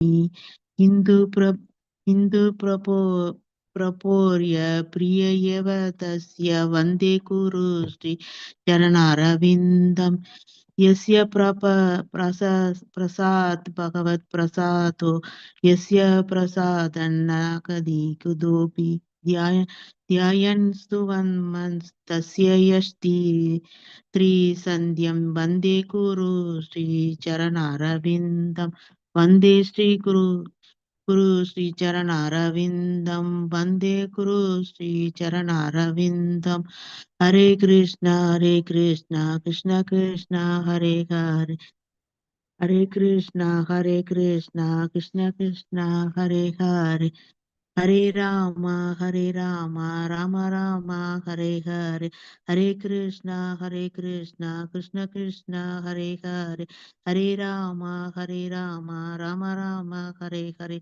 हिन्दू प्रपोर्य प्रिय एव तस्य वन्दे कुरु श्री चरणारविन्दम् यस्य प्रसाद भगवत् प्रसादो यस्य प्रसादन्न कदि कुतोऽपि ध्यायन् स्तुवन्मस्तस्य यष्टि त्रिसन्ध्यं वन्दे कुरु श्रीचरणारविन्दं वन्दे श्रीगुरु श्रीचरणारविन्दं वन्दे गुरु श्रीचरणारविन्दं हरे कृष्ण कृष्ण कृष्ण हरे हरे हरे कृष्ण कृष्ण कृष्ण हरे हरे हरे राम राम राम हरे हरे हरे कृष्ण कृष्ण कृष्ण हरे हरे हरे राम राम राम हरे हरे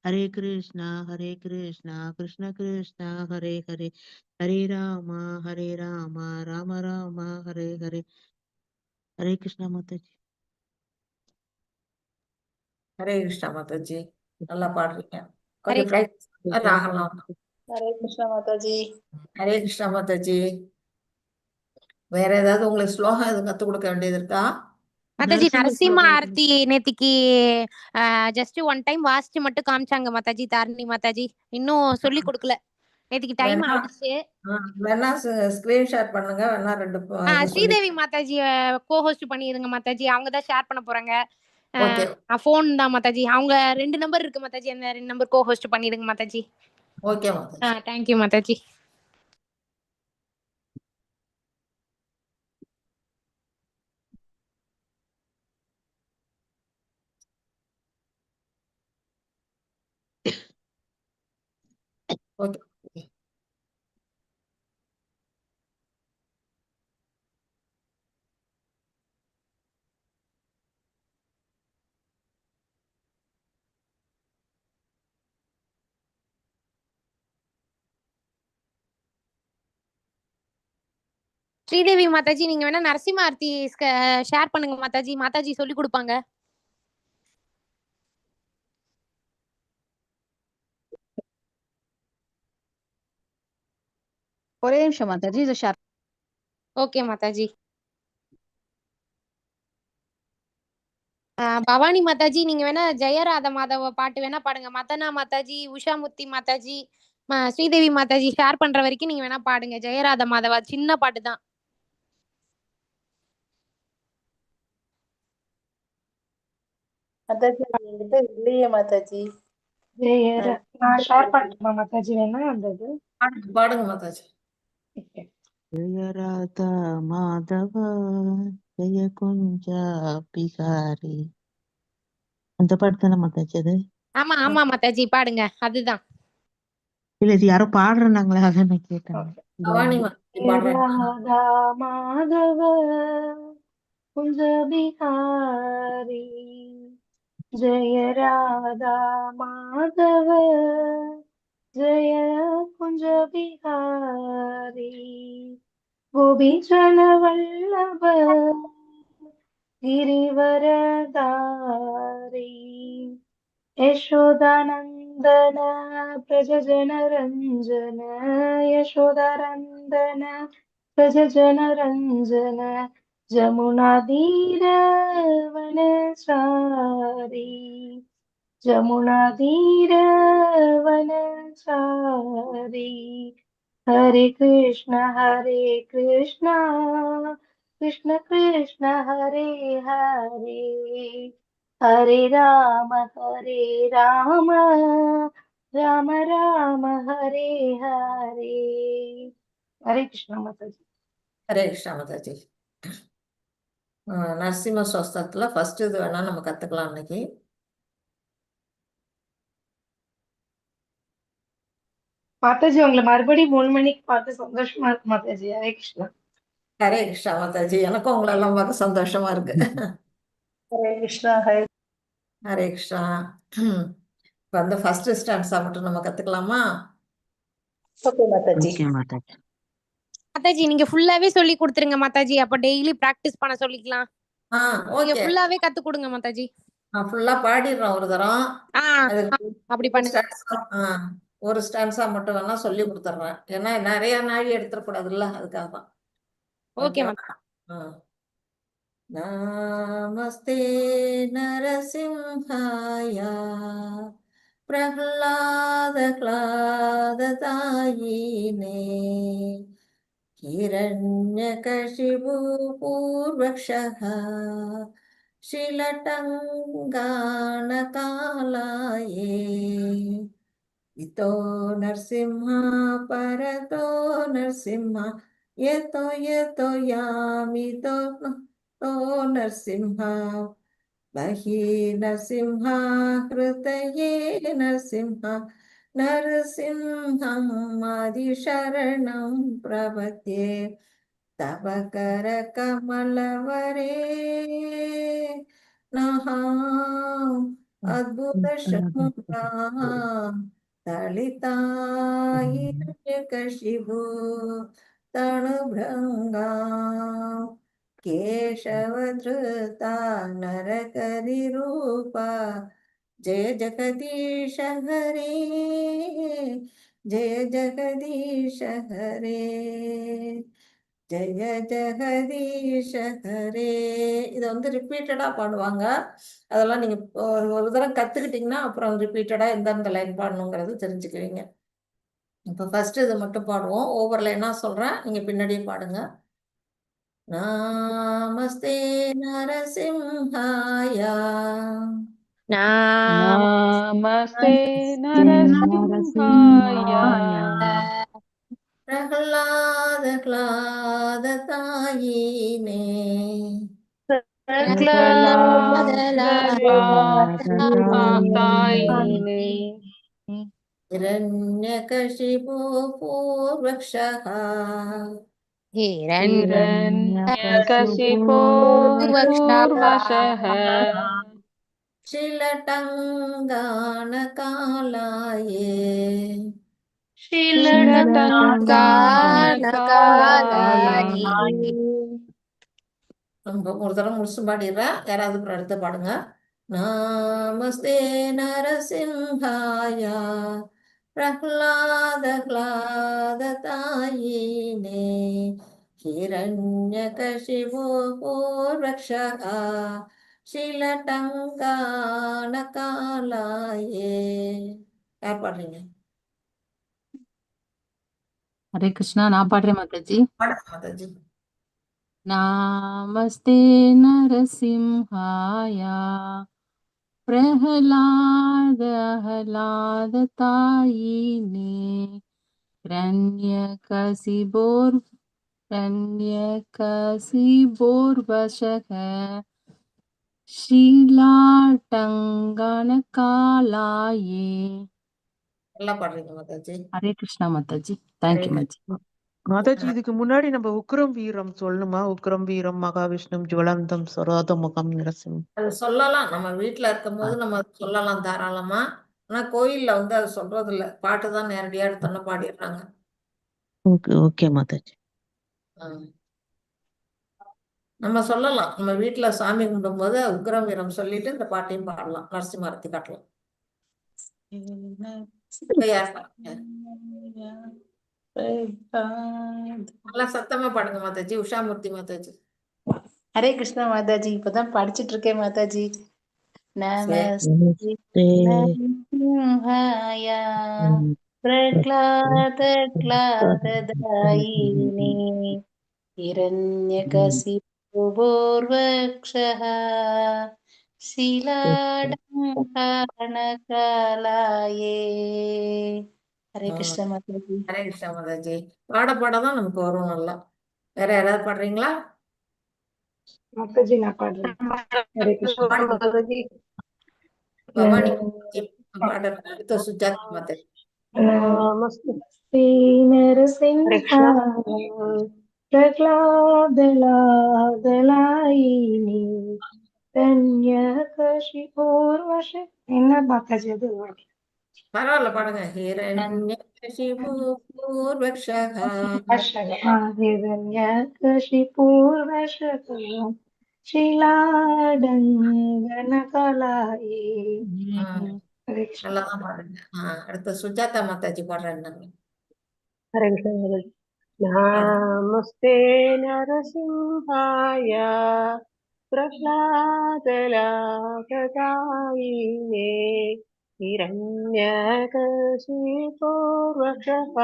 हरे कृष्ण कृष्ण कृष्ण हरे हरे हरे राम राम राम हरे हरे हरे कृष्ण माताजी ஹரே கிருஷ்ணா மாதாஜி, நல்லா பாடுறீங்க. கொஞ்சம் practice ஆகலாம். ஹரே கிருஷ்ணா மாதாஜி. ஹரே கிருஷ்ணா மாதாஜி. வேற ஏதாவது உங்களுக்கு ஸ்லோகம் எதுவும் கத்து கொடுக்க வேண்டியது இருக்கா மாதாஜி? நரசிம்ம ஆர்த்தி நேத்திக்கு ஜஸ்ட் ஒன் டைம் வாசிச்சு மட்டும் காமிச்சாங்க மாதாஜி, தாரணி மாதாஜி. இன்னும் சொல்லி கொடுக்கல, நேத்திக்கு டைம் ஆயிடுச்சு. வேணா ஸ்கிரீன்ஷாட் பண்ணுங்க, வேணா ரெண்டு ஸ்ரீதேவி மாதாஜி கோஹோஸ்ட் பண்ணிடுங்க மாதாஜி, அவங்க தான் ஷேர் பண்ண போறாங்க. போன் தான் மாதாஜி, அவங்க 2 நம்பர் இருக்கு மாதாஜி, அந்த 2 நம்பர் கோஹோஸ்ட் பண்ணிடுங்க Mataji. Okay Mataji. Thank you Mataji. Okay. Sridevi Mataji, நீங்க வேணா நரசிம்ம ஆர்த்தி ஷேர் பண்ணுங்க மாதாஜி, மாதாஜி சொல்லி கொடுப்பாங்க. ஒரே நிமிஷம் மாதாஜி, இதை ஷேர். ஓகே மாதாஜி. பவானி மாதாஜி, நீங்க வேணா ஜெயராத மாதவ பாட்டு வேணா பாடுங்க. மதனா மாதாஜி, உஷாமுத்தி மாதாஜி, ஸ்ரீதேவி மாதாஜி ஷேர் பண்ற வரைக்கும் நீங்க வேணா பாடுங்க. ஜெயராத மாதவா சின்ன பாட்டு தான். மாதாஜி என்கிட்ட இல்லையே மாதாஜி. நான் ஷேர் பண்ணட்டுமா மாதாஜி? வேணா அந்த இது பாடுங்க மாதாஜி. ஜெய ராதா மாதவ ஜெய குஞ்சா பிகாரி, அந்த பாட்டு தானே மாதாஜி அது? ஆமா ஆமா மாதாஜி, பாடுங்க. அதுதான். இல்ல இது யாரோ பாடுறாங்களே, அதான் நான் கேட்டேன். பவானி மாதாஜி பாடுறாங்க. ராதா மாதவ குஞ்ச பிஹாரி, ஜெய ராதா மாதவ ஜெய குஞ்ச பிஹாரி, கோபிச்சல வல்லப गिरिवरदारी, यशोदानन्दन प्रजजन रञ्जन, यशोदानन्दन प्रजजन रञ्जन, जमुनातीरवनचारी, जमुनातीरवनचारी, हरे कृष्ण कृष्ण कृष्ण हरे हरे, हरे राम राम राम हरे हरे. हरे कृष्ण माताजी. ஹரே கிருஷ்ணா மாதாஜி. நரசிம்ம ஸ்வஸ்தத்துல ஃபர்ஸ்ட் இது வேணா நம்ம கத்துக்கலாம் இன்னைக்கு. மாதாஜி, உங்களை மறுபடியும் 3 மணிக்கு பார்த்து சந்தோஷமா இருக்கு மாதாஜி. ஹரே கிருஷ்ணா. ஹரே கிருஷ்ணா மாதாஜி, எனக்கும் உங்களை எல்லாம் பார்க்க சந்தோஷமா இருக்கு. ஹரே கிருஷ்ணா. ஹரே கிருஷ்ணா. இப்ப அந்த ஃபர்ஸ்ட் ஸ்டான்ஸா மட்டும் நம்ம கத்துக்கலாமா? ஓகே மாதாஜி. மாதாஜி நீங்க ஃபுல்லாவே சொல்லி கொடுத்துருங்க மாதாஜி, அப்ப டெய்லி பிராக்டிஸ் பண்ண சொல்லிக்கலாம். நீங்க ஓகே. ஃபுல்லாவே கத்து கொடுங்க மாதாஜி. நான் ஃபுல்லா பாடிடுறேன் ஒரு தரம். ஆ அதுக்கு அப்படி ஒரு பண்ணுங்க. ஸ்டான்ஸா ஒரு ஸ்டான்ஸா மட்டும் வேணா சொல்லி கொடுத்துட்றேன். ஏன்னா நிறைய நாழி எடுத்துடக்கூடாதுல்ல, அதுக்காக தான். ஓகே ஓகேவா? மாதாஜி. நமஸ்தே நரசிம்ஹாய பிரஹ்லாத க்லாததாயினே हिरण्यकशिपु पूर्वक्षः शिलटङ्गानकालाये इतो नरसिंहा परतो नरसिंहा यतो यामितो तो नरसिंहा बहिः नरसिंहा हृदये नरसिंहा नरसिंहम् आदिशरणं प्रपद्ये तव करकमलवरे नः अद्भुतशृङ्गा दलितायिरण्यकशिपु तणुभृङ्गा केशवधृता नरकरिरूपा जय जगदीश हरे जय जगदीश हरे ஜெய ஜெகதீஷ ஹரே. இதை ரிப்பீட்டடா பாடுவாங்க. அதெல்லாம் நீங்க ஒரு தடவை கத்துக்கிட்டீங்கன்னா அப்புறம் ரிப்பீட்டடா எந்தெந்த லைன் பாடணுங்கிறது தெரிஞ்சுக்குவீங்க. இப்ப ஃபர்ஸ்ட் இதை மட்டும் பாடுவோம். ஓவர்ல என்ன சொல்றேன், நீங்க பின்னாடியே பாடுங்க. நமஸ்தே நரசிம்ஹாய Namaste Narasimhaya Prahlada க்லாததாயினே Prahlada Hiranyakashipu पूर्वक्षः Hiranyakasipo Purvashah शिलटङ्गानकालाये Shilatanganakalaye ஒரு தடவை முடிச்சு பாடிடுறேன். யாராவது அப்புறம் அடுத்து பாடுங்க. நமஸ்தே நரசிம்ஹாய பிரஹ்லாத க்லாததாயினே हिरण्यकशिपु पूर्वक्षः शिलटङ्गानकालाये. யார் பாடுறீங்க? ஹரே கிருஷ்ணா. நான் பாடுறேன் மாதாஜி. பாடுங்க மாதாஜி. நமஸ்தே நரசிம்ஹாய பிரஹலாத தாயினே ரண்யகசிபோர்வசக ஷீலாட்டங்கனகாலாயே. நல்லா பாடுறீங்க மாதாஜி. ஹரே கிருஷ்ணா மாதாஜி. தேங்க்யூ மாதாஜி. மாதாஜி இதுக்கு முன்னாடி நம்ம உக்ரம் வீரம் சொல்லணுமா? உக்ரம் வீரம் மகாவிஷ்ணு ஜுவலந்தம் சரோத முகம் நரசிம்மம். அது சொல்லலாம், நம்ம வீட்டுல இருக்கும் போது நம்ம அது சொல்லலாம் தாராளமா. ஆனா கோயில்ல அது சொல்றது இல்ல, பாட்டு தான் நேரடியா எடுத்தோன்னு பாடிடுறாங்க. Okay okay Mataji. நம்ம சொல்லலாம், நம்ம வீட்டுல சாமி கும்பிடும் போது உக்ரம் வீரம் சொல்லிட்டு இந்த பாட்டையும் பாடலாம், நரசிம்மரத்தி காட்டலாம். இப்ப யார் பாடுங்க? நல்லா சத்தமா பாடுங்க மாதாஜி. உஷாமூர்த்தி மாதாஜி. ஹரே கிருஷ்ணா மாதாஜி. இப்பதான் படிச்சிட்டு இருக்கேன் மாதாஜி. நமஸ்தே நமஸ்தே நரசிம்ஹாய பிரஹ்லாத க்லாததாயினே हिरण्यकशिपु पूर्वक्षः शिलाडङ्कानकालाये. हरे कृष्ण माताजी. ஹரே கிருஷ்ணா மாதாஜி. பாட பாடதான் நமக்கு வரும் நல்லா. வேற யாராவது பாடுறீங்களா? மாதாஜி நான் பாடுறேன். ஹரே கிருஷ்ணா பாடுங்க. பவானி பாடுறேன். அடுத்த சுஜாதா மாதாஜி. நமஸ்தே நரசிம்ஹாய பிரஹ்லாதலாதலாயினி ரண்யகசிபூர்வஷ. என்ன மாதாஜி அது? பரவாயில்ல பாடுங்க. ஹிரண்யகசிபு பூர்வக்ஷः ஹிரண்யகசிபூர்வஷக ஷீலாடங்கனகலாயே. ஹரே கிருஷ்ணா. நல்லா தான் பாடுங்க. அடுத்து சுஜாதா மாதாஜி பாடுறாங்க. ஹரே கிருஷ்ண மாதாஜி. பாடுங்க. நமஸ்தே நரசிம்ஹாய பிரஹ்லாதலாகதாயினே ஹிரண்யகசிபூர்வஷः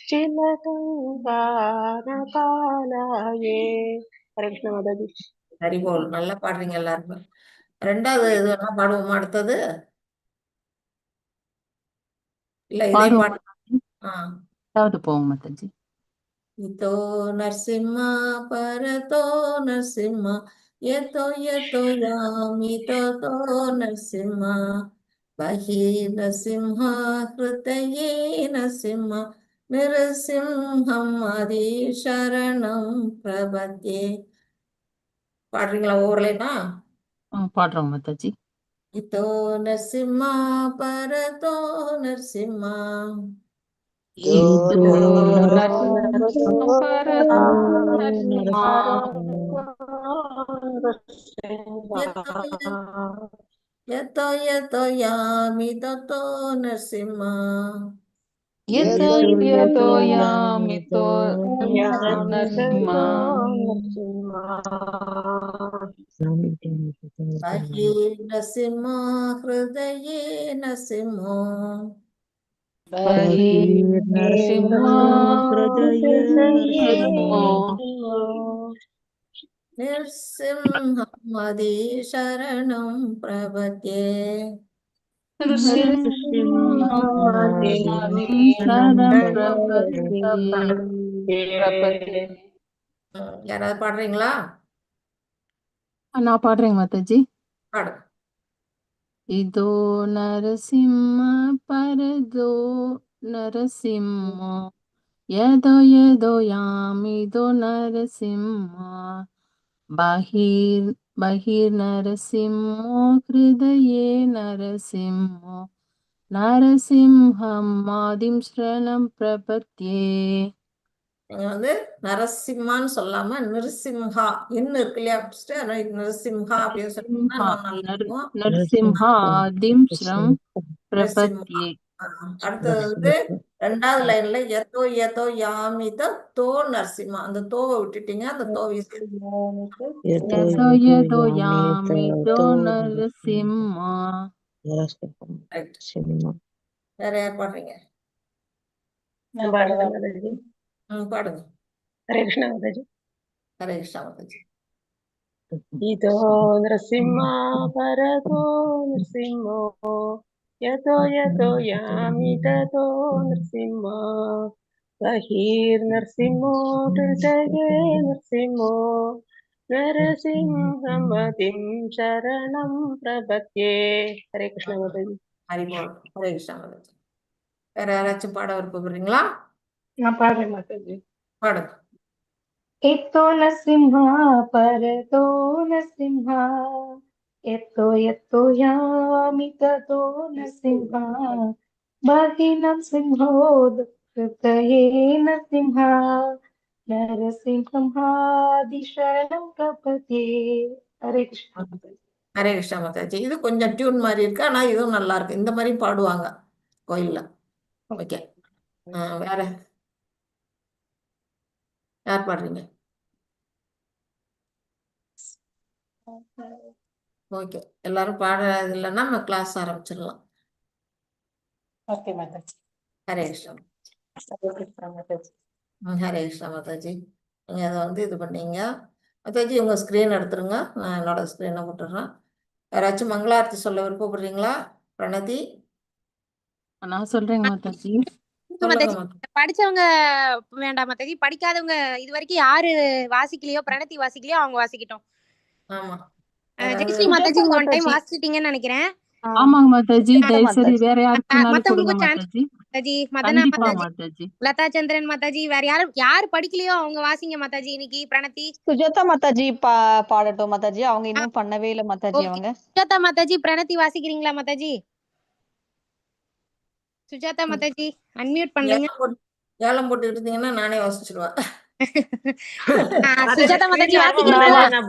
சிலகங்கானகாலாயே. ஹரே கிருஷ்ண மாதாஜி. ஹரிபோல் நல்லா பாடுறீங்க எல்லாருமே. ரெண்டாவது இது என்ன பாடுவோமா அடுத்தது? இல்ல இதே பாடுவோம் பாடு. மாதாஜி. ஆ ஏதாவது போவோம் மாதாஜி. इतो नरसिंह परतो नरसिंह यतो यतो यामितो तो नरसिंह बहिर्नरसिंह हृदये नरसिंह नरसिंहम् शरणं प्रपद्ये. பாடுறீங்களா ஒவ்வொருலைனா? பாடுறோம் மாதாஜி. इतो नरसिंह परतो नरसिंह இதோ நரசிம்ம பரதோ நரசிம்மா यतो यतो यामितो तो नरसिंह यतो यतो यामितो नरसिम्हा बहिर्नरसिंह हृदये नरसिंहो बहिर्नरसिम्हा नरसिंहो नरसिंहम् शरणं प्रपद्ये. நரசிம்மம் பிரபத்யே. யாராவது பாடுறீங்களா? நான் பாடுறேங்க மாதாஜி. பாடு. இதோ நரசிம்ம பரதோ நரசிம்ம यदो यदो यामिदो नरसिंहा बहिर्नरसिंहो हृदये नरसिंहो नरसिंहम् आदिं शरणं प्रपद्ये. நீங்க வந்து நரசிம்மான்னு சொல்லாம நிருசிம்ஹா இன்னும் இருக்கு இல்லையா நிருசிம்ஹா அப்படின்னு சொன்னீங்கன்னா இன்னும் நல்லா இருக்கும். नरसिंहा आदिं शरणं நிருசிம்ஹா. प्रपद्ये. அடுத்தது வந்து ரெண்டாவது லைன்ல எதோ எதோ யாமித தோ நரசிம்மா, அந்த தோவை விட்டுட்டீங்க. அந்த தோவை यदो यदो यामिदो नरसिंहा. வேற யார் பாடுறீங்க? நான் பாடுறேன் பாடவா மாதாஜி. பாடுங்க. ஹரே கிருஷ்ண மாதாஜி. ஹரே கிருஷ்ணா மாதாஜி. இதோ நரசிம்ம பரதோ நரசிம்மோ यतो यतो यामि ततो नरसिंह बहिर्नरसिंहो हृदये नरसिंहो नरसिंहमतिं शरणं प्रपद्ये. हरे कृष्ण माताजी. ஹரிபோல். ஹரே கிருஷ்ணா மாதாஜி. வேற யாராச்சும் பாட விருப்பப்படுறீங்களா? நான் பாடுறேன் மாதாஜி. பாடுங்க. इतो नरसिंहा परतो नरसिंहा यतो यतो यामि ततो नरसिंहा बहिर्नरसिंहो हृदये नरसिंहा नरसिंहमादिशरणं प्रपद्ये. हरे कृष्ण. ஹரே கிருஷ்ணா மாதாஜி. இது கொஞ்சம் டியூன் மாதிரி இருக்கு, ஆனா இதுவும் நல்லா இருக்கு. இந்த மாதிரி பாடுவாங்க கோயில்ல. ஓகே. வேற யார் பாடுறீங்க? ஓகே, எல்லாரும் பாடுறது இல்லைன்னா நம்ம கிளாஸ் ஆரம்பிச்சிடலாம். ஓகே மாதாஜி. ஹரே கிருஷ்ணா. ஹரே கிருஷ்ணா மாதாஜி. ஹரே கிருஷ்ணா மாதாஜி. நீங்க அதை வந்து இது பண்ணீங்க மாதாஜி. உங்க ஸ்கிரீன் எடுத்துருங்க, நான் என்னோட ஸ்கிரீனை போட்டுடுறேன். யாராச்சும் மங்களாரத்தி சொல்ல விருப்பப்படுறீங்களா? பிரணதி நான் சொல்றேங்க மாதாஜி. சொல்லுங்க மாதாஜி. மாதா. படிச்சவங்க வேண்டாம் மாதாஜி, படிக்காதவங்க இது வரைக்கும் யாரு வாசிக்கலையோ, பிரணத்தி வாசிக்கலையோ அவங்க வாசிக்கிட்டோம். ஆமா, ஜெயஸ்ரீ மாதாஜி நீங்க ஒன் டைம் வாசிச்சிட்டீங்கன்னு நினைக்கிறேன். ஆமாங்க மாதாஜி. தயவுசெய்து வேற யாருக்குனாலும் கொடுங்க மத்தவங்களுக்கும் சான்ஸ் மாதாஜி. மாதாஜி. மதனா கண்டிப்பா மாதாஜி, மாதாஜி. லதா சந்திரன் மாதாஜி, வேற யாரு படிக்கலையோ அவங்க வாசிங்க மாதாஜி. இன்னைக்கு பிரணத்தி சுஜாதா மாதாஜி பாடட்டும் மாதாஜி. அவங்க இன்னும் பண்ணவே இல்ல மாதாஜி. ஓகே. அவங்க சுஜாதா மாதாஜி, பிரணத்தி வாசிக்கிறீங்களா மாதாஜி? சுஜாதா மாதாஜி அன்மியூட் பண்ணுங்க. ஏலம் போட்டு இருந்தீங்கன்னா நானே வாசிச்சிடுவேன். சுஜாதா மாதாஜி ஸ்கிரீன்ல வருமா வாசிக்கிறீங்களா? மாதாஜி? நான்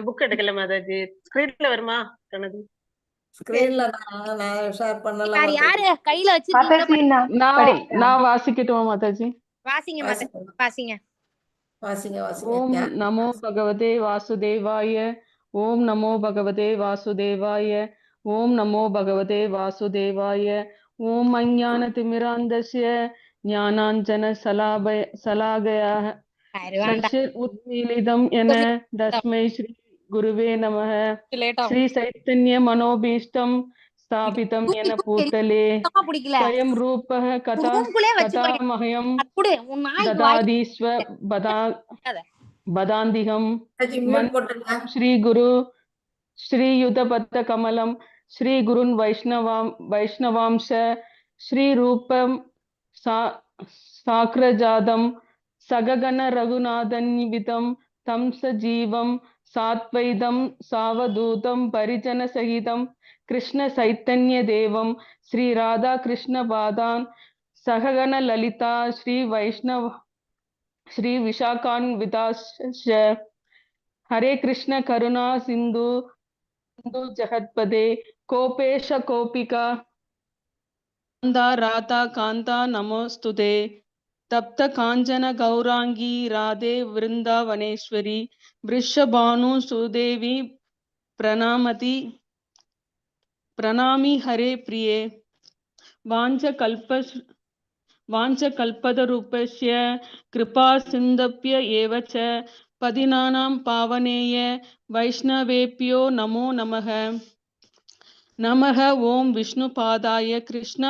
புக் எடுக்கல. மாதாஜி. ஸ்கிரீன்ல வருமா பிரணதி? ஸ்கிரீன்ல நான் ஷேர் பண்ணல யார் மாதாஜி. யாரு கையில வச்சிருக்கீங்களோ மாதாஜி நான் நான் படிக்கிறேன். நான் வாசிக்கட்டுமா மாதாஜி? வாசிங்க மாதாஜி, வாசிங்க. வாசிங்க ஓம் வாசிங்க. நமோ பகவதே வாசுதேவாய. ஓம் நமோ பகவதே வாசுதேவாய. ஓம் நமோ பகவதே வாசுதேவாய. ஓம் அஞ்ஞான திமிராந்தஸ்ய ஞானாஞ்சன சலாகயா சஷிர் உத்மீலிதம் என தஸ்மை ஸ்ரீ குருவே நமः. ஸ்ரீ சைத்தன்ய மனோபீஷ்டம் ஸ்தாபிதம் என பூத்தலே பிடிக்கல ஸ்வயம் ரூபः ரூம்குள்ளே வச்சு கதாமஹயம் குடு உன் நாய்க்கு வாய் ददाति बदान्दिहं மாதாஜி மியூட் போட்டுங்க. मन्त्रं श्रीगुरु श्रीयुतपत्रकमलं श्रीगुरुन् वैष्णवांश श्रीरूपं साग्रजातं सगगण रघुनाथन्वितं तं सजीवं सात्वैतं सावधूतं परिजनसहितं कृष्णचैतन्यदेवं श्रीराधाकृष्णपादान् सहगण ललिता श्री वैष्णव श्री विशाखान्विताश्च हरे कृष्ण करुणा सिंधु जगत्पदे कोपेश कोपिका राधा कांता नमोस्तुते तप्त कांचन गौरांगी राधे वृंदावनेश्वरी वृषभानु सुदेवी प्रणामी हरे प्रिये वाञ्छकल्पतरुभ्यश्च कृपा सिन्धुभ्य एव च पतितानां पावनेय वैष्णवेभ्यो नमो नमः। नमः ओं विष्णुपादाय कृष्ण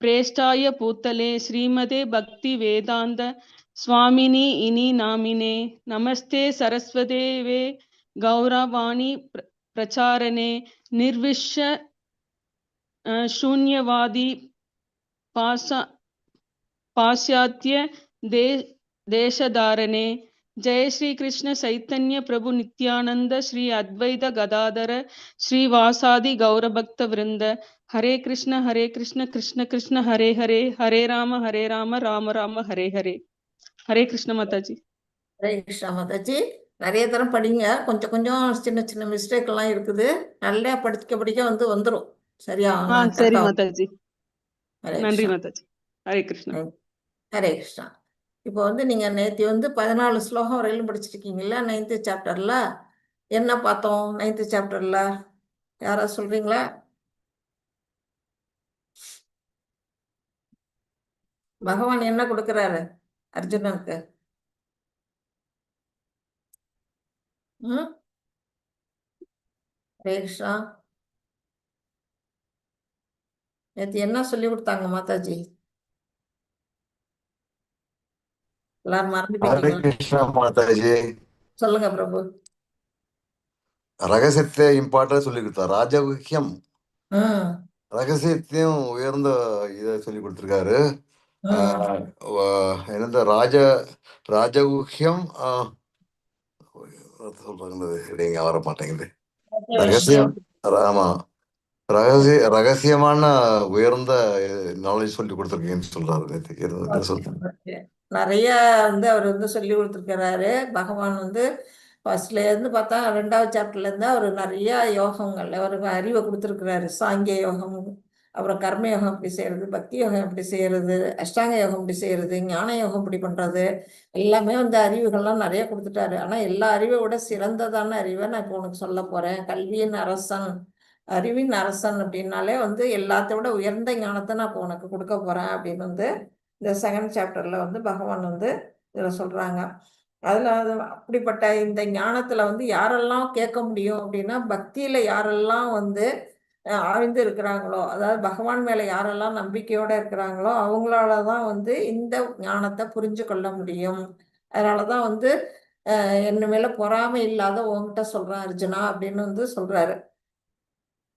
प्रेष्ठाय भूतले श्रीमते भक्ति वेदांत स्वामिनी इनि नामिने नमस्ते सरस्वते वे गौरवाणी प्रचारणे निर्विश शून्यवादी पाश्चात्य देशधारणे जय श्री कृष्ण चैतन्य प्रभु नित्यानंद श्री अद्वैत गदाधर श्रीवासादि गौरभक्त वृंद हरे कृष्ण कृष्ण कृष्ण हरे हरे हरे राम राम राम हरे हरे। हरे कृष्ण माता जी। ஹரே கிருஷ்ணா மாதாஜி. நிறைய தரம் படிங்க. கொஞ்சம் கொஞ்சம் சின்ன சின்ன மிஸ்டேக் எல்லாம் இருக்குது. நல்லா படிக்க படிக்க வந்துரும். சரியா? हाँ सरी माता जी। ஹரே नंरी கிருஷ்ணா. माता जी। हरे कृष्ण। ஹரே கிருஷ்ணா. இப்போ நீங்க நேத்தி 14 ஸ்லோகம் வரையிலும் படிச்சிருக்கீங்களா? 9th சாப்டர்ல என்ன பார்த்தோம்? 9th சாப்டர்ல யாராவது சொல்றீங்களா? பகவான் என்ன கொடுக்கிறாரு அர்ஜுனனுக்கு? ஹரே கிருஷ்ணா. நேத்து என்ன சொல்லி கொடுத்தாங்க மாதாஜி? எல்லாரும் மறந்து ஹரே போயிட்டீங்களா? கிருஷ்ணா மாதாஜி. சொல்லுங்க பிரபு. ரகசியத்தை இம்பார்ட்டன்ட் சொல்லி கொடுத்தா. ராஜகுக்கியம் ம் ரகசியத்தையும் உயர்ந்த இதை சொல்லி கொடுத்துருக்காரு. ம் என்னது ராஜகுக்கியம் சொல்றாங்க, இடைங்க வர மாட்டேங்குது. ரகசியம். ஆமா, ரகசியமான உயர்ந்த நாலேஜ் சொல்லி கொடுத்துருக்கீங்கன்னு சொல்றாரு. சொல்றேன் நிறைய அவர் சொல்லி கொடுத்துருக்கிறாரு. பகவான் ஃபர்ஸ்ட்ல இருந்து பார்த்தா 2வது சாப்டர்ல இருந்து அவர் நிறைய யோகங்கள் அவருக்கு அறிவை கொடுத்துருக்கிறாரு. சாங்கிய யோகம், அப்புறம் கர்ம யோகம் எப்படி செய்யறது, பக்தி யோகம் எப்படி செய்யறது, அஷ்டாங்க யோகம் எப்படி செய்யறது, ஞான யோகம் எப்படி பண்றது, எல்லாமே அறிவுகள்லாம் நிறைய கொடுத்துட்டாரு. ஆனா எல்லா அறிவை விட சிறந்ததான அறிவை நான் இப்போ உனக்கு சொல்ல போறேன். கல்வியின் அரசன், அறிவின் அரசன் அப்படின்னாலே எல்லாத்த விட உயர்ந்த ஞானத்தை நான் இப்போ உனக்கு கொடுக்க போறேன் அப்படின்னு இந்த 2nd சாப்டர்ல பகவான் இதுல சொல்றாங்க. அதுல அப்படிப்பட்ட இந்த ஞானத்துல யாரெல்லாம் கேட்க முடியும் அப்படின்னா, பக்தியில யாரெல்லாம் ஆழ்ந்து இருக்கிறாங்களோ, அதாவது பகவான் மேல யாரெல்லாம் நம்பிக்கையோட இருக்கிறாங்களோ அவங்களாலதான் இந்த ஞானத்தை புரிஞ்சு கொள்ள முடியும். அதனாலதான் என்ன மேல பொறாமை இல்லாத உன்கிட்ட சொல்றேன் அர்ஜுனா அப்படின்னு சொல்றாரு.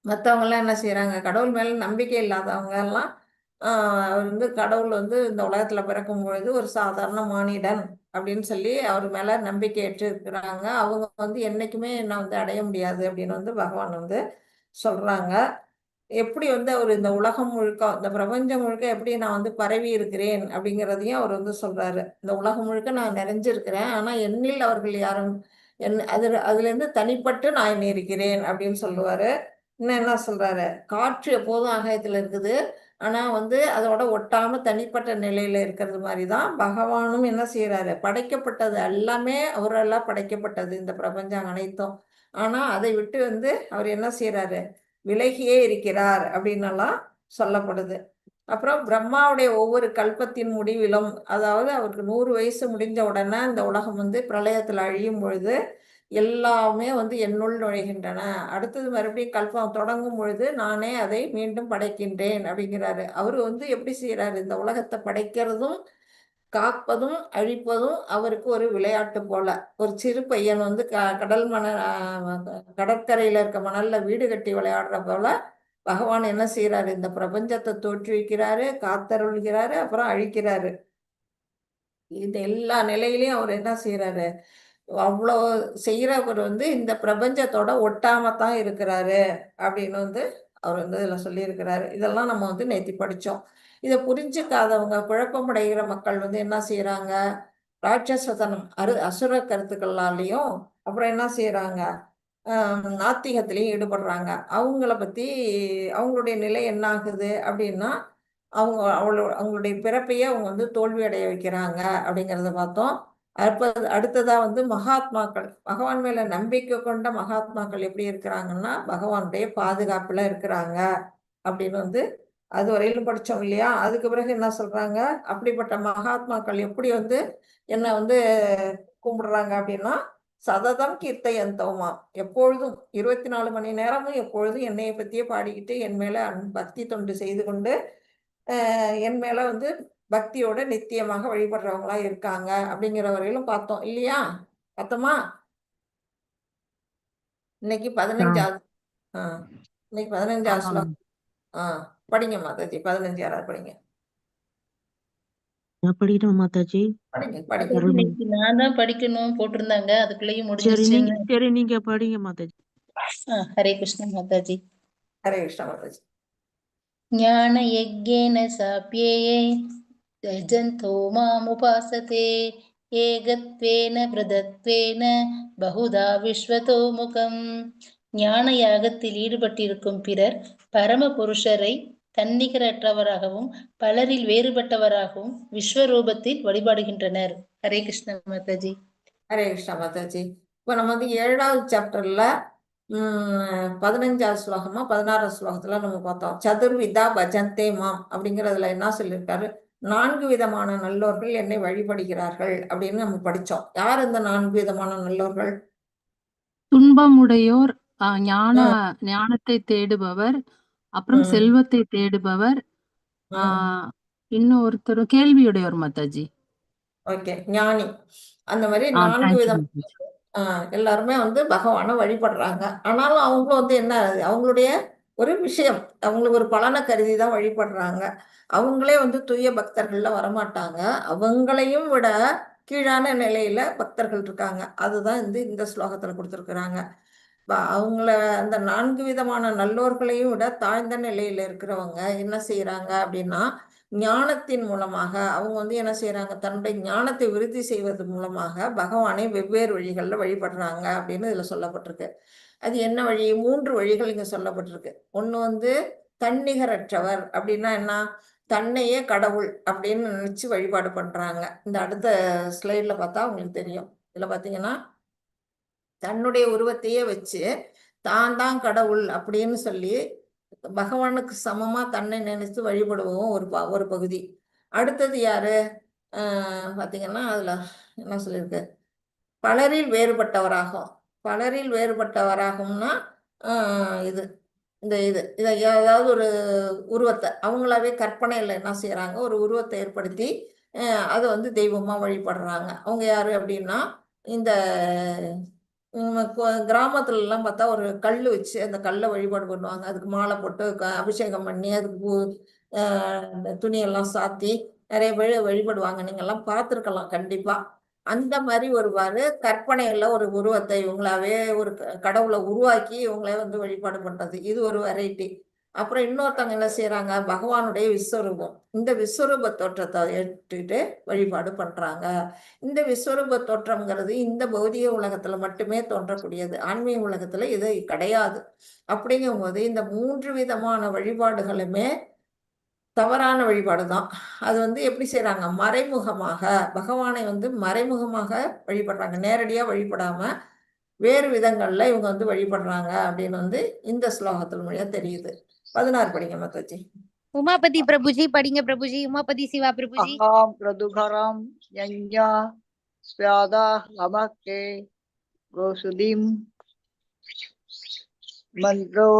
மற்றவங்க எல்லாம் என்ன செய்யறாங்க? கடவுள் மேல நம்பிக்கை இல்லாதவங்க எல்லாம் கடவுள் இந்த உலகத்துல பிறக்கும் பொழுது ஒரு சாதாரண மானிடன் அப்படின்னு சொல்லி அவர் மேல நம்பிக்கை ஏற்று இருக்கிறாங்க. அவங்க என்னைக்குமே என்ன அடைய முடியாது அப்படின்னு பகவான் சொல்றாங்க. எப்படி வந்து அவர் இந்த உலகம் முழுக்க, இந்த பிரபஞ்சம் முழுக்க எப்படி நான் வந்து பரவி இருக்கிறேன் அப்படிங்கிறதையும் அவர் வந்து சொல்றாரு. இந்த உலகம் முழுக்க நான் நிறைஞ்சிருக்கிறேன், ஆனா என்னில் அவர்கள் யாரும் அதுல இருந்து தனிப்பட்டு நான் இருக்கிறேன் அப்படின்னு சொல்லுவாரு. இன்னும் என்ன சொல்றாரு, காற்று எப்போதும் ஆகாயத்துல இருக்குது, ஆனா வந்து அதோட ஒட்டாம தனிப்பட்ட நிலையில இருக்கிறது மாதிரிதான் பகவானும் என்ன செய்யறாரு, படைக்கப்பட்டது எல்லாமே அவரெல்லாம் படைக்கப்பட்டது இந்த பிரபஞ்சம் அனைத்தும். ஆனா அதை விட்டு வந்து அவர் என்ன செய்யறாரு, விலகியே இருக்கிறார் அப்படின்னெல்லாம் சொல்லப்படுது. அப்புறம் பிரம்மாவுடைய ஒவ்வொரு கல்பத்தின் முடிவிலும், அதாவது அவருக்கு 100 வயசு முடிஞ்ச உடனே இந்த உலகம் வந்து பிரளயத்துல அழியும் பொழுது எல்லாமே வந்து என்னுள் நுழைகின்றன. அடுத்தது மறுபடியும் கல்பம் தொடங்கும் பொழுது நானே அதை மீண்டும் படைக்கின்றேன் அப்படிங்கிறாரு. அவரு வந்து எப்படி செய்யறாரு, இந்த உலகத்தை படைக்கிறதும் காப்பதும் அழிப்பதும் அவருக்கு ஒரு விளையாட்டு போல. ஒரு சிறு பையன் வந்து கடல் கடற்கரையில இருக்க மணல்ல வீடு கட்டி விளையாடுற போல பகவான் என்ன செய்யறாரு, இந்த பிரபஞ்சத்தை தோற்றுவிக்கிறாரு, காத்தருள்கிறாரு, அப்புறம் அழிக்கிறாரு. இந்த எல்லா நிலையிலையும் அவர் என்ன செய்யறாரு, அவ்வளோ செய்யறவர் வந்து இந்த பிரபஞ்சத்தோட ஒட்டாமத்தான் இருக்கிறாரு அப்படின்னு வந்து அவர் வந்து இதுல சொல்லியிருக்கிறாரு. இதெல்லாம் நம்ம வந்து நேத்தி படிச்சோம். இதை புரிஞ்சுக்காதவங்க, குழப்பமடைகிற மக்கள் வந்து என்ன செய்யறாங்க, ராட்சசதனம் அசுர கருத்துக்களாலையும் அப்புறம் என்ன செய்யறாங்க, நாத்திகத்திலையும் ஈடுபடுறாங்க. அவங்கள பத்தி அவங்களுடைய நிலை என்ன ஆகுது அப்படின்னா, அவங்களுடைய பிறப்பையே அவங்க வந்து தோல்வி அடைய வைக்கிறாங்க அப்படிங்கிறத பார்த்தோம். அடுத்ததா வந்து மகாத்மாக்கள், பகவான் மேல நம்பிக்கை கொண்ட மகாத்மாக்கள் எப்படி இருக்கிறாங்கன்னா பகவானுடைய பாதுகாப்புல இருக்கிறாங்க அப்படின்னு வந்து அது வரையிலும் படிச்சோம் இல்லையா. அதுக்கு பிறகு என்ன சொல்றாங்க, அப்படிப்பட்ட மகாத்மாக்கள் எப்படி வந்து என்ன வந்து கும்பிடுறாங்க அப்படின்னா, சததம் கீர்த்தயந்தோமா, எப்பொழுதும் 24 மணி நேரமும் எப்பொழுதும் என்னைய பத்தியே பாடிக்கிட்டு என் மேல பக்தி தொண்டு செய்து கொண்டு என் மேல வந்து பக்தியோட நித்தியமாக வழிபடுறவங்களா இருக்காங்க அப்படிங்கிற வரையிலும் பார்த்தோம் இல்லையா. பார்த்தோமா? இன்னைக்கு 15வது இன்னைக்கு 15வது ஸ்லோகம். படிங்க மாதாஜி, 15 யாராவது படிங்க. படிக்கணும் மாதாஜி. படிங்க. இன்னைக்கு நான் தான் படிக்கணும் போட்டிருந்தாங்க, அதுக்குள்ளேயும் சரி முடிஞ்சிருச்சுன்னு. சரி நீங்க படிங்க மாதாஜி. ஹரே கிருஷ்ண மாதாஜி. ஹரே கிருஷ்ண மாதாஜி. ஞான யஜ்ஞேன சாப்யேயே யஜந்தோ மாமுபாசதே ஏகத்வேன பிரதத்வேன பகுதா விஸ்வதோ முகம். ஞான யாகத்தில் ஈடுபட்டிருக்கும் பிறர் பரம புருஷரை தன்னிகரற்றவராகவும் பலரில் வேறுபட்டவராகவும் விஸ்வரூபத்தில் வழிபாடுகின்றனர். ஹரே கிருஷ்ண மாதாஜி. ஹரே கிருஷ்ண மாதாஜி. இப்போ நம்ம வந்து 7வது சாப்டர்ல 15வது ஸ்லோகமா 16வது ஸ்லோகத்துல நம்ம பார்த்தோம். சதுர்விதா பஜந்தே மாம் அப்படிங்கிறதுல என்ன சொல்லியிருக்காரு, 4 விதமான நல்லோர்கள் என்னை வழிபடுகிறார்கள் அப்படின்னு நம்ம படிச்சோம். யார் இந்த 4 விதமான நல்லோர்கள்? துன்பமுடையோர், ஞானத்தை தேடுபவர், அப்புறம் செல்வத்தை தேடுபவர், இன்னும் ஒருத்தர் கேள்வியுடையோர் மாதாஜி. ஓகே, ஞானி. அந்த மாதிரி 4 விதம் எல்லாருமே வந்து பகவானை வழிபடுறாங்க. ஆனாலும் அவங்களும் வந்து என்ன, அவங்களுடைய ஒரு விஷயம், அவங்களுக்கு ஒரு பலனை கருதி தான் வழிபடுறாங்க. அவங்களே வந்து தூய பக்தர்கள்ல வரமாட்டாங்க. அவங்களையும் விட கீழான நிலையில பக்தர்கள் இருக்காங்க. அதுதான் இந்த ஸ்லோகத்துல கொடுத்துருக்குறாங்க. அவங்கள அந்த 4 விதமான நல்லோர்களையும் விட தாழ்ந்த நிலையில இருக்கிறவங்க என்ன செய்யறாங்க அப்படின்னா, ஞானத்தின் மூலமாக அவங்க வந்து என்ன செய்யறாங்க, தன்னுடைய ஞானத்தை விருத்தி செய்வது மூலமாக பகவானை வெவ்வேறு வழிகள்ல வழிபடுறாங்க அப்படின்னு இதுல சொல்லப்பட்டிருக்கு. அது என்ன வழி? 3 வழிகள் இங்க சொல்லப்பட்டிருக்கு. ஒண்ணு வந்து தன்னிகரற்றவர் அப்படின்னா என்ன, தன்னையே கடவுள் அப்படின்னு நினைச்சு வழிபாடு பண்றாங்க. இந்த அடுத்த ஸ்லைட்ல பார்த்தா உங்களுக்கு தெரியும். இதுல பாத்தீங்கன்னா தன்னுடைய உருவத்தையே வச்சு தான் தான் கடவுள் அப்படின்னு சொல்லி பகவானுக்கு சமமா தன்னை நினைத்து வழிபடுவோம் ஒரு பகுதி. அடுத்தது யாரு பாத்தீங்கன்னா அதுல என்ன சொல்லியிருக்கு, பலரில் வேறுபட்டவராகும். பலரில் வேறுபட்டவராகும்னா இது இதை ஏதாவது ஒரு உருவத்தை அவங்களாவே கற்பனையில் என்ன செய்யறாங்க, ஒரு உருவத்தை ஏற்படுத்தி அதை வந்து தெய்வமா வழிபடுறாங்க. அவங்க யாரு அப்படின்னா, இந்த கிராமத்துல எல்லாம் பார்த்தா ஒரு கல் வச்சு அந்த கல்லை வழிபாடு பண்ணுவாங்க. அதுக்கு மாலை போட்டு அபிஷேகம் பண்ணி அதுக்கு துணியெல்லாம் சாத்தி நிறைய பேர் வழிபடுவாங்க. நீங்க எல்லாம் பார்த்துருக்கலாம் கண்டிப்பா. அந்த மாதிரி ஒருவாறு கற்பனையில ஒரு உருவத்தை இவங்களாவே ஒரு கடவுளை உருவாக்கி இவங்களே வந்து வழிபாடு பண்றது, இது ஒரு வெரைட்டி. அப்புறம் இன்னொருத்தவங்க என்ன செய்யறாங்க, பகவானுடைய விஸ்வரூபம், இந்த விஸ்வரூப தோற்றத்தை ஏற்றுட்டு வழிபாடு பண்றாங்க. இந்த விஸ்வரூப தோற்றம்ங்கிறது இந்த பௌதிக உலகத்துல மட்டுமே தோன்றக்கூடியது, ஆன்மீக உலகத்துல இது கிடையாது. அப்படிங்கும்போது இந்த 3 விதமான வழிபாடுகளுமே தவறான வழிபாடு தான். அது எப்படி செய்றாங்க, மறைமுகமாக பகவானை மறைமுகமாக வழிபடுறாங்க, நேரடியா வழிபடாம வேறு விதங்கள்ல இவங்க வழிபடுறாங்க அப்படின்னு இந்த ஸ்லோகத்தில் வழியா தெரியுது. 16 படிங்க மாதாஜி. உமாபதி பிரபுஜி படிங்க பிரபுஜி. உமாபதி சிவா பிரபுஜி. அகாம் பிரதுகரம் யஞ்ஞா ஸ்வாதா லமக்கே கோசுதிம் மந்த்ரோ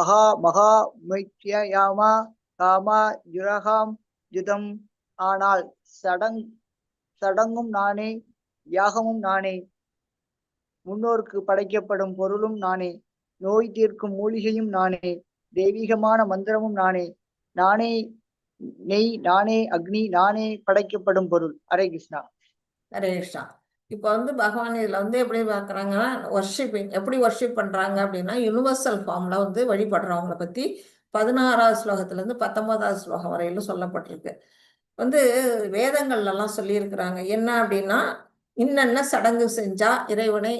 அஹா மகா மைத்யயாமா காமா ஜுரகாம் ஜுதம். ஆனால் சடங்கும் நானே, யாகமும் நானே, முன்னோருக்கு படைக்கப்படும் பொருளும் நானே, நோய் தீர்க்கும் மூலிகையும் நானே, தெய்வீகமான மந்திரமும் நானே, நானே நெய், நானே அக்னி, நானே படைக்கப்படும் பொருள். ஹரே கிருஷ்ணா. ஹரே கிருஷ்ணா. இப்போ பகவான் இதுல எப்படி பார்க்குறாங்கன்னா, வர்ஷிப்பிங் எப்படி வர்ஷிப் பண்றாங்க அப்படின்னா, யுனிவர்சல் ஃபார்ம்ல வழிபடுறவங்களை பத்தி 16வது ஸ்லோகத்திலிருந்து 19வது ஸ்லோகம் வரையிலும் சொல்லப்பட்டிருக்கு. வேதங்கள்ல எல்லாம் சொல்லியிருக்கிறாங்க என்ன அப்படின்னா, இன்னென்ன சடங்கு செஞ்சா இறைவனை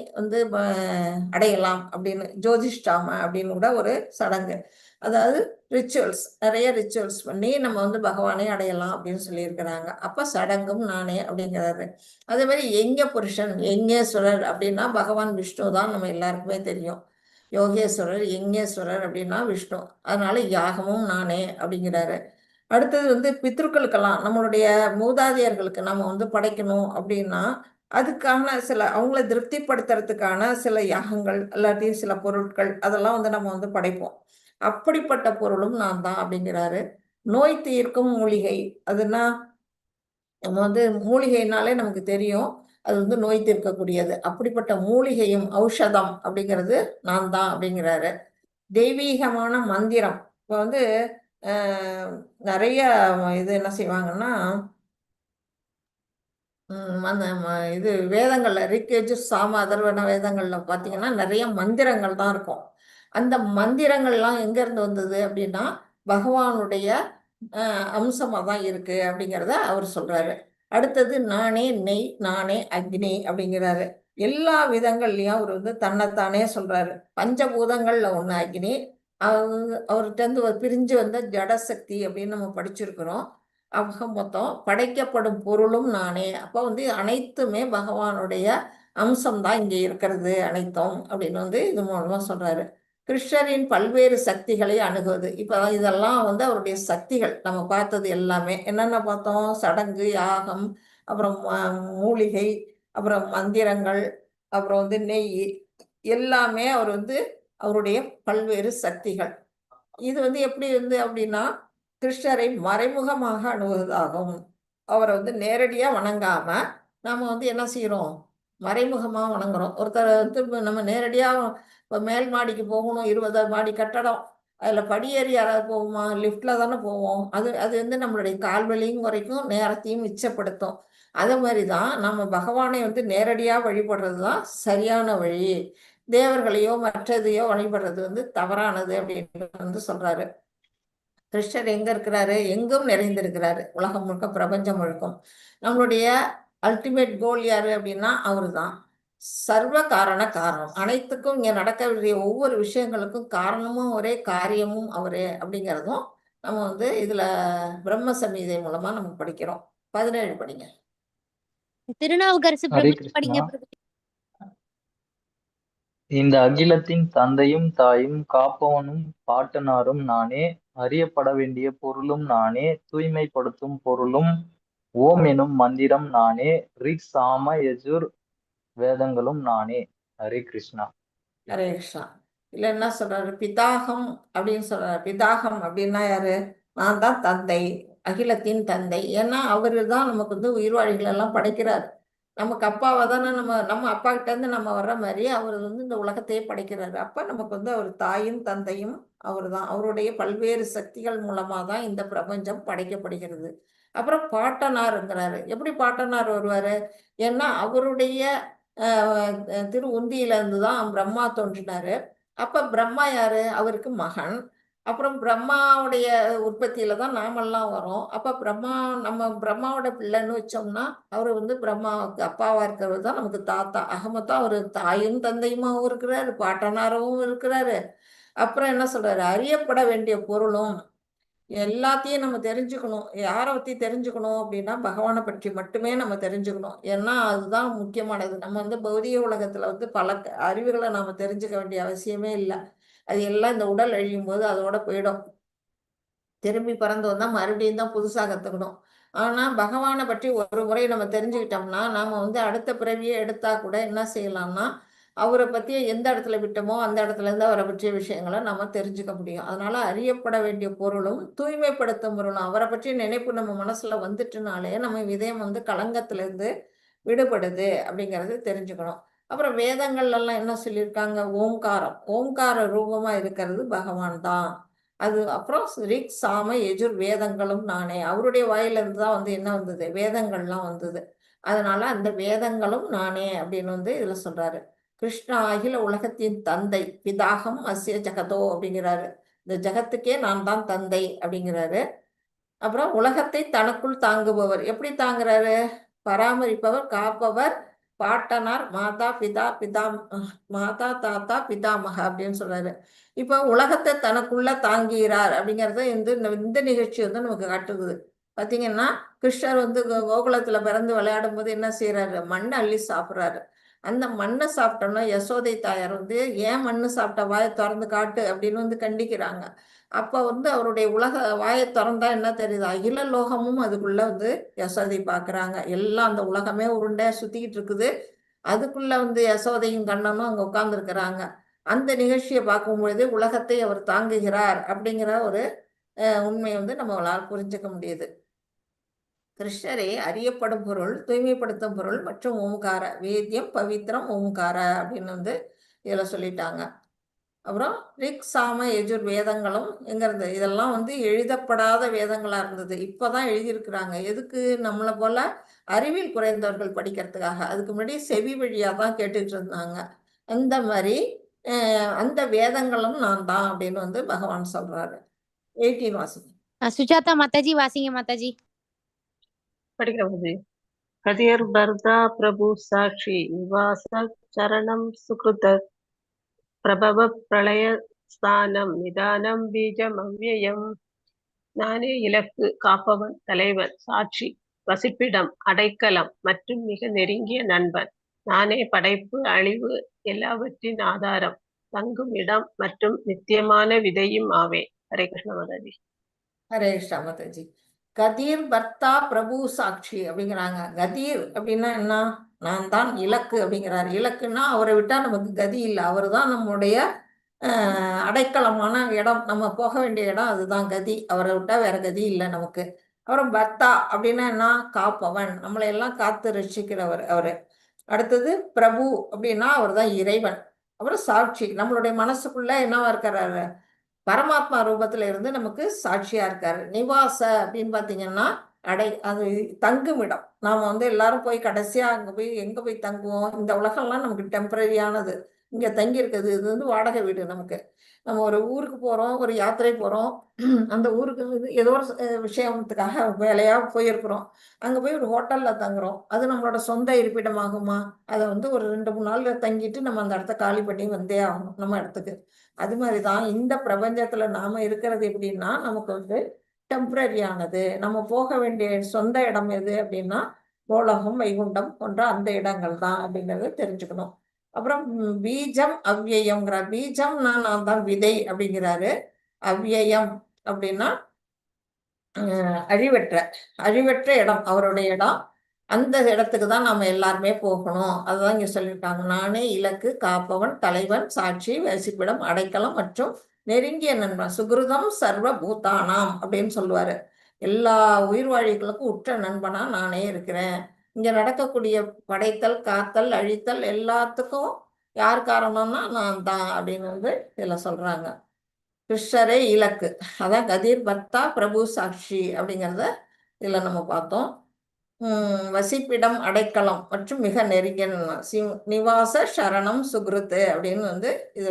அடையலாம் அப்படின்னு, ஜோதிஷ்டாம அப்படின்னு கூட ஒரு சடங்கு, அதாவது ரிச்சுவல்ஸ், நிறைய ரிச்சுவல்ஸ் பண்ணி நம்ம பகவானை அடையலாம் அப்படின்னு சொல்லியிருக்கிறாங்க. அப்ப சடங்கும் நானே அப்படிங்கிறாரு. அதே மாதிரி எங்க புருஷன் யஞேஸ்வரர் அப்படின்னா பகவான் விஷ்ணு தான், நம்ம எல்லாருக்குமே தெரியும். யோகேஸ்வரர் யஞேஸ்வரர் அப்படின்னா விஷ்ணு, அதனால யாகமும் நானே அப்படிங்கிறாரு. அடுத்தது பித்ருக்களுக்கெல்லாம், நம்மளுடைய மூதாதையர்களுக்கு நம்ம படைக்கணும் அப்படின்னா அதுக்கான சில அவங்கள திருப்திப்படுத்துறதுக்கான சில யாகங்கள் இல்லாட்டி சில பொருட்கள் அதெல்லாம் நம்ம படைப்போம். அப்படிப்பட்ட பொருளும் நான் தான் அப்படிங்கிறாரு. நோய் தீர்க்கும் மூலிகை, அதுனா நம்ம மூலிகைனாலே நமக்கு தெரியும், அது நோய் தீர்க்கக்கூடியது. அப்படிப்பட்ட மூலிகையும் ஔஷதம் அப்படிங்கிறது நான் தான் அப்படிங்கிறாரு. தெய்வீகமான மந்திரம், இப்போ நிறைய இது என்ன செய்வாங்கன்னா, இது வேதங்கள்ல ரிக்கேஜு சாம அதர்வன வேதங்கள்ல பார்த்தீங்கன்னா நிறைய மந்திரங்கள் தான் இருக்கும். அந்த மந்திரங்கள்லாம் எங்க இருந்து வந்தது அப்படின்னா பகவானுடைய அம்சமாக தான் இருக்கு அப்படிங்கிறத அவர் சொல்றாரு. அடுத்தது நானே நெய், நானே அக்னி அப்படிங்கிறாரு. எல்லா விதங்கள்லையும் அவர் தன்னைத்தானே சொல்றாரு. பஞ்சபூதங்கள்ல ஒன்று அக்னி, அவர்கிட்ட பிரிஞ்சு வந்த ஜடசக்தி அப்படின்னு நம்ம படிச்சிருக்கிறோம். மொத்தம் படைக்கப்படும் பொருளும் நானே. அப்போ அனைத்துமே பகவானுடைய அம்சம்தான் இங்கே இருக்கிறது அனைத்தும் அப்படின்னு இது மூலமா சொல்றாரு. கிருஷ்ணரின் பல்வேறு சக்திகளை அணுகுவது, இப்போ இதெல்லாம் அவருடைய சக்திகள். நம்ம பார்த்தது எல்லாமே என்னென்ன பார்த்தோம், சடங்கு, யாகம், அப்புறம் மூலிகை, அப்புறம் மந்திரங்கள், அப்புறம் நெய், எல்லாமே அவர் அவருடைய பல்வேறு சக்திகள். இது எப்படி அப்படின்னா கிருஷ்ணரை மறைமுகமாக அணுகுவதாகும். அவரை நேரடியா வணங்காம நாம என்ன செய்யறோம், மறைமுகமா வணங்குறோம். ஒருத்தர் நம்ம நேரடியா இப்போ மேல் மாடிக்கு போகணும், 20 மாடி கட்டடம், அதில் படியேறி யாராவது போவோமா, லிஃப்டில் தானே போவோம். அது நம்மளுடைய கால்வலியும் குறைக்கும், நேரத்தையும் மிச்சப்படுத்தும். அதே மாதிரி தான் நம்ம பகவானை நேரடியாக வழிபடுறது தான் சரியான வழி. தேவர்களையோ மற்றதையோ வழிபடுறது தவறானது அப்படின்னு சொல்றாரு. கிருஷ்ணர் எங்க இருக்கிறாரு, எங்கும் நிறைந்திருக்கிறாரு, உலகம் முழுக்க, பிரபஞ்சம் முழுக்கும். நம்மளுடைய அல்டிமேட் கோல் யாரு அப்படின்னா அவரு தான். சர்வ காரணம், அனைத்துக்கும் இங்க நடக்க வேண்டிய ஒவ்வொரு விஷயங்களுக்கும் காரணமும் ஒரே, காரியமும் அவரே அப்படிங்கிறதும் நம்ம இதுல பிரம்ம சமீதை மூலமா நம்ம படிக்கிறோம். 17 படிங்க. திருநாவுக்கரசு படிங்க. இந்த அகிலத்தின் தந்தையும் தாயும் காப்பவனும் பாட்டனாரும் நானே, அறியப்பட வேண்டிய பொருளும் நானே, தூய்மைப்படுத்தும் பொருளும் ஓம் எனும் மந்திரம் நானே, ரிக் சாம யஜுர் வேதங்களும் நானே. ஹரே கிருஷ்ணா. ஹரே கிருஷ்ணா. இல்ல என்ன சொல்றாரு, பிதாகம் அப்படின்னு சொல்றாரு. பிதாகம் அப்படின்னா யாரு, நான் தான் தந்தை, அகிலத்தின் தந்தை. ஏன்னா அவரு தான் நமக்கு உயிர்வாழிகள் எல்லாம் படைக்கிறார். நமக்கு அப்பாவை தானே, நம்ம அப்பா கிட்ட இருந்து நம்ம வர்ற மாதிரி அவர் இந்த உலகத்தையே படைக்கிறாரு. அப்ப நமக்கு அவர் தாயும் தந்தையும் அவர் தான். அவருடைய பல்வேறு சக்திகள் மூலமா தான் இந்த பிரபஞ்சம் படைக்கப்படுகிறது. அப்புறம் பாட்டனாருங்கிறாரு. எப்படி பாட்டனார் வருவாரு, ஏன்னா அவருடைய திரு உந்தியில இருந்து தான் பிரம்மா தோன்றினாரு. அப்ப பிரம்மா யாரு, அவருக்கு மகன். அப்புறம் பிரம்மாவுடைய உற்பத்தியில தான் நாமெல்லாம் வரோம். அப்ப நம்ம பிரம்மாவோட பிள்ளைன்னு வச்சோம்னா அவர் வந்து பிரம்மாவுக்கு அப்பாவா இருக்கிறவர் தான் நமக்கு தாத்தா. அகமொத்தம் அவர் தாயும் தந்தையுமாவும் இருக்கிறாரு, பாட்டனாராவும் இருக்கிறாரு. அப்புறம் என்ன சொல்றாரு, அறியப்பட வேண்டிய பொருளும் எல்லாத்தையும் நம்ம தெரிஞ்சுக்கணும். யாரை பத்தி தெரிஞ்சுக்கணும் அப்படின்னா பகவானை பற்றி மட்டுமே நம்ம தெரிஞ்சுக்கணும். ஏன்னா அதுதான் முக்கியமானது. நம்ம வந்து பௌதிக உலகத்துல வந்து பல அறிவுகளை நாம தெரிஞ்சுக்க வேண்டிய அவசியமே இல்லை. அது எல்லாம் இந்த உடல் அழியும் போது அதோட போயிடும். திரும்பி பிறந்து வந்தா மறுபடியும் தான் புதுசா கத்துக்கணும். ஆனா பகவானை பற்றி ஒரு முறை நம்ம தெரிஞ்சுக்கிட்டோம்னா நாம வந்து அடுத்த பிறவியை எடுத்தா கூட என்ன செய்யலாம்னா அவரை பத்தி எந்த இடத்துல விட்டோமோ அந்த இடத்துல இருந்து அவரை பற்றிய விஷயங்களை நம்ம தெரிஞ்சுக்க முடியும். அதனால அறியப்பட வேண்டிய பொருளும் தூய்மைப்படுத்தும் பொருளும் அவரை பற்றிய நினைப்பு நம்ம மனசுல வந்துட்டுனாலே நம்ம இதயம் வந்து களங்கத்துல இருந்து விடுபடுது அப்படிங்கறது தெரிஞ்சுக்கணும். அப்புறம் வேதங்கள்ல எல்லாம் என்ன சொல்லியிருக்காங்க, ஓம்காரம் ஓம்கார ரூபமா இருக்கிறது பகவான் தான். அது அப்புறம் ரிக் சாம யஜுர் வேதங்களும் நானே, அவருடைய வாயிலிருந்து தான் வந்து என்ன வந்தது, வேதங்கள்லாம் வந்தது. அதனால அந்த வேதங்களும் நானே அப்படின்னு வந்து இதுல சொல்றாரு. கிருஷ்ணா அகில உலகத்தின் தந்தை, பிதாகம் அஸ்ய ஜகதோ அப்படிங்கிறாரு. இந்த ஜகத்துக்கே நான் தான் தந்தை அப்படிங்கிறாரு. அப்புறம் உலகத்தை தனக்குள் தாங்குபவர், எப்படி தாங்குறாரு, பராமரிப்பவர், காப்பவர், பாட்டனார், மாதா பிதா மாதா தாத்தா பிதாமக அப்படின்னு சொல்றாரு. இப்ப உலகத்தை தனக்குள்ள தாங்குகிறார் அப்படிங்கறத இந்த நிகழ்ச்சி வந்து நமக்கு காட்டுது. பாத்தீங்கன்னா கிருஷ்ணர் வந்து கோகுலத்துல பிறந்து விளையாடும் போது என்ன செய்யறாரு, மண்ணை அள்ளி சாப்பிடுறாரு. அந்த மண்ணை சாப்பிட்டோம்னா யசோதை தாயார் வந்து ஏன் மண்ணு சாப்பிட்ட, வாயை திறந்து காட்டு அப்படின்னு வந்து கண்டிக்கிறாங்க. அப்ப வந்து அவருடைய உலக வாயை திறந்தா என்ன தெரியுது, அகில லோகமும் அதுக்குள்ள வந்து யசோதை பாக்குறாங்க. எல்லாம் அந்த உலகமே உருண்டையா சுத்திக்கிட்டு இருக்குது. அதுக்குள்ள வந்து யசோதையும் கண்ணனும் அங்க உட்கார்ந்து இருக்கிறாங்க. அந்த நிகழ்ச்சியை பார்க்கும் பொழுது உலகத்தை அவர் தாங்குகிறார் அப்படிங்கிற ஒரு உண்மை வந்து நம்மளால் புரிஞ்சுக்க முடியுது. கிருஷ்ணரே அறியப்படும் பொருள், தூய்மைப்படுத்தும் பொருள் மற்றும் ஓம்கார, வேத்தியம் பவித்திரம் ஓம்கார அப்படின்னு வந்து இதுல சொல்லிட்டாங்க. அப்புறம் ரிக் சாம யஜுர் வேதங்களும் எங்கிறது, இதெல்லாம் வந்து எழுதப்படாத வேதங்களா இருந்தது. இப்பதான் எழுதியிருக்கிறாங்க. எதுக்கு, நம்மளை போல அறிவில் குறைந்தவர்கள் படிக்கிறதுக்காக. அதுக்கு முன்னாடி செவி வழியா தான் கேட்டுட்டு இருந்தாங்க. அந்த மாதிரி அந்த வேதங்களும் நான் தான் அப்படின்னு வந்து பகவான் சொல்றாரு. 18 வாசிங்க. சுஜாதா மாதாஜி வாசிங்க மாதாஜி. படிக்கிறேன் மாதாஜி. கதிர் பர்தா பிரபு சாட்சி நிவாச சரணம் சுகிருத பிரபவ பிரளய ஸ்தானம் நிதானம் பீஜம் அவ்யயம். நானே இலக்கு, காப்பவன், தலைவன், சாட்சி, வசிப்பிடம், அடைக்கலம் மற்றும் மிக நெருங்கிய நண்பன். நானே படைப்பு, அழிவு எல்லாவற்றின் ஆதாரம், தங்கும் இடம் மற்றும் நித்தியமான விதையும் ஆவே. ஹரே கிருஷ்ண மாதாஜி. ஹரே கிருஷ்ணா மாதாஜி. கதீர் பர்த்தா பிரபு சாட்சி அப்படிங்கிறாங்க. கதீர் அப்படின்னா என்ன, நான் தான் இலக்கு அப்படிங்கிறாரு. இலக்குன்னா அவரை விட்டா நமக்கு கதி இல்லை. அவர் தான் நம்முடைய அடைக்கலமான இடம், நம்ம போக வேண்டிய இடம், அதுதான் கதி. அவரை விட்டா வேற கதி இல்லை நமக்கு. அப்புறம் பர்த்தா அப்படின்னா என்ன, காப்பவன், நம்மளை எல்லாம் காத்து ரட்சிக்கிறவர் அவரு. அடுத்தது பிரபு அப்படின்னா அவர் தான் இறைவன். அப்புறம் சாட்சி, நம்மளுடைய மனசுக்குள்ள என்னவா இருக்கிறாரு, பரமாத்மா ரூபத்துல இருந்து நமக்கு சாட்சியா இருக்காரு. நிவாச அப்படின்னு பாத்தீங்கன்னா அது தங்குமிடம். நாம வந்து எல்லாரும் போய் கடைசியா அங்க போய் எங்க போய் தங்குவோம், இந்த உலகம்லாம் நமக்கு டெம்பரரியானது. இங்க தங்கி இருக்குது, இது வந்து வாடகை வீடு நமக்கு. நம்ம ஒரு ஊருக்கு போறோம், ஒரு யாத்திரை போறோம், அந்த ஊருக்கு ஏதோ ஒரு விஷயத்துக்காக வேலையா போயிருக்கிறோம். அங்க போய் ஒரு ஹோட்டல்ல தங்குறோம், அது நம்மளோட சொந்த இருப்பிடமாகுமா, அதை வந்து ஒரு 2-3 நாள்ல தங்கிட்டு நம்ம அந்த இடத்த காலி பண்ணி வந்தே ஆகணும் நம்ம இடத்துக்கு. அது மாதிரிதான் இந்த பிரபஞ்சத்துல நாம இருக்கிறது எப்படின்னா நமக்கு வந்து டெம்பரரியானது. நம்ம போக வேண்டிய சொந்த இடம் எது அப்படின்னா கோலகம், வைகுண்டம் போன்ற அந்த இடங்கள் தான் அப்படிங்கறத தெரிஞ்சுக்கணும். அப்புறம் பீஜம் அவ்யயம்ங்கிற, பீஜம்னா நான் தான் விதை அப்படிங்கிறாரு. அவ்யயம் அப்படின்னா அழிவற்ற இடம், அவருடைய இடம். அந்த இடத்துக்கு தான் நம்ம எல்லாருமே போகணும். அதுதான் இங்க சொல்லியிருக்காங்க. நானே இலக்கு, காப்பவன், தலைவன், சாட்சி, வசிப்பிடம், அடைக்கலம் மற்றும் நெருங்கிய நண்பன், சுகிருதம் சர்வ பூதானாம் அப்படின்னு சொல்லுவாரு. எல்லா உயிர்வாழிகளுக்கும் உற்ற நண்பனா நானே இருக்கிறேன். இங்க நடக்கக்கூடிய படைத்தல், காத்தல், அழித்தல் எல்லாத்துக்கும் யார் காரணம்னா நான் தான் அப்படின்னு வந்து இதுல சொல்றாங்க. கிருஷ்ணரே இலக்கு, அதான் கதிர் பர்த்தா பிரபு சாட்சி அப்படிங்கிறத இதுல நம்ம பார்த்தோம். வசிப்பிடம், அடைக்கலம் மற்றும் மிக நெருங்கிய நிவாச சரணம் சுகிருத்து அப்படின்னு வந்து இது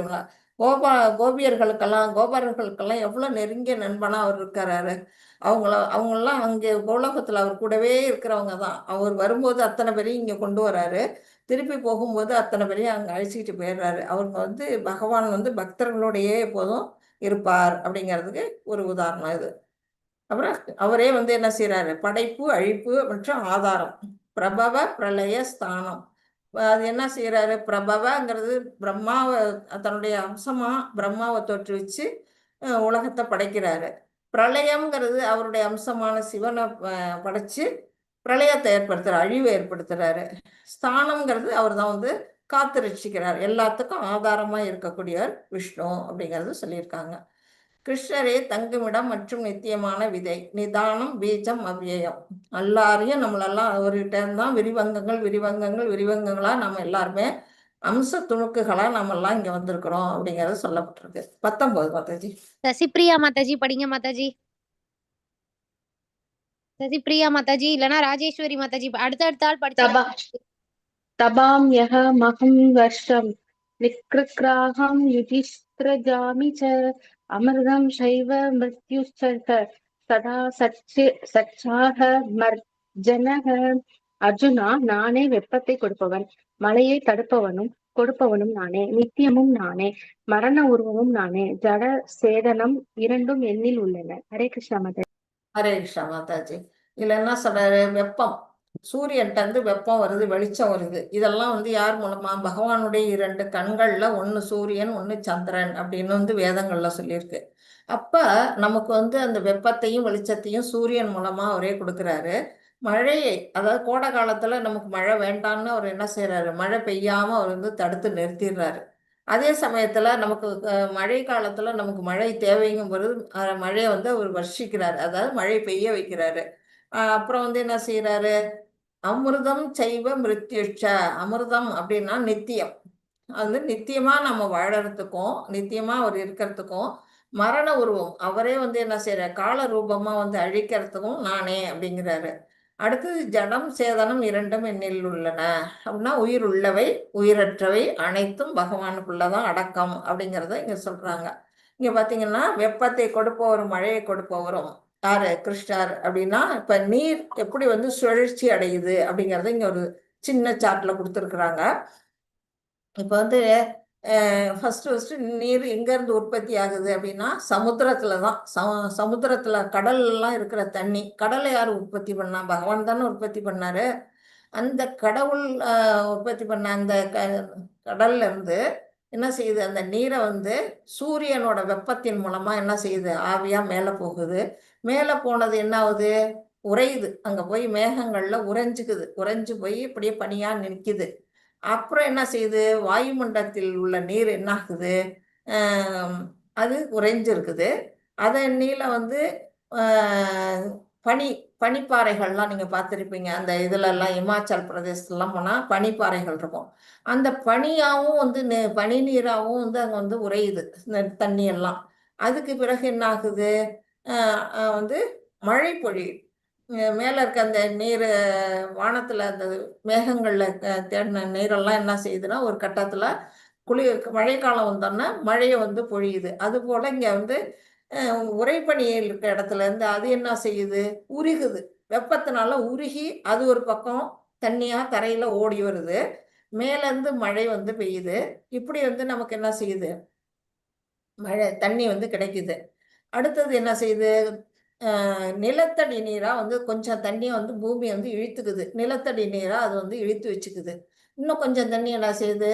கோபாலர்களுக்கெல்லாம் எவ்வளவு நெருங்கிய நண்பனா அவர் இருக்கிறாரு. அவங்கெல்லாம் அங்கே கோலோகத்துல அவர் கூடவே இருக்கிறவங்க தான். அவர் வரும்போது அத்தனை பேரையும் இங்க கொண்டு வராரு, திருப்பி போகும்போது அத்தனை பேரையும் அங்க அழைச்சிக்கிட்டு போயிடுறாரு. அவங்க வந்து பகவான் வந்து பக்தர்களோடையே எப்போதும் இருப்பார் அப்படிங்கிறதுக்கு ஒரு உதாரணம் இது. அப்புறம் அவரே வந்து என்ன செய்யறாரு, படைப்பு, அழிப்பு மற்றும் ஆதாரம், பிரபவ பிரளய ஸ்தானம். அது என்ன செய்யறாரு, பிரபவங்கிறது பிரம்மாவை தன்னுடைய அம்சமா பிரம்மாவை தோற்றுவிச்சு உலகத்தை படைக்கிறாரு. பிரளயம்ங்கிறது அவருடைய அம்சமான சிவனை படைச்சு பிரளயத்தை ஏற்படுத்துறாரு, அழிவை ஏற்படுத்துறாரு. ஸ்தானம்ங்கிறது அவர் தான் வந்து காத்து ரட்சிக்கிறார். எல்லாத்துக்கும் ஆதாரமா இருக்கக்கூடியவர் விஷ்ணு அப்படிங்கிறது சொல்லியிருக்காங்க. கிருஷ்ணரே தங்குமிடம் மற்றும் நித்தியமான விதை, நிதானம், பீஜம், அவ்வியம். எல்லாரையும் நம்மளெல்லாம் அவர்கிட்ட தான் விரிவங்கங்களா நம்ம எல்லாருமே அம்ச துணுக்குகளா நம்ம எல்லாம் இங்க வந்திருக்கிறோம் அப்படிங்கறது சொல்லப்பட்டிருக்கு. 19 மாதாஜி. சசிப்ரியா மாதாஜி படிங்க மாதாஜி. சசிப்ரியா மாதாஜி இல்லனா ராஜேஸ்வரி மாதாஜி அடுத்த ஆள் படிச்சா. தபாம்யஹ மகம் வர்ஷம் நிக்ருக்ராஹம் யுதிஸ்த்ரஜாமி ச அமிர்தம் சைவ மிருத்யுச்ச சதா சச்சாஹ மர்ஜனஹ. அர்ஜுனா, நானே வெப்பத்தை கொடுப்பவன், மழையை தடுப்பவனும் கொடுப்பவனும் நானே, நித்தியமும் நானே, மரண உருவமும் நானே, ஜட சேதனம் இரண்டும் என்னில் உள்ளன. ஹரே கிருஷ்ணா மாதாஜி. ஹரே கிருஷ்ணா மாதாஜி. இதுல என்ன சொல்றாரு, வெப்பம், சூரியன்ட்ட இருந்து வெப்பம் வருது, வெளிச்சம் வருது. இதெல்லாம் வந்து யார் மூலமா, பகவானுடைய 2 கண்கள்ல, ஒன்னு சூரியன் ஒன்னு சந்திரன் அப்படின்னு வந்து வேதங்கள்ல சொல்லியிருக்கு. அப்ப நமக்கு வந்து அந்த வெப்பத்தையும் வெளிச்சத்தையும் சூரியன் மூலமா அவரே கொடுக்குறாரு. மழையை, அதாவது கோடை காலத்துல நமக்கு மழை வேண்டாம்னு அவர் என்ன செய்யறாரு, மழை பெய்யாம அவர் வந்து தடுத்து நிறுத்திடுறாரு. அதே சமயத்துல நமக்கு மழை காலத்துல நமக்கு மழை தேவைங்கும் பொழுது மழையை வந்து அவர் வர்ஷிக்கிறாரு, அதாவது மழை பெய்ய வைக்கிறாரு. அப்புறம் வந்து என்ன செய்யறாரு, அமிர்தம் செய்வ மிருத்யுஷ. அமிர்தம் அப்படின்னா நித்தியம், அது நித்தியமா நம்ம வாழறதுக்கும் நித்தியமா அவர் இருக்கிறதுக்கும், மரண உருவம் அவரே வந்து என்ன செய்யற, கால ரூபமா வந்து அழிக்கிறதுக்கும் நானே அப்படிங்கிறாரு. அடுத்தது ஜடம் சேதனம் இரண்டும் என்னில் உள்ளன அப்படின்னா, உயிர் உள்ளவை உயிரற்றவை அனைத்தும் பகவானுக்குள்ளதான் அடக்கம் அப்படிங்கிறத இங்க சொல்றாங்க. இங்க பாத்தீங்கன்னா வெப்பத்தை கொடுப்பவரும் மழையை கொடுப்பவரும் யாரு, கிருஷ்ணர். அப்படின்னா இப்ப நீர் எப்படி வந்து சுழற்சி அடையுது அப்படிங்கறத இங்க ஒரு சின்ன சார்ட்ல கொடுத்துருக்குறாங்க. இப்ப வந்து ஃபர்ஸ்ட் நீர் எங்க இருந்து உற்பத்தி ஆகுது அப்படின்னா சமுத்திரத்துலதான். சமுத்திரத்துல கடல்லாம் இருக்கிற தண்ணி, கடலை யாரு உற்பத்தி பண்ணா, பகவான் தானே உற்பத்தி பண்ணாரு. அந்த கடவுள் உற்பத்தி பண்ண அந்த கடல்ல இருந்து என்ன செய்யுது, அந்த நீரை வந்து சூரியனோட வெப்பத்தின் மூலமா என்ன செய்யுது, ஆவியா மேல போகுது. மேல போனது என்ன ஆகுது, உறையுது, அங்க போய் மேகங்கள்ல உறைஞ்சுக்குது, உறைஞ்சு போய் இப்படியே பனியா நிற்குது. அப்புறம் என்ன செய்யுது, வாயுமண்டலத்தில் உள்ள நீர் என்ன ஆகுது, அது உறைஞ்சிருக்குது. அதன் நீல வந்து பனிப்பாறைகள்லாம் நீங்க பார்த்துருப்பீங்க. அந்த இதுல எல்லாம் இமாச்சல் பிரதேசத்துலாம் போனா பனிப்பாறைகள் இருக்கும். அந்த பனியாவும் வந்து பனி நீராவும் வந்து அங்க வந்து உறையுது தண்ணி எல்லாம். அதுக்கு பிறகு என்ன ஆகுது, வந்து மழை பொழியுது. மேல இருக்க அந்த நீர் வானத்துல அந்த மேகங்கள்ல தேடின நீரெல்லாம் என்ன செய்யுதுன்னா ஒரு கட்டத்துல மழைக்காலம் வந்தோன்னா மழையை வந்து பொழியுது. அது போல இங்க வந்து உறைபனி இருக்க இடத்துல இருந்து அது என்ன செய்யுது, உருகுது. வெப்பத்தினால உருகி அது ஒரு பக்கம் தண்ணியா தரையில ஓடி வருது, மேல இருந்து மழை வந்து பெய்யுது. இப்படி வந்து நமக்கு என்ன செய்யுது, மழை தண்ணி வந்து கிடைக்குது. அடுத்தது என்ன செய்யுது, நிலத்தடி நீரா வந்து கொஞ்சம் தண்ணியை வந்து பூமி வந்து இழுத்துக்குது, நிலத்தடி நீரா அது வந்து இழுத்து வச்சுக்குது. இன்னும் கொஞ்சம் தண்ணி என்ன செய்யுது,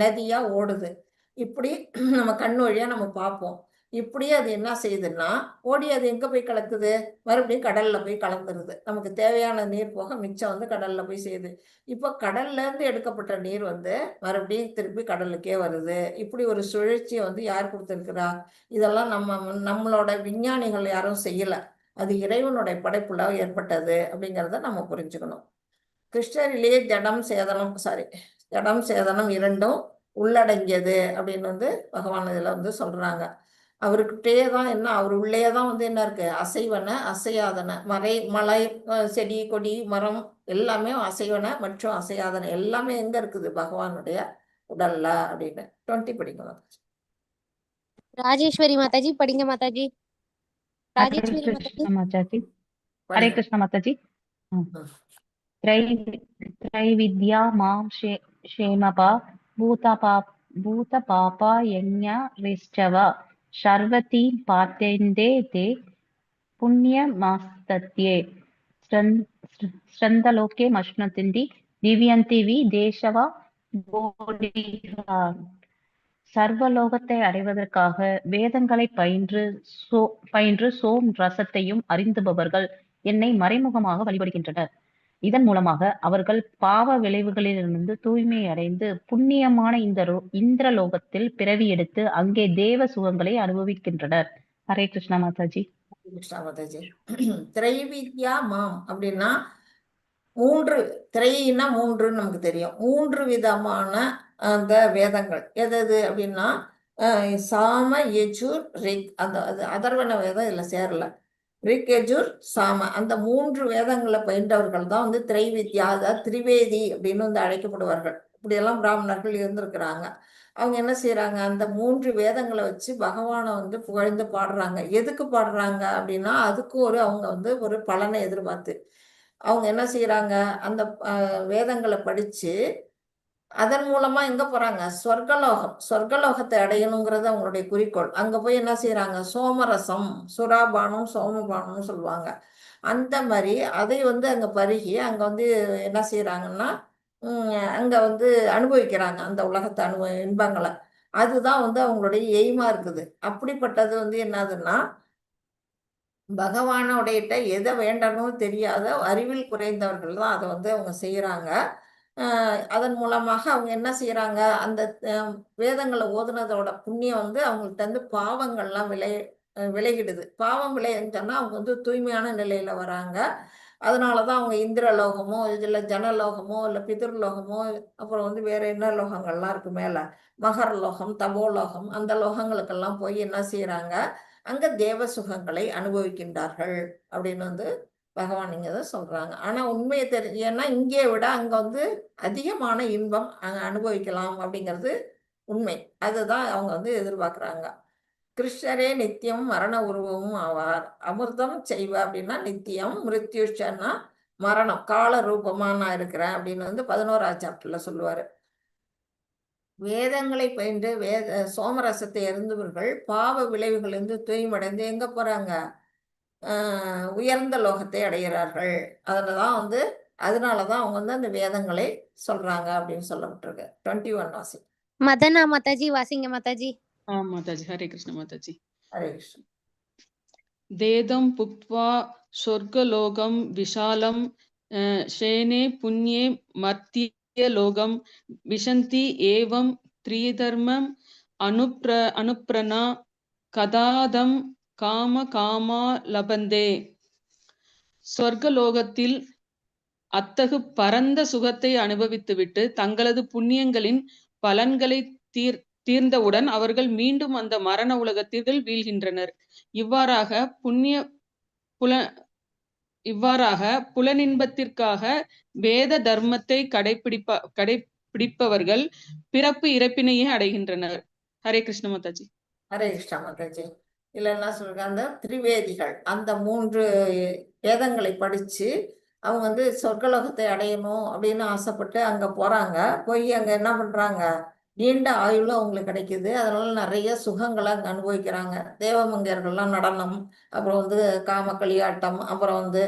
நதியா ஓடுது. இப்படி நம்ம கண் வழியா நம்ம பார்ப்போம். இப்படியே அது என்ன செய்யுதுன்னா ஓடி அது எங்க போய் கலக்குது, மறுபடியும் கடல்ல போய் கலந்துருது. நமக்கு தேவையான நீர் போக மிச்சம் வந்து கடல்ல போய் செய்யுது. இப்போ கடல்ல இருந்து எடுக்கப்பட்ட நீர் வந்து மறுபடியும் திருப்பி கடலுக்கே வருது. இப்படி ஒரு சுழற்சியை வந்து யார் கொடுத்துருக்கிறா, இதெல்லாம் நம்மளோட விஞ்ஞானிகள் யாரும் செய்யல, அது இறைவனுடைய படைப்புல ஏற்பட்டது அப்படிங்கிறத நம்ம புரிஞ்சுக்கணும். கிருஷ்ணரிலேயே ஜடம் சேதனம் இரண்டும் உள்ளடங்கியது அப்படின்னு வந்து பகவான் இதுல வந்து சொல்றாங்க. அவர்கிட்டே தான் என்ன, அவர் உள்ளே தான் வந்து என்ன இருக்கு, அசைவன அசையாதன, மலை செடி கொடி மரம் எல்லாமே அசைவன மற்றும் அசையாதன எல்லாமே எங்க இருக்குது, பகவானுடைய உடல்ல அப்படின்னு 20 படிக்கணும். ராஜேஸ்வரி மாதாஜி படிங்க மாதாஜி. ஹரே ராஜேஸ்வரி மாதாஜி கிருஷ்ண மாதாஜி. ஹரே படிங்க. கிருஷ்ண மாதாஜி. ம். त्रैविद्या मां क्षेमपा भूतपापा यज्ञविष्टव शर्वतीं पात्यन्ते ते पुण्यमास्तत्ये ஸ்ரந்தலோகே மஷ்ணந்தி திவ்யந்தி வி தேசவா போடிஹா. சர்வலோகத்தை அடைவதற்காக வேதங்களை பயின்று சோம் ரசத்தையும் அறிந்துபவர்கள் என்னை மறைமுகமாக வழிபடுகின்றனர். இதன் மூலமாக அவர்கள் பாவ விளைவுகளிலிருந்து தூய்மை அடைந்து புண்ணியமான இந்திரலோகத்தில் பிறவி எடுத்து அங்கே தேவ சுகங்களை அனுபவிக்கின்றனர். ஹரே கிருஷ்ணா மாதாஜி. கிருஷ்ணா மாதாஜி. திரைவித்யா மாம் அப்படின்னா மூன்று, திரையினா மூன்றுன்னு நமக்கு தெரியும். 3 விதமான அந்த வேதங்கள் எது அப்படின்னா சாம, யஜுர், ரிக். அந்த அதர்வண வேதம் இதுல சேரல. ரிக், யஜுர், சாம அந்த 3 வேதங்களை பயின்றவர்கள் தான் வந்து திரைவித்யா, அதாவது திரிவேதி அப்படின்னு வந்து அழைக்கப்படுவார்கள். இப்படியெல்லாம் பிராமணர்கள் இருந்திருக்கிறாங்க. அவங்க என்ன செய்யறாங்க, அந்த 3 வேதங்களை வச்சு பகவானை வந்து புகழ்ந்து பாடுறாங்க. எதுக்கு பாடுறாங்க அப்படின்னா அதுக்கு அவங்க வந்து ஒரு பலனை எதிர்பார்த்து அவங்க என்ன செய்யறாங்க, அந்த வேதங்களை படிச்சு அதன் மூலமா எங்க போறாங்க, சொர்க்கலோகத்தை அடையணுங்கிறது அவங்களுடைய குறிக்கோள். அங்க போய் என்ன செய்யறாங்க, சோமரசம், சுராபானம், சோமபானம் சொல்லுவாங்க. அந்த மாதிரி அதை வந்து அங்க பருகி அங்க வந்து என்ன செய்யறாங்கன்னா அங்க வந்து அனுபவிக்கிறாங்க அந்த உலகத்தை இன்பங்களை. அதுதான் வந்து அவங்களுடைய எய்மா இருக்குது. அப்படிப்பட்டது வந்து என்னதுன்னா பகவானோடையிட்ட எதை வேண்டணும் தெரியாத அறிவில் குறைந்தவர்கள் தான் அதை வந்து அவங்க செய்யறாங்க. அதன் மூலமாக அவங்க என்ன செய்யறாங்க, அந்த வேதங்களை ஓதுனதோட புண்ணியம் வந்து அவங்கள்ட்ட இருந்து பாவங்கள்லாம் விலகிடுது. பாவம் விளையன்னா அவங்க வந்து தூய்மையான நிலையில வராங்க. அதனாலதான் அவங்க இந்திரலோகமோ இல்ல ஜனலோகமோ இல்ல பிதிர்லோகமோ அப்புறம் வந்து வேற என்ன லோகங்கள்லாம் இருக்கு மேல, மகர்லோகம், தபோலோகம், அந்த லோகங்களுக்கெல்லாம் போய் என்ன செய்யறாங்க, அங்க தேவ சுகங்களை அனுபவிக்கின்றார்கள் அப்படின்னு வந்து பகவான் இங்க தான் சொல்றாங்க. ஆனா உண்மையை ஏன்னா இங்கே விட அங்க வந்து அதிகமான இன்பம் அங்க அனுபவிக்கலாம் அப்படிங்கிறது உண்மை. அதுதான் அவங்க வந்து எதிர்பார்க்கிறாங்க. கிருஷ்ணரே நித்தியம் மரண உருவமும் ஆவார். அமிர்தம் செய்வ அப்படின்னா நித்தியம், மிருத்யுஷன்னா மரணம், கால ரூபமா நான் இருக்கிறேன் அப்படின்னு வந்து 11ஆவது சாப்டர்ல சொல்லுவாரு. வேதங்களை பயின்று சோமரசத்தை அறிந்தவர்கள் பாவ விளைவுகளிலிருந்து தூய்மடைந்து எங்க போறாங்க, உயர்ந்த லோகத்தை அடைகிறார்கள். அதனாலதான் அவங்க வந்து அந்த வேதங்களை சொல்றாங்க அப்படின்னு சொல்லப்பட்டிருக்கு. 21 வாசி. மதனா மாதாஜி வாசிங்க மாதாஜி. மாதாஜி. ஹரே கிருஷ்ண மாதாஜி. ஹரே கிருஷ்ண. தேதம் புக்த்வா சொர்க்கலோகம் விஷாலம் ஷேனே புண்ணியே மர்த்திய லோகம் விஷந்தி ஏவம் த்ரிதர்மம் அனுப்ரணா கதாதம் காமா லபந்தே. சொர்க்கலோகத்தில் அத்தகு பரந்த சுகத்தை அனுபவித்துவிட்டு தங்களது புண்ணியங்களின் பலன்களை தீர்ந்தவுடன் அவர்கள் மீண்டும் அந்த மரண உலகத்தில் வீழ்கின்றனர். இவ்வாறாக புலனின்பத்திற்காக வேத தர்மத்தை கடைபிடிப்பவர்கள் பிறப்பு இறப்பினையே அடைகின்றனர். ஹரே கிருஷ்ண மாதாஜி. ஹரே கிருஷ்ண மாதாஜி. இல்ல என்ன சொல்றாங்க, அந்த திரிவேதிகள் அந்த 3 வேதங்களை படிச்சு அவங்க வந்து சொர்க்கலோகத்தை அடையணும் அப்படின்னு ஆசைப்பட்டு அங்க போறாங்க. போய் அங்க என்ன பண்றாங்க, நீண்ட ஆயுளும் அவங்களுக்கு கிடைக்குது. அதனால நிறைய சுகங்களை அங்க அனுபவிக்கிறாங்க. தேவமங்கையர்கள்லாம் நடனம், அப்புறம் வந்து காம களியாட்டம், அப்புறம் வந்து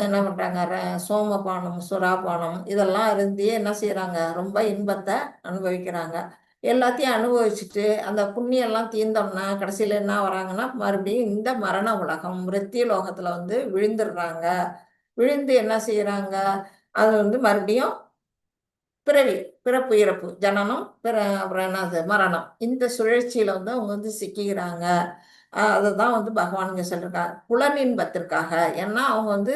என்ன பண்றாங்க, சோமபானம், சுறாபானம் இதெல்லாம் அருந்தி என்ன செய்யறாங்க, ரொம்ப இன்பத்தை அனுபவிக்கிறாங்க. எல்லாத்தையும் அனுபவிச்சுட்டு அந்த புண்ணியம் எல்லாம் தீர்ந்தோம்னா கடைசியில என்ன வராங்கன்னா மறுபடியும் இந்த மரண உலகம் மிருத்திய லோகத்துல வந்து விழுந்துடுறாங்க. விழுந்து என்ன செய்யறாங்க, அது வந்து மறுபடியும் பிறப்பு இறப்பு, ஜனனம், அப்புறம் என்னது மரணம், இந்த சுழற்சியில வந்து அவங்க வந்து சிக்கிறாங்க. அதுதான் வந்து பகவான் இங்க சொல்றாங்க, புலனின்பத்திற்காக. ஏன்னா அவங்க வந்து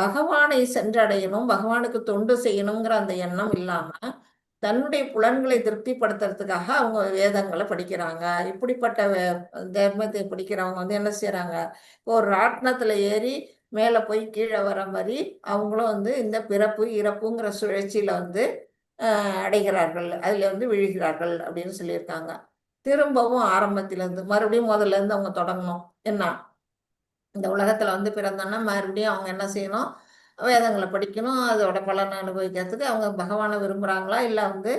பகவானை சென்றடையணும், பகவானுக்கு தொண்டு செய்யணுங்கிற அந்த எண்ணம் இல்லாம தன்னுடைய புலன்களை திருப்திப்படுத்துறதுக்காக அவங்க வேதங்களை படிக்கிறாங்க. இப்படிப்பட்ட தர்மத்தை படிக்கிறவங்க வந்து என்ன செய்யறாங்க, ஒரு ராட்னத்துல ஏறி மேல போய் கீழே வர மாதிரி அவங்களும் வந்து இந்த பிறப்பு இறப்புங்கிற சுழற்சியில வந்து அடைகிறார்கள், அதுல வந்து விழுகிறார்கள் அப்படின்னு சொல்லியிருக்காங்க. திரும்பவும் ஆரம்பத்திலேருந்து மறுபடியும் முதல்ல இருந்து அவங்க தொடங்கணும். என்ன இந்த உலகத்துல வந்து பிறந்தோன்னா மறுபடியும் அவங்க என்ன செய்யணும், வேதங்களை படிக்கணும், அதோட பலனை அனுபவிக்கிறதுக்கு அவங்க பகவானை விரும்புகிறாங்களா இல்லை வந்து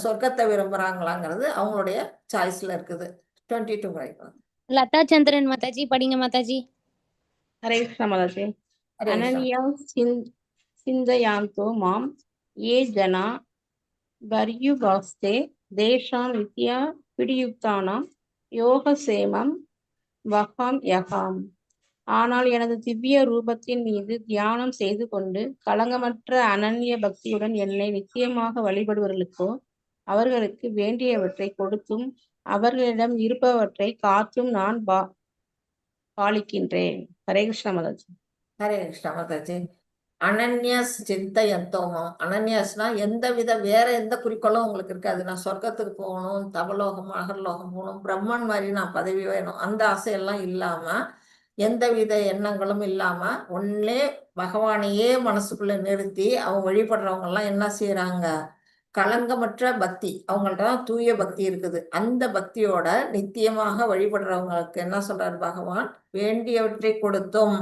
சொர்க்கத்தை விரும்புகிறாங்களாங்கிறது அவங்களுடைய சாய்ஸில் இருக்குது. 22 வரைக்கும். லதா சந்திரன் மாதாஜி படிங்க மாதாஜி. ஹரே கிருஷ்ணா மாதாஜி. ஹரே கிருஷ்ணா. அனன்யா சிந்தயாந்தோ மாம் ஏ ஜனா பர்யுபாஸ்தே தேஷாம் வித்யா பிடியுக்தானாம் யோகசேமம் வகாம் யகாம். ஆனால் எனது திவ்ய ரூபத்தின் மீது தியானம் செய்து கொண்டு களங்கமற்ற அனன்ய பக்தியுடன் என்னை நிச்சயமாக வழிபடுவர்களுக்கோ அவர்களுக்கு வேண்டியவற்றை கொடுத்தும் அவர்களிடம் இருப்பவற்றை காத்தும் நான் பாலிக்கின்றேன். ஹரே கிருஷ்ணா மாதாஜி. ஹரே கிருஷ்ணா மாதாஜி. அனன்யாஸ் சிந்தையந்தோமம். அனன்யாஸ்னா வேற எந்த குறிக்கோளும் உங்களுக்கு இருக்காது. நான் சொர்க்கத்துக்கு போகணும், தவலோகம் அகர்லோகம் போகணும், பிரம்மன் மாதிரி நான் பதவி வேணும், அந்த ஆசையெல்லாம் இல்லாம எந்தவித எண்ணங்களும் இல்லாம ஒன்னே பகவானையே மனசுக்குள்ள நிறுத்தி அவங்க வழிபடுறவங்க எல்லாம் என்ன செய்யறாங்க, களங்கமற்ற பக்தி, அவங்கள்ட்ட தான் தூய பக்தி இருக்குது. அந்த பக்தியோட நித்தியமாக வழிபடுறவங்களுக்கு என்ன சொல்றாரு பகவான், வேண்டியவற்றை கொடுத்தும்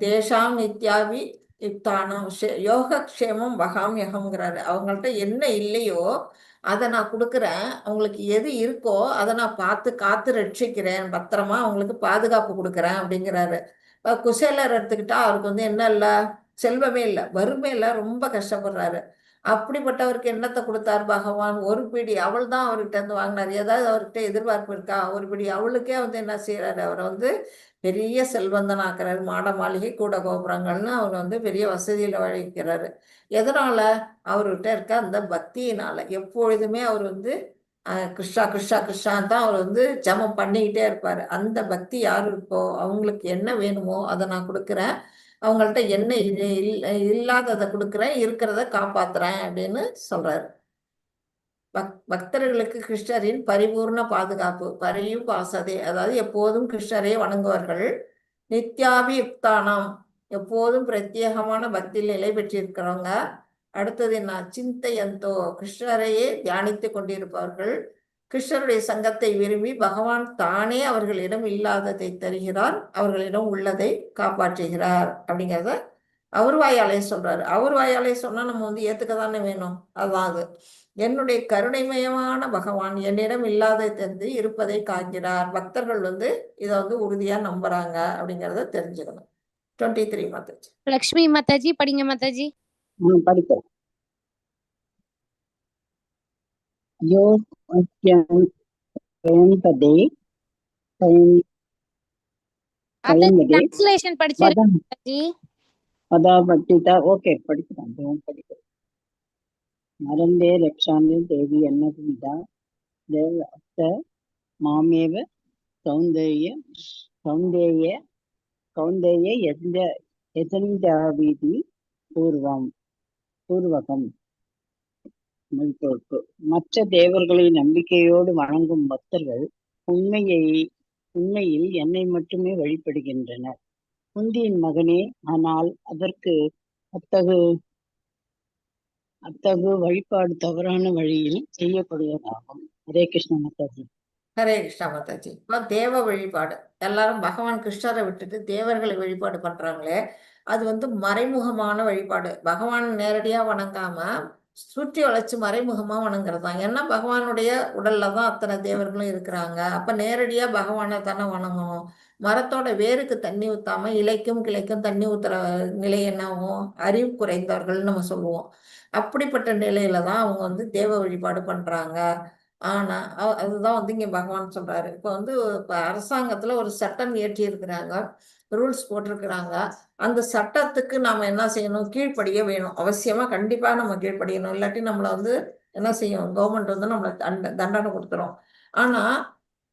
தேஷாம் நித்யாவி யுக்தானம் யோகக்ஷேமம் வகாமியகம்ங்கிறாரு. அவங்கள்ட்ட என்ன இல்லையோ அதை நான் கொடுக்குறேன், அவங்களுக்கு எது இருக்கோ அதை நான் பார்த்து காத்து ரட்சிக்கிறேன், பத்திரமா அவங்களுக்கு பாதுகாப்பு கொடுக்குறேன் அப்படிங்கிறாரு. இப்போ குசேலர் எடுத்துக்கிட்டா அவருக்கு வந்து என்ன இல்லை, செல்வமே இல்லை, வறுமை இல்லை, ரொம்ப கஷ்டப்படுறாரு. அப்படிப்பட்டவருக்கு என்னத்தை கொடுத்தார் பகவான், ஒரு பிடி அவள் தான் அவர்கிட்ட இருந்து வாங்கினார். ஏதாவது அவர்கிட்ட எதிர்பார்ப்பு இருக்கா, ஒரு பிடி அவளுக்கே வந்து என்ன செய்யறாரு, அவரை வந்து பெரிய செல்வந்தனாக்குறாரு, மாட மாளிகை கூட கோபுரங்கள்னு அவர் வந்து பெரிய வசதியில வழிக்கிறாரு. எதனால, அவர்கிட்ட இருக்க அந்த பக்தியினால. எப்பொழுதுமே அவர் வந்து கிருஷ்ணா கிருஷ்ணா கிருஷ்ணான் தான் அவர் வந்து ஜபம் பண்ணிக்கிட்டே இருப்பாரு. அந்த பக்தி யாரு இருக்கோ அவங்களுக்கு என்ன வேணுமோ அதை நான் கொடுக்குறேன், அவங்கள்ட்ட என்ன இல்லாததை கொடுக்குறேன், இருக்கிறத காப்பாத்துறேன் அப்படின்னு சொல்றாரு. பக்தர்களுக்கு கிருஷ்ணரின் பரிபூர்ண பாதுகாப்பு. பரியும் பாசதே, அதாவது எப்போதும் கிருஷ்ணரை வணங்குவார்கள். நித்யாபியுக்தானாம், எப்போதும் பிரத்யேகமான பக்தியில் நிலை பெற்றிருக்கிறவங்க. அடுத்தது என்ன, சிந்தையந்தோ, கிருஷ்ணரையே தியானித்து கொண்டிருப்பார்கள். கிருஷ்ணருடைய சங்கத்தை விரும்பி பகவான் தானே அவர்களிடம் இல்லாததை தருகிறார், அவர்களிடம் உள்ளதை காப்பாற்றுகிறார் அப்படிங்கிறத அவர் வாயாலே சொல்றாரு. அவர் வாயாலே சொன்னா நம்ம வந்து ஏத்துக்க தானே வேணும். அதான் அது, என்னுடைய கருணைமயமான பகவான் என்னிடம் இல்லாத தந்து இருப்பதை காண்கிறார். பக்தர்கள் வந்து இதை வந்து உறுதியா நம்புறாங்க அப்படிங்கிறத தெரிஞ்சுக்கணும். 23 மாதாஜி. லக்ஷ்மி மாதாஜி படிங்க மாதாஜி. படிக்கிறேன். டிரான்ஸ்லேஷன் படிச்சிருக்கேன் மாதாஜி. பதாபட்டிதா ஓகே படிக்கிறேன். நரந்தே ரக்ஷாந்தே தேவி அன்னபிதா தேவ அத்த மாமேவ சௌந்தேய சௌந்தேய கௌந்தேய யஜந்தாவீதி பூர்வகம். மற்ற தேவர்களை நம்பிக்கையோடு வணங்கும் பக்தர்கள் உண்மையில் என்னை மட்டுமே வழிபடுகின்றனர். குந்தியின் மகனே, ஆனால் அதற்கு அத்தகு வழிபாடு தவறான வழியில் செய்யப்படுவதாகும். ஹரே கிருஷ்ண மாதாஜி. ஹரே கிருஷ்ணா மாதாஜி. தேவ வழிபாடு, எல்லாரும் பகவான் கிருஷ்ணரை விட்டுட்டு தேவர்களை வழிபாடு பண்றாங்களே, அது வந்து மறைமுகமான வழிபாடு. பகவான் நேரடியா வணங்காம சுற்றி வளைச்சு மறைமுகமா வணங்குறது தான். ஏன்னா பகவானுடைய உடல்ல தான் அத்தனை தேவர்களும் இருக்கிறாங்க. அப்ப நேரடியா பகவானை தானே வணங்கணும். மரத்தோட வேருக்கு தண்ணி ஊத்தாம இலைக்கும் கிளைக்கும் தண்ணி ஊத்துற நிலை என்னாகும், அறிவு குறைந்தவர்கள் நம்ம சொல்லுவோம். அப்படிப்பட்ட நிலையில தான் அவங்க வந்து தேவ வழிபாடு பண்றாங்க. ஆனா அதுதான் வந்து இங்க பகவான் சொல்றாரு. இப்ப வந்து அரசாங்கத்துல ஒரு சட்டம் இயற்றி இருக்கிறாங்க, ரூல்ஸ் போட்டிருக்கிறாங்க. அந்த சட்டத்துக்கு நாம என்ன செய்யணும், கீழ்ப்படிய வேணும். அவசியமா கண்டிப்பா நம்ம கீழ்ப்படியணும். இல்லாட்டி நம்மளை வந்து என்ன செய்யும், கவர்மெண்ட் வந்து நம்மளை தண்டனை கொடுத்துரும். ஆனா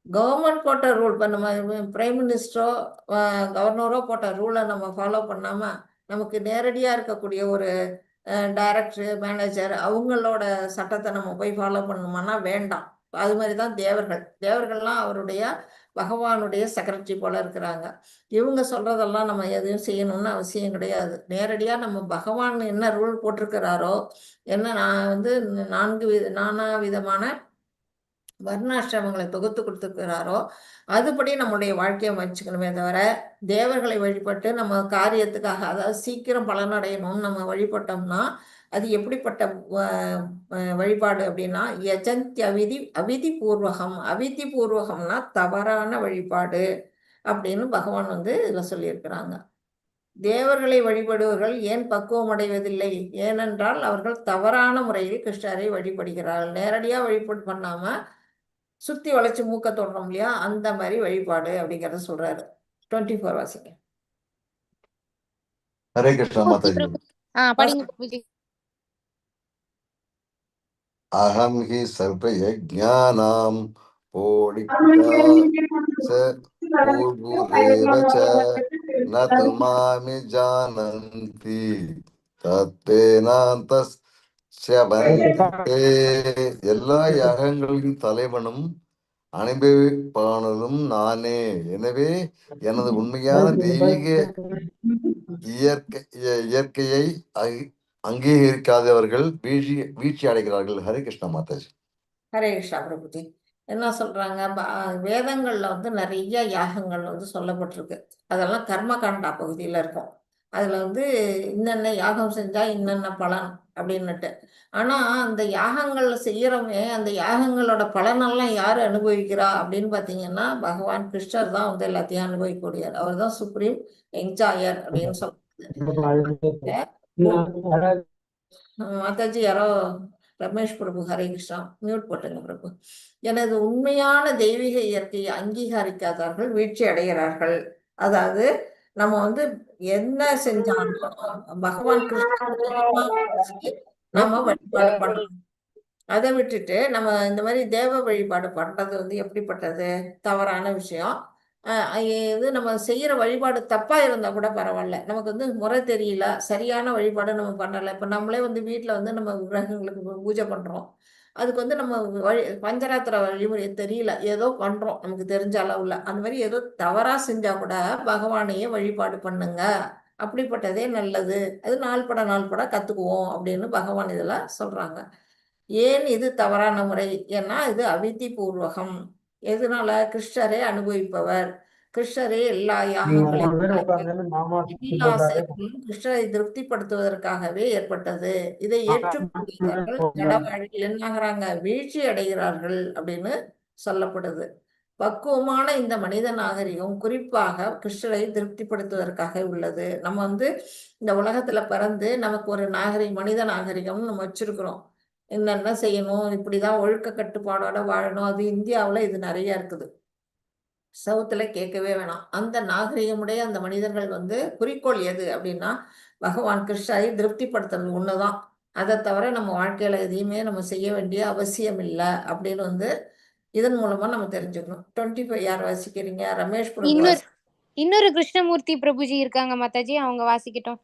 கவர்மெண்ட் போட்ட ரூல், இப்போ நம்ம பிரைம் மினிஸ்டரோ கவர்னரோ போட்ட ரூலை நம்ம ஃபாலோ பண்ணாம நமக்கு நேரடியா இருக்கக்கூடிய ஒரு டைரக்டர் மேனேஜர் அவங்களோட சட்டத்தை நம்ம போய் ஃபாலோ பண்ணணுமானா வேண்டாம். அது மாதிரி தான் தேவர்கள்லாம் அவருடைய பகவானுடைய செக்ரட்டரி போல இருக்கிறாங்க. இவங்க சொல்றதெல்லாம் நம்ம எதையும் செய்யணும்னு அவசியம் கிடையாது. நேரடியா நம்ம பகவான் என்ன ரூல் போட்டிருக்கிறாரோ, என்ன நான் வந்து நானா விதமான வர்ணாசிரமங்களை தொகுத்து கொடுத்துருக்கிறாரோ அதுபடி நம்முடைய வாழ்க்கையை வச்சுக்கணுமே தவிர தேவர்களை வழிபட்டு நம்ம காரியத்துக்காக, அதாவது சீக்கிரம் பலனடையணும்னு நம்ம வழிபட்டோம்னா அது எப்படிப்பட்ட வழிபாடு அப்படின்னா அவிதி பூர்வகம். அவிதி பூர்வகம்னா தவறான வழிபாடு அப்படின்னு பகவான் இதில் சொல்லியிருக்கிறாங்க. தேவர்களை வழிபடுவர்கள் ஏன் பக்குவம் அடைவதில்லை? ஏனென்றால் அவர்கள் தவறான முறையில் கிருஷ்ணரை வழிபடுகிறார்கள். நேரடியாக வழிபாடு பண்ணாம சுத்தி வளைச்சு மூக்க தொடரும் இல்லையா, அந்த மாதிரி வழிபாடு அப்படிங்கறத சொல்றாரு. 24 வாசிங்க. ஹரே கிருஷ்ணா மாதாஜி. படிங்க பிரபுஜி. அகம் ஹி சர்வ யஜ்ஞானாம் பூர்வூரேவ ந துமாமி ஜானந்தி தத்தேனாந்தஸ்ய பந்தே. எல்லா யாகங்களின் தலைவனும் அனுபவிப்பானதும் நானே. எனவே எனது உண்மையான தெய்வீக இயற்கையை அங்கீகரிக்காதவர்கள் வீழ்ச்சி அடைகிறார்கள். ஹரே கிருஷ்ணா மாதாஜி. ஹரே கிருஷ்ணா பிரபுஜி. என்ன சொல்றாங்க, வேதங்கள்ல நிறைய யாகங்கள் சொல்லப்பட்டிருக்கு. அதெல்லாம் கர்மகாண்டா பகுதியில இருக்கும். அதுல இன்னென்ன யாகம் செஞ்சா இன்னென்ன பலன் அப்படின்னுட்டு. ஆனா அந்த யாகங்கள் செய்யறவங்க அந்த யாகங்களோட பலனெல்லாம் யாரு அனுபவிக்கிறா அப்படின்னு பாத்தீங்கன்னா பகவான் கிருஷ்ணர் தான் எல்லாத்தையும் அனுபவிக்கக்கூடியார். அவர் தான் சுப்ரீம் என்ஜாயர் அப்படின்னு சொல்றாங்க. மாதாஜி யாரோ ரமேஷ் பிரபு, ஹரே கிருஷ்ணா, மியூட் போட்டுங்க பிரபு. எனது உண்மையான தெய்வீக இயற்கையை அங்கீகரிக்காதவர்கள் வீழ்ச்சி அடைகிறார்கள். அதாவது நம்ம என்ன செஞ்சாலும் பகவான் கிருஷ்ணன் நாம வழிபாடு பண்ணணும். அதை விட்டுட்டு நம்ம இந்த மாதிரி தேவ வழிபாடு பண்றது எப்படிப்பட்டது? தவறான விஷயம். இது நம்ம செய்யற வழிபாடு தப்பா இருந்தா கூட பரவாயில்ல, நமக்கு முறை தெரியல, சரியான வழிபாடு நம்ம பண்ணல. இப்ப நம்மளே வீட்டுல நம்ம விக்கிரகங்களுக்கு பூஜை பண்றோம். அதுக்கு நம்ம பஞ்சராத்திர வழிமுறை தெரியல, ஏதோ பண்றோம் நமக்கு தெரிஞ்ச அளவுல. அந்த மாதிரி ஏதோ தவறா செஞ்சா கூட பகவானையே வழிபாடு பண்ணுங்க, அப்படிப்பட்டதே நல்லது. அது நாள்பட கத்துக்குவோம் அப்படின்னு பகவான் இதெல்லாம் சொல்றாங்க. ஏன் இது தவறான முறை? ஏன்னா இது அவிதி பூர்வகம். எதனால? கிருஷ்ணரே அனுபவிப்பவர், கிருஷ்ணரே எல்லா யாகங்களையும் எல்லா செயல்களும் கிருஷ்ணரை திருப்திப்படுத்துவதற்காகவே ஏற்பட்டது. இதை ஏற்றுக்கொள்கிறார்கள் கடவாழ்வில் என்னாகிறாங்க, வீழ்ச்சி அடைகிறார்கள் அப்படின்னு சொல்லப்படுது. பக்குவமான இந்த மனித நாகரிகம் குறிப்பாக கிருஷ்ணரை திருப்திப்படுத்துவதற்காக உள்ளது. நம்ம இந்த உலகத்துல பிறந்து நமக்கு ஒரு மனித நாகரிகம் நம்ம வச்சிருக்கிறோம். என்னென்ன செய்யணும், இப்படிதான் ஒழுக்க கட்டுப்பாடோட வாழணும். அது இந்தியாவுல இது நிறைய இருக்குது. சவுத்துல கேட்கவே வேணாம். அந்த நாகரிகமுடைய அந்த மனிதர்கள் குறிக்கோள் எது அப்படின்னா பகவான் கிருஷ்ணரை திருப்திப்படுத்துறது ஒண்ணுதான். அதை தவிர நம்ம வாழ்க்கையில எதையுமே நம்ம செய்ய வேண்டிய அவசியம் இல்லை அப்படின்னு இதன் மூலமா நம்ம தெரிஞ்சுக்கணும். 25 யார் வாசிக்கிறீங்க? ரமேஷ் பிரபு. இன்னொரு கிருஷ்ணமூர்த்தி பிரபுஜி இருக்காங்க மாதாஜி, அவங்க வாசிக்கட்டும்.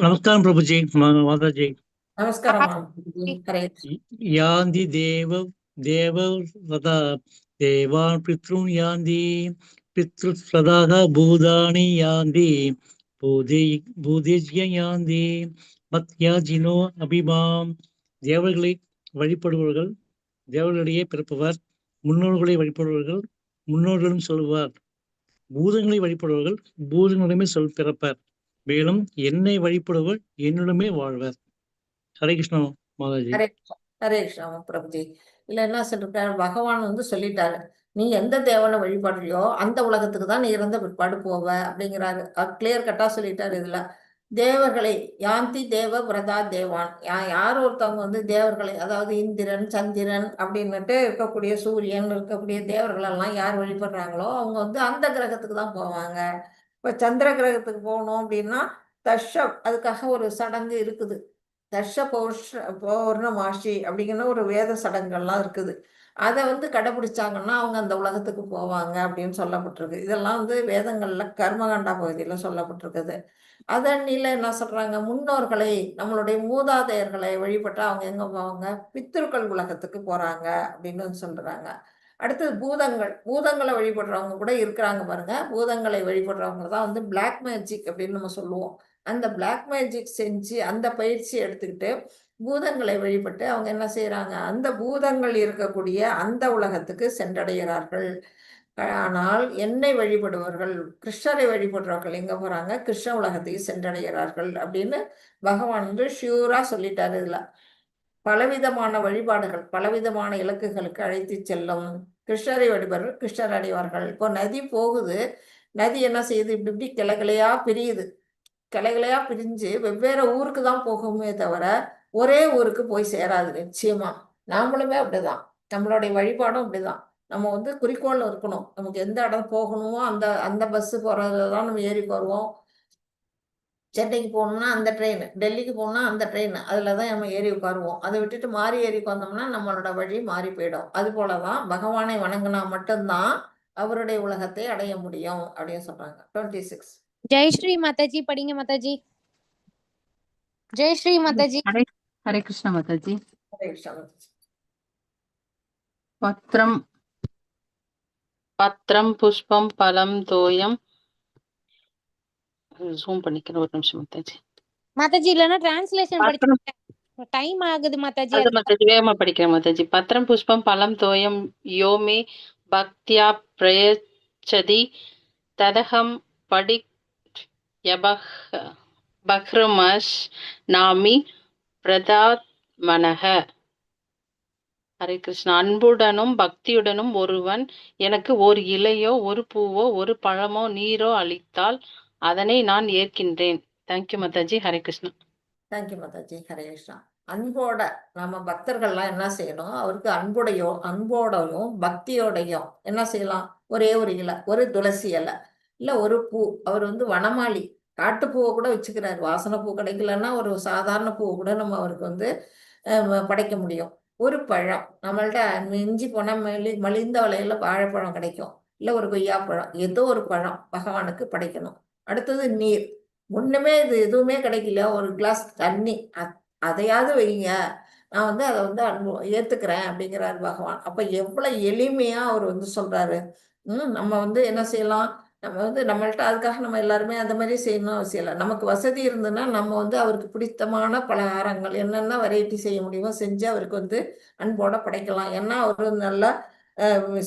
நமஸ்காரம் பிரபுஜி, மாதாஜி. நமஸ்காரம். யாந்தி தேவ தேவான் பித்ருன் யாந்தி பித்ருஸ்வதாக பூதானி யாந்தி பூதேஜ்ய யாந்தி மத்யாஜினோ அபிமாம். தேவர்களை வழிபடுபவர்கள் தேவர்களிடையே பிறப்பவர், முன்னோர்களை வழிபடுபவர்கள் முன்னோர்களும் சொல்லுவார், பூதங்களை வழிபடுபவர்கள் பூதங்களிடமே பிறப்பர், மேலும் என்னை வழிபடுவர் என்னுடமே வாழ்வர். ஹரே கிருஷ்ணா மாதாஜி. ஹரே கிருஷ்ணா பிரபுஜி. இல்ல என்ன சொல்லிருக்காரு, பகவான் சொல்லிட்டாரு, நீ எந்த தேவனை வழிபாடுறியோ அந்த உலகத்துக்கு தான் நீ இறந்த பிற்பாடு போவ அப்படிங்கிறாரு. கிளியர் கட்டா சொல்லிட்டாரு. இதுல தேவர்களை யாந்தி தேவ பிரதா தேவான், யார் ஒருத்தவங்க தேவர்களை, அதாவது இந்திரன் சந்திரன் அப்படின்னுட்டு இருக்கக்கூடிய சூரியன் இருக்கக்கூடிய தேவர்கள் எல்லாம் யார் வழிபடுறாங்களோ அவங்க அந்த கிரகத்துக்கு தான் போவாங்க. இப்ப சந்திர கிரகத்துக்கு போகணும் அப்படின்னா தர்ஷப், அதுக்காக ஒரு சடங்கு இருக்குது. தர்ஷ பௌர்ணமாஷி அப்படிங்கிற ஒரு வேத சடங்குகள்லாம் இருக்குது. அதை கடைபிடிச்சாங்கன்னா அவங்க அந்த உலகத்துக்கு போவாங்க அப்படின்னு சொல்லப்பட்டிருக்கு. இதெல்லாம் வேதங்கள்ல கர்மகாண்டா பகுதியில சொல்லப்பட்டிருக்குது. அதன்னில என்ன சொல்றாங்க, முன்னோர்களை நம்மளுடைய மூதாதையர்களை வழிபட்டா அவங்க எங்க போவாங்க, பித்திருக்கள் உலகத்துக்கு போறாங்க அப்படின்னு சொல்றாங்க. அடுத்தது பூதங்களை வழிபடுறவங்க கூட இருக்கிறாங்க பாருங்க. பூதங்களை வழிபடுறவங்க தான் பிளாக் மேஜிக் அப்படின்னு நம்ம சொல்லுவோம். அந்த பிளாக் மேஜிக் செஞ்சு அந்த பயிற்சி எடுத்துக்கிட்டு பூதங்களை வழிபட்டு அவங்க என்ன செய்யறாங்க, அந்த பூதங்கள் இருக்கக்கூடிய அந்த உலகத்துக்கு சென்றடைகிறார்கள். ஆனால் என்னை வழிபடுவர்கள், கிருஷ்ணரை வழிபடுறவர்கள் எங்க போறாங்க, கிருஷ்ண உலகத்துக்கு சென்றடைகிறார்கள் அப்படின்னு பகவான் வந்து ஷியூரா சொல்லிட்டாரு. இதுல பலவிதமான வழிபாடுகள் பலவிதமான இலக்குகளுக்கு அழைத்து செல்லும். கிருஷ்ணரை வழிபடுறவர் கிருஷ்ணர் அடைவார்கள். இப்போ நதி போகுது, நதி என்ன செய்யுது, இப்படி இப்படி கிளைகளையா பிரியுது. கிளைகளையா பிரிஞ்சு வெவ்வேறு ஊருக்கு தான் போகுமே தவிர ஒரே ஊருக்கு போய் சேராது. நிச்சயமா நாமளுமே அப்படிதான், நம்மளுடைய வழிபாடும் அப்படிதான். நம்ம வந்து குறிக்கோள் இருக்கணும். நமக்கு எந்த இடம் போகணுமோ அந்த அந்த பஸ் போறதுல தான் நம்ம ஏறி போடுவோம். சென்னைக்கு போகணும்னா அந்த ட்ரெயின், டெல்லிக்கு போகணும்னா அந்த ட்ரெயின், அதில் தான் நம்ம ஏறி உட்காருவோம். அதை விட்டுட்டு மாறி ஏறி உட்காந்தோம்னா நம்மளோட வழி மாறி போயிடும். அது போல தான் பகவானை வணங்கினா மட்டும்தான் அவருடைய உலகத்தை அடைய முடியும் அப்படின்னு சொல்றாங்க. 26. ஜெய் ஸ்ரீ மாதாஜி படிங்க மாதாஜி. ஜெய் ஸ்ரீ மாதாஜி. ஹரே ஹரே கிருஷ்ண மாதாஜி. ஹரே கிருஷ்ணா மாதாஜி. பத்ரம் பத்ரம் புஷ்பம் பலம் தோயம். ஜூம் பண்ணிக்கிறேன் ஒரு நிமிஷம் மாதாஜி. மாதாஜி இல்லைன்னா டிரான்ஸ்லேஷன் பத்ரம் படிச்சு டைம் ஆகுது மாதாஜி. அது மாதாஜி வேகமா படிக்கிறேன் மாதாஜி. பத்ரம் புஷ்பம் பலம் தோயம் யோமே பக்தியா பிரயச்சதி ததகம் படி யபஹ் பஹ்ரமஷ் நாமி பிரதாத் மனக. ஹரே கிருஷ்ணா. அன்புடனும் பக்தியுடனும் ஒருவன் எனக்கு ஒரு இலையோ ஒரு பூவோ ஒரு பழமோ நீரோ அளித்தால் அதனை நான் ஏற்கின்றேன். தேங்க்யூ மாதாஜி. ஹரே கிருஷ்ணா. தேங்க்யூ மாதாஜி. ஹரே கிருஷ்ணா. அன்போட நம்ம பக்தர்கள்லாம் என்ன செய்யணும், அவருக்கு அன்போடையும் பக்தியோடையும் என்ன செய்யலாம், ஒரே ஒரு இலை, ஒரு துளசி இலை இல்லை ஒரு பூ. அவர் வந்து வனமாளி, காட்டுப்பூவை கூட வச்சுக்கிறாரு. வாசனை பூ கிடைக்கலன்னா ஒரு சாதாரண பூவை கூட நம்ம அவருக்கு வந்து படைக்க முடியும். ஒரு பழம், நம்மள்ட்ட மிஞ்சி போனால் மலிந்த வலையில வாழைப்பழம் கிடைக்கும், இல்லை ஒரு கொய்யாப்பழம், ஏதோ ஒரு பழம் பகவானுக்கு படைக்கணும். அடுத்தது நீர். ஒண்ணுமே இது எதுவுமே கிடைக்கல, ஒரு கிளாஸ் தண்ணி, அதையாவது வைங்க, நான் வந்து அதை வந்து ஏத்துக்கிறேன் அப்படிங்கிறாரு பகவான். அப்ப எவ்வளவு எளிமையா அவர் வந்து சொல்றாரு. நம்ம வந்து என்ன செய்யலாம், நம்ம வந்து நம்மள்ட்ட அதுக்காக நம்ம எல்லாருமே அந்த மாதிரி செய்யணும் அவசியம் இல்லை. நமக்கு வசதி இருந்ததுன்னா நம்ம வந்து அவருக்கு பிடித்தமான பலகாரங்கள் என்னென்ன வெரைட்டி செய்ய முடியுமோ செஞ்சு அவருக்கு வந்து அன்போட படைக்கலாம். ஏன்னா அவர் நல்லா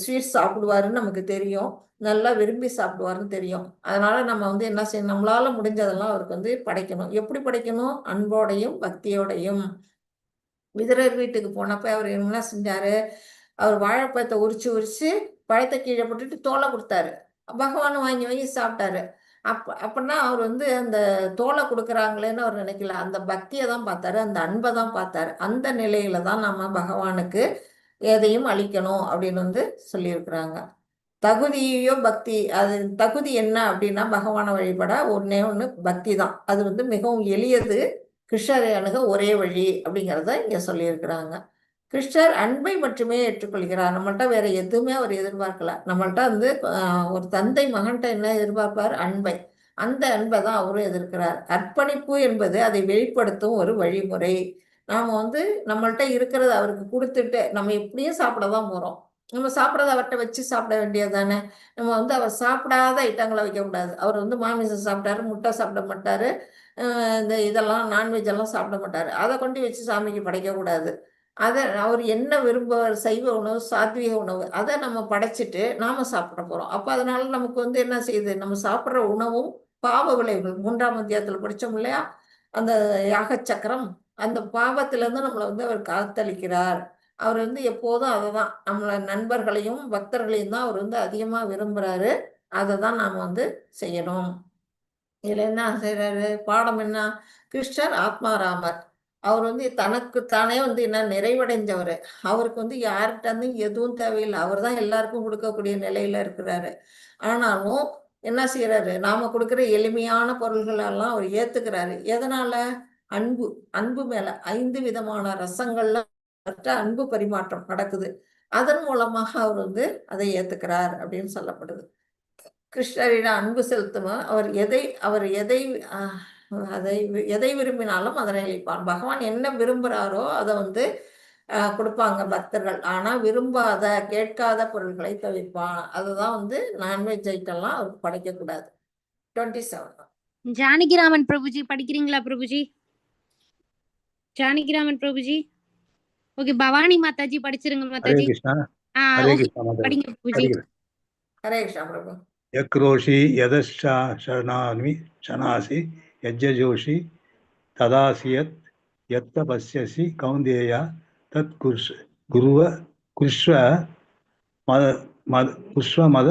ஸ்வீட்ஸ் சாப்பிடுவாருன்னு நமக்கு தெரியும், நல்லா விரும்பி சாப்பிடுவாருன்னு தெரியும். அதனால நம்ம வந்து என்ன செய்யணும், நம்மளால முடிஞ்சதெல்லாம் அவருக்கு வந்து படைக்கணும். எப்படி படைக்கணும், அன்போடையும் பக்தியோடையும். விதுரர் வீட்டுக்கு போனப்ப அவர் என்ன செஞ்சாரு, அவர் வாழைப்பழத்தை உரிச்சு பழத்தை கீழே போட்டுட்டு தோலை கொடுத்தாரு. பகவானும் வாங்கி சாப்பிட்டாரு. அப்படின்னா அவர் வந்து அந்த தோலை கொடுக்குறாங்களேன்னு அவர் நினைக்கல, அந்த பக்தியை தான் பார்த்தாரு, அந்த அன்பை தான் பார்த்தாரு. அந்த நிலையில தான் நம்ம பகவானுக்கு எதையும் அளிக்கணும் அப்படின்னு வந்து சொல்லியிருக்கிறாங்க. தகுதியோ பக்தி, அது தகுதி என்ன அப்படின்னா பகவானை வழிபட ஒன்று பக்தி தான். அது வந்து மிகவும் எளியது, கிருஷ்ணரை அணுக ஒரே வழி அப்படிங்கிறத இங்க சொல்லியிருக்கிறாங்க. கிருஷ்ணர் அன்பை மட்டுமே ஏற்றுக்கொள்கிறார். நம்மள்ட்ட வேற எதுவுமே அவர் எதிர்பார்க்கல. நம்மள்ட்ட வந்து ஒரு தந்தை மகன்கிட்ட என்ன எதிர்பார்ப்பார், அன்பை. அந்த அன்பை தான் அவரும் எதிர்க்கிறார். அர்ப்பணிப்பு என்பது அதை வெளிப்படுத்தும் ஒரு வழிமுறை. நாம வந்து நம்மள்ட்ட இருக்கிறத அவருக்கு கொடுத்துட்டு நம்ம எப்படியும் சாப்பிட தான் போறோம். நம்ம சாப்பிட்றத அவர்கிட்ட வச்சு சாப்பிட வேண்டியது தானே. நம்ம வந்து அவர் சாப்பிடாத ஐட்டங்களை வைக்கக்கூடாது. அவர் வந்து மாமிசம் சாப்பிட்டாரு, முட்டை சாப்பிட மாட்டாரு, இந்த இதெல்லாம் நான்வெஜ் எல்லாம் சாப்பிட மாட்டாரு. அதை கொண்டு வச்சு சாமிக்கு படைக்கக்கூடாது. அதை அவர் என்ன விரும்புவார், சைவ உணவு சாத்வீக உணவு, அதை நம்ம படைச்சிட்டு நாம சாப்பிட போறோம். அப்போ அதனால நமக்கு வந்து என்ன செய்யுது, நம்ம சாப்பிட்ற உணவும் பாவ விளைவுகள் 3ஆம் அத்தியாயத்தில் படித்தோம் இல்லையா, அந்த யாக சக்கரம், அந்த பாவத்திலேருந்து நம்மளை வந்து அவர் காத்தளிக்கிறார். அவர் வந்து எப்போதும் அதை தான், நம்மளை நண்பர்களையும் பக்தர்களையும் தான் அவர் வந்து அதிகமாக விரும்புகிறாரு. அதை தான் நாம் வந்து செய்யணும். இதில் என்ன செய்கிறாரு, பாடம் என்ன, கிருஷ்ணர் ஆத்மாராமர். அவர் வந்து தனக்கு தானே வந்து என்ன நிறைவடைஞ்சவர். அவருக்கு வந்து யார்கிட்ட இருந்து எதுவும் தேவையில்லை, அவர் தான் எல்லாருக்கும் கொடுக்கக்கூடிய நிலையில இருக்கிறாரு. ஆனாலும் என்ன செய்யறாரு, நாம கொடுக்குற எளிமையான பொருள்களெல்லாம் அவர் ஏத்துக்கிறாரு. எதனால, அன்பு மேல 5 விதமான ரசங்கள்ல அன்பு பரிமாற்றம் நடக்குது. அதன் மூலமாக அவர் வந்து அதை ஏத்துக்கிறார் அப்படின்னு சொல்லப்படுது. கிருஷ்ணரிடம் அன்பு செலுத்தும் அவர் எதை விரும்பினாலும் அதனை அளிப்பான். பகவான் என்ன விரும்புகிறாரோ அதை வந்து கொடுப்பாங்க பக்தர்கள். ஆனா விரும்பாத கேட்காத பொருட்களை தவிர்ப்பான். அதுதான் வந்து நான்வெஜ் ஐட்டம்லாம் அவருக்கு படைக்கக்கூடாது. 27. ஜானகிராமன் பிரபுஜி படிக்கிறீங்களா பிரபுஜி? ஜானகிராமன் பிரபுஜி. ஓகே, பவானி மாதாஜி படிச்சிருங்க ஹரே மாதாஜி. கிருஷ்ணா ஹரே ஓகே கிருஷ்ணா மாதாஜி படிங்க பிரபுஜி. படிக்கிறேன். ஹரே கிருஷ்ணா பிரபு. யக்ரோஷி யதஷானாமி ஷனாசி யஜ்ஜோஷி ததாசியத் யத்த பஸ்யசி கௌந்தேயா தத் குருவ குருஷ்வ மத மத குஷ்வ மத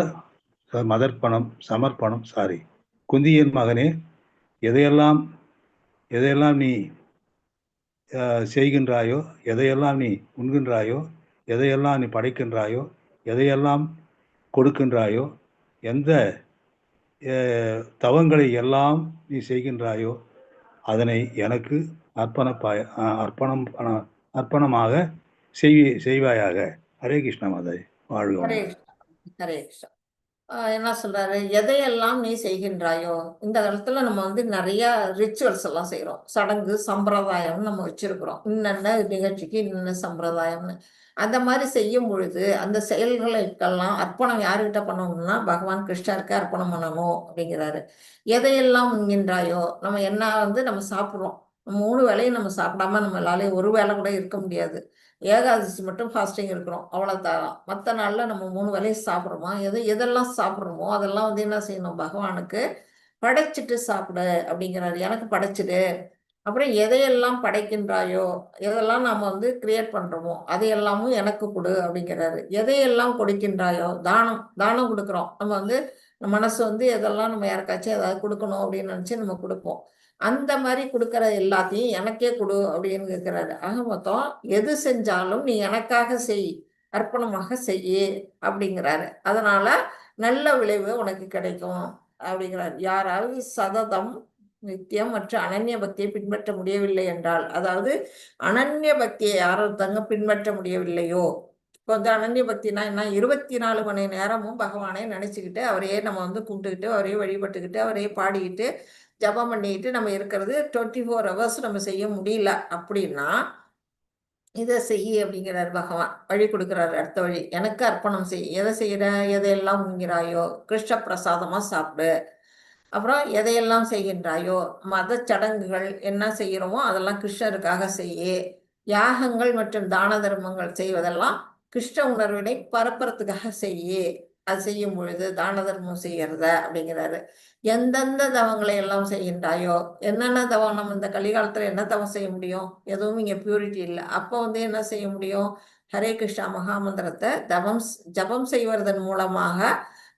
சமர்ப்பணம் குந்தியின் மகனே, எதையெல்லாம் எதையெல்லாம் நீ செய்கின்றாயோ, எதையெல்லாம் நீ உண்கின்றாயோ, எதையெல்லாம் நீ படைக்கின்றாயோ, எதையெல்லாம் கொடுக்கின்றாயோ, எந்த தவங்களை எல்லாம் நீ செய்கின்றாயோ அதனை எனக்கு அர்ப்பணமாக செய்வாயாக. ஹரே கிருஷ்ணா மாதாஜி. வாழ்க. ஹரே கிருஷ்ணா. ஹரே கிருஷ்ணா. என்ன சொல்றாரு? எதையெல்லாம் நீ செய்கின்றாயோ. இந்த காலத்துல நம்ம வந்து நிறைய ரிச்சுவல்ஸ் எல்லாம் செய்யறோம். சடங்கு சம்பிரதாயம்னு நம்ம வச்சிருக்கிறோம். இன்னென்ன நிகழ்ச்சிக்கு இன்னென்ன சம்பிரதாயம்னு. அந்த மாதிரி செய்யும் பொழுது அந்த செயல்களுக்கெல்லாம் அர்ப்பணம் யாருக்கிட்ட பண்ணணும்னா பகவான் கிருஷ்ணருக்கு அர்ப்பணம் பண்ணணும் அப்படிங்கிறாரு. எதையெல்லாம் உண்கின்றாயோ, நம்ம என்ன வந்து நம்ம சாப்பிட்றோம். 3 வேளையும் நம்ம சாப்பிடாம நம்மளால ஒரு வேளை கூட இருக்க முடியாது. ஏகாதசி மட்டும் ஃபாஸ்டிங் இருக்கிறோம், அவ்வளோதான். மற்ற நாளில் நம்ம 3 வேளையும் சாப்பிட்றோமா, எதெல்லாம் சாப்பிட்றோமோ அதெல்லாம் வந்து என்ன செய்யணும், பகவானுக்கு படைச்சிட்டு சாப்பிடு அப்படிங்கிறாரு. எனக்கு படைச்சிடு. அப்புறம் எதையெல்லாம் படைக்கின்றாயோ, எதெல்லாம் நம்ம வந்து கிரியேட் பண்ணுறோமோ அதையெல்லாமும் எனக்கு கொடு அப்படிங்கிறாரு. எதையெல்லாம் கொடுக்கின்றாயோ, தானம் கொடுக்குறோம். நம்ம வந்து மனசு வந்து எதெல்லாம் நம்ம யாருக்காச்சும் ஏதாவது கொடுக்கணும் அப்படின்னு நினச்சி நம்ம கொடுப்போம். அந்த மாதிரி கொடுக்கற எல்லாத்தையும் எனக்கே கொடு அப்படின்னு கேட்கிறாரு. ஆக மொத்தம் எது செஞ்சாலும் நீ எனக்காக செய், அர்ப்பணமாக செய்யு அப்படிங்கிறாரு. அதனால நல்ல விளைவு உனக்கு கிடைக்கும் அப்படிங்கிறார். யாராவது சததம் நித்தியம் மற்றும் அனன்ய பக்தியை பின்பற்ற முடியவில்லை என்றால், அதாவது அனன்ய பக்தியை யாரொருத்தங்க பின்பற்ற முடியவில்லையோ, இப்போ வந்து அனன்ய பக்தினா என்ன, 24 மணி நேரமும் பகவானை நினைச்சுக்கிட்டு அவரையே நம்ம வந்து கும்பிட்டுக்கிட்டு அவரையே வழிபட்டுக்கிட்டு அவரையே பாடிக்கிட்டு ஜபம் பண்ணிக்கிட்டு நம்ம இருக்கிறது 24 ஹவர்ஸ் நம்ம செய்ய முடியல அப்படின்னா இதை செய்ய அப்படிங்கிறார் பகவான். வழி கொடுக்குறாரு. அடுத்த வழி, எனக்கு அர்ப்பணம் செய். எதை செய்கிற, எதையெல்லாம் உண்கிறாயோ கிருஷ்ண பிரசாதமாக சாப்பிடு. அப்புறம் எதையெல்லாம் செய்கின்றாயோ, மத சடங்குகள் என்ன செய்கிறோமோ அதெல்லாம் கிருஷ்ணருக்காக செய்ய. யாகங்கள் மற்றும் தான தர்மங்கள் செய்வதெல்லாம் கிருஷ்ண உணர்வினை பரப்புறதுக்காக செய்ய. அது செய்யும் பொழுது தான தர்மம் செய்யறத அப்படிங்கிறாரு. எந்தெந்த தவங்களை எல்லாம் செய்கின்றாயோ, என்னென்ன தவம் நம்ம இந்த கலிகாலத்துல என்ன தவம் செய்ய முடியும், எதுவும் இங்க பியூரிட்டி இல்லை. அப்போ வந்து என்ன செய்ய முடியும், ஹரே கிருஷ்ணா மகாமந்திரத்தை ஜபம் செய்வதன் மூலமாக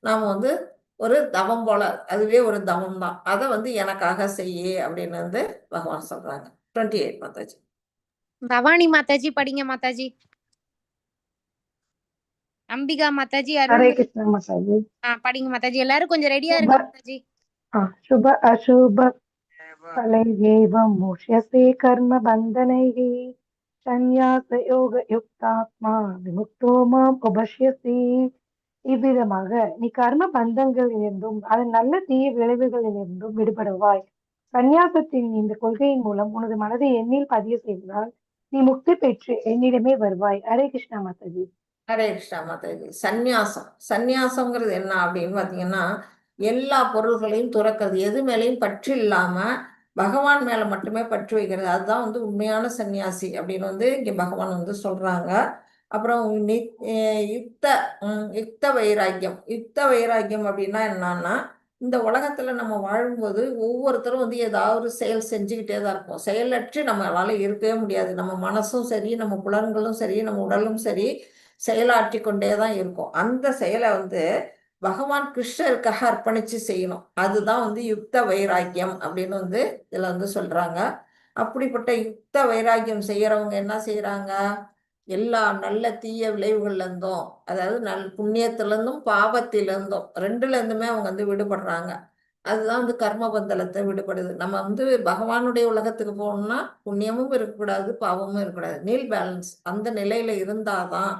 நாம் வந்து ஒரு தவம் போல, அதுவே ஒரு தவம் தான். அதை வந்து எனக்காக செய்ய அப்படின்னு வந்து பகவான் சொல்றாங்க. 28 மாதாஜி. பவானி மாதாஜி படிங்க மாதாஜி. அம்பிகா மாதாஜி, ஹரே அருள் கிருஷ்ணா மாதாஜி. படிங்க மாதாஜி. எல்லாரும் கொஞ்சம் ரெடியா இருங்க மாதாஜி. शुभ अशुभ फलैर्यैवं मोक्ष्यसे कर्म बन्धनैः சந்நியாச யோக யுக்தாத்மா விமுக்தோ மாம் உபஷ்யசி. இவ்விதமாக நீ கர்ம பந்தங்களிலிருந்தும் அதன் நல்ல தீய விளைவுகளிலிருந்தும் விடுபடுவாய். சந்நியாசத்தின் இந்த கொள்கையின் மூலம் உனது மனதை என்னில் பதிய செய்வதால் நீ முக்தி பெற்று என்னிடமே வருவாய். ஹரே கிருஷ்ணா மாதாஜி. ஹரே கிருஷ்ணா மாதாஜி. சந்நியாசம்ங்கிறது என்ன அப்படின்னு பாத்தீங்கன்னா, எல்லா பொருள்களையும் துறக்கிறது, எது மேலேயும் பற்று இல்லாம பகவான் மேல மட்டுமே பற்று வைக்கிறது. அதுதான் வந்து உண்மையான சன்னியாசி அப்படின்னு வந்து இங்க பகவான் வந்து சொல்றாங்க. அப்புறம் யுக்த வைராக்கியம். யுக்த வைராக்கியம் அப்படின்னா என்னன்னா, இந்த உலகத்துல நம்ம வாழும்போது ஒவ்வொருத்தரும் வந்து ஏதாவது ஒரு செயல் செஞ்சுக்கிட்டே தான் இருப்போம். செயலற்று நம்மளால இருக்கவே முடியாது. நம்ம மனசும் சரி, நம்ம புலன்களும் சரி, நம்ம உடலும் சரி செயலாற்றி கொண்டே தான் இருக்கும். அந்த செயலை வந்து பகவான் கிருஷ்ணருக்காக அர்ப்பணிச்சு செய்யணும். அதுதான் வந்து யுக்த வைராக்கியம் அப்படின்னு வந்து இதுல வந்து சொல்றாங்க. அப்படிப்பட்ட யுக்த வைராக்கியம் செய்யறவங்க என்ன செய்யறாங்க, எல்லா நல்ல தீய விளைவுகள்ல இருந்தும், அதாவது புண்ணியத்திலிருந்தும் பாவத்திலிருந்தும் ரெண்டுல இருந்துமே அவங்க வந்து விடுபடுறாங்க. அதுதான் வந்து கர்ம பந்தலத்தை விடுபடுது. நம்ம வந்து பகவானுடைய உலகத்துக்கு போகணும்னா புண்ணியமும் இருக்கக்கூடாது, பாவமும் இருக்கக்கூடாது. நீல் பேலன்ஸ் அந்த நிலையில இருந்தாதான்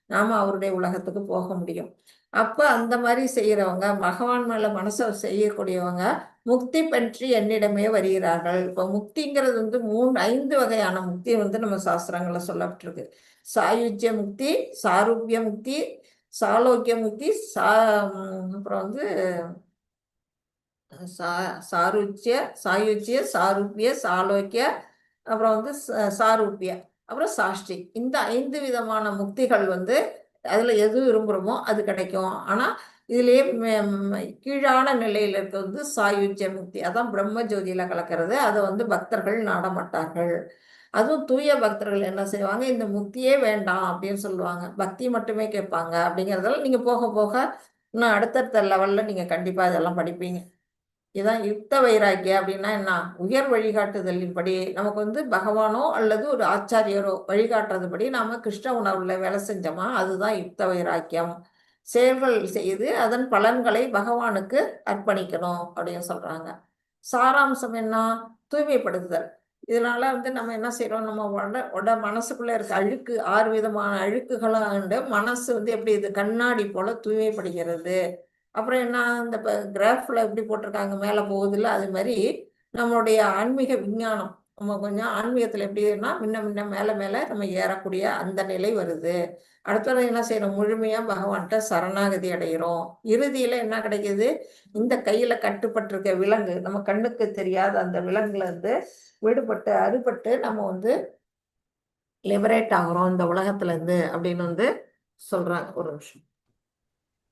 நாம அவருடைய உலகத்துக்கு போக முடியும். அப்ப அந்த மாதிரி செய்யறவங்க, பகவான் மேல மனசை செய்யக்கூடியவங்க முக்தி பெற்று என்னிடமே வருகிறார்கள். இப்போ முக்திங்கிறது வந்து 5 வகையான முக்தி வந்து நம்ம சாஸ்திரங்கள்ல சொல்லப்பட்டிருக்கு. சாயுஜ்ய முக்தி, சாரூபிய முக்தி, சாலோக்கிய முக்தி, அப்புறம் வந்து சாருச்சிய, சாயுச்சிய, சாரூபிய, சாலோக்கிய, அப்புறம் வந்து சாரூபிய, அப்புறம் சாஷ்டி. இந்த 5 விதமான முக்திகள் வந்து அதுல எது விரும்புகிறோமோ அது கிடைக்கும். ஆனா இதுலயே கீழான நிலையில இருக்கிறது வந்து சாயுஜ்ய முக்தி. அதான் பிரம்ம ஜோதியில கலக்கிறது. அதை வந்து பக்தர்கள் நாடமாட்டார்கள். அதுவும் தூய பக்தர்கள் என்ன செய்வாங்க, இந்த முக்தியே வேண்டாம் அப்படின்னு சொல்லுவாங்க, பக்தி மட்டுமே கேட்பாங்க. அப்படிங்கிறதால நீங்க போக போக இன்னும் அடுத்தடுத்த லெவல்ல நீங்க கண்டிப்பா இதெல்லாம் படிப்பீங்க. இதான் யுக்த வைராக்கிய அப்படின்னா என்ன, உயர் வழிகாட்டுதலின்படி நமக்கு வந்து பகவானோ அல்லது ஒரு ஆச்சாரியரோ வழிகாட்டுறதுபடி நாம கிருஷ்ண உணர்வுல வேலை செஞ்சோமா அதுதான் யுக்த வைராக்கியம். செயல்கள் செய்து அதன் பலன்களை பகவானுக்கு அர்ப்பணிக்கணும் அப்படின்னு சொல்றாங்க. சாராம்சம் என்ன, தூய்மைப்படுத்துதல். இதனால வந்து நம்ம என்ன செய்யறோம், நம்ம மனசுக்குள்ள இருக்க அழுக்கு 6 விதமான அழுக்குகளாண்டு மனசு வந்து எப்படி இது கண்ணாடி போல தூய்மைப்படுகிறது. அப்புறம் என்ன, இந்த கிராஃப்ல எப்படி போட்டிருக்காங்க மேலே போகுதுல்ல, அது மாதிரி நம்மளுடைய ஆன்மீக விஞ்ஞானம் நம்ம கொஞ்சம் ஆன்மீகத்தில் எப்படின்னா முன்ன மேலே மேலே நம்ம ஏறக்கூடிய அந்த நிலை வருது. அடுத்தது என்ன செய்யணும், முழுமையாக பகவான்கிட்ட சரணாகதி அடைகிறோம். இறுதியில் என்ன கிடைக்கிது, இந்த கையில் கட்டுப்பட்டிருக்க விலங்கு, நம்ம கண்ணுக்கு தெரியாத அந்த விலங்குல இருந்து விடுபட்டு அறுபட்டு நம்ம வந்து லிபரேட் ஆகிறோம் இந்த உலகத்துல இருந்து அப்படின்னு வந்து சொல்றாங்க. ஒரு நிமிஷம்.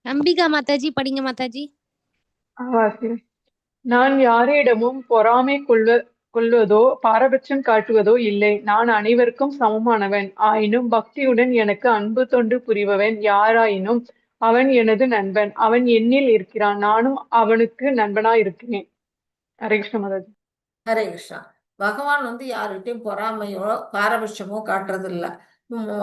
அம்பிகா மாதாஜி படிங்க மாதாஜி. நான் யாரிடமும் பொறாமை கொள்வதோ பாரபட்சம் காட்டுவதோ இல்லை. நான் அனைவருக்கும் சமமானவன். ஆயினும் பக்தியுடன் எனக்கு அன்பு தொண்டு புரிபவன் யாராயினும் அவன் எனது நண்பன். அவன் என்னில் இருக்கிறான், நானும் அவனுக்கு நண்பனா இருக்கிறேன். ஹரே கிருஷ்ண மாதாஜி. ஹரே கிருஷ்ணா. பகவான் வந்து யார்கிட்டையும் பொறாமையோ பாரபட்சமோ காட்டுறது இல்லை.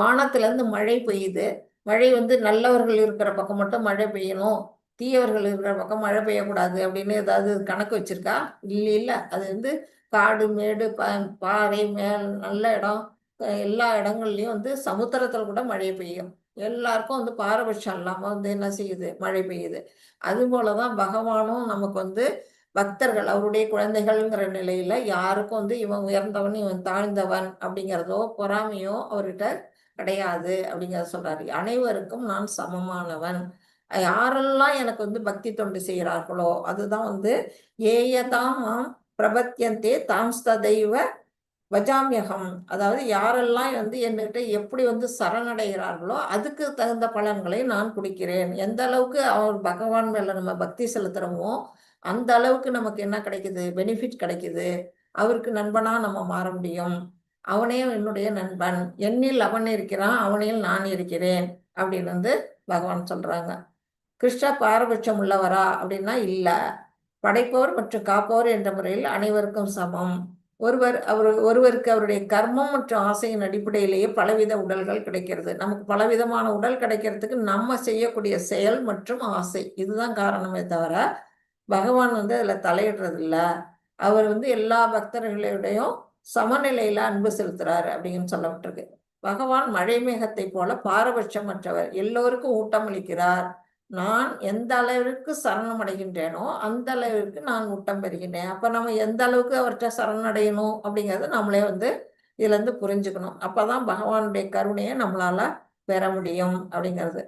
வானத்துல இருந்து மழை பெய்யுது, மழை வந்து நல்லவர்கள் இருக்கிற பக்கம் மட்டும் மழை பெய்யணும், தீயவர்கள் இருக்கிற பக்கம் மழை பெய்யக்கூடாது அப்படின்னு ஏதாவது கணக்கு வச்சிருக்கா? இல்லை. அது வந்து காடு மேடு பாறை மேல் நல்ல இடம் எல்லா இடங்கள்லையும் வந்து சமுத்திரத்தில் கூட மழை பெய்யும். எல்லாருக்கும் வந்து பாரபட்சம் இல்லாமல் வந்து என்ன செய்யுது, மழை பெய்யுது. அது போலதான் பகவானும் நமக்கு வந்து பக்தர்கள் அவருடைய குழந்தைகள்ங்கிற நிலையில யாருக்கும் வந்து இவன் உயர்ந்தவன் இவன் தாழ்ந்தவன் அப்படிங்கிறதோ பொறாமையோ அவர்கிட்ட கிடையாது அப்படிங்கிறத சொல்றாரு. அனைவருக்கும் நான் சமமானவன். யாரெல்லாம் எனக்கு வந்து பக்தி தொண்டு செய்கிறார்களோ அதுதான் வந்து ஏயதாம் பிரபத்தியந்தே தாம்ஸ்ததைவ வஜாமியகம். அதாவது யாரெல்லாம் வந்து என்கிட்ட எப்படி வந்து சரணடைகிறார்களோ அதுக்கு தகுந்த பலன்களை நான் கொடுக்கிறேன். எந்த அளவுக்கு அவர் பகவான் மேல நம்ம பக்தி செலுத்துறோமோ அந்த அளவுக்கு நமக்கு என்ன கிடைக்குது, பெனிஃபிட் கிடைக்குது. அவருக்கு நண்பனா நம்ம மாற முடியும். அவனே என்னுடைய நண்பன், என்னில் அவன் இருக்கிறான், அவனில் நான் இருக்கிறேன் அப்படின்னு வந்து பகவான் சொல்றாங்க. கிருஷ்ண பாரபட்சம் உள்ளவரா அப்படின்னா இல்லை. படைப்பவர் மற்றும் காப்பவர் என்ற முறையில் அனைவருக்கும் சமம். ஒருவருக்கு அவருடைய கர்மம் மற்றும் ஆசையின் அடிப்படையிலேயே பலவித உடல்கள் கிடைக்கிறது. நமக்கு பலவிதமான உடல் கிடைக்கிறதுக்கு நம்ம செய்யக்கூடிய செயல் மற்றும் ஆசை இதுதான் காரணமே தவிர பகவான் வந்து அதுல தலையிடுறது இல்லை. அவர் வந்து எல்லா பக்தர்களுடையும் சமநிலையில அன்பு செலுத்துறாரு அப்படின்னு சொல்லப்பட்டிருக்கு. பகவான் மழை மேகத்தை போல பாரபட்சமற்றவர், எல்லோருக்கும் ஊட்டம் அளிக்கிறார். நான் எந்த அளவிற்கு சரணம் அடைகின்றேனோ அந்த அளவிற்கு நான் ஊட்டம் பெறுகின்றேன். அப்ப நம்ம எந்த அளவுக்கு அவர்கிட்ட சரணடையணும் அப்படிங்கறத நம்மளே வந்து இதுல இருந்து புரிஞ்சுக்கணும். அப்பதான் பகவானுடைய கருணையை நம்மளால பெற முடியும் அப்படிங்கிறது.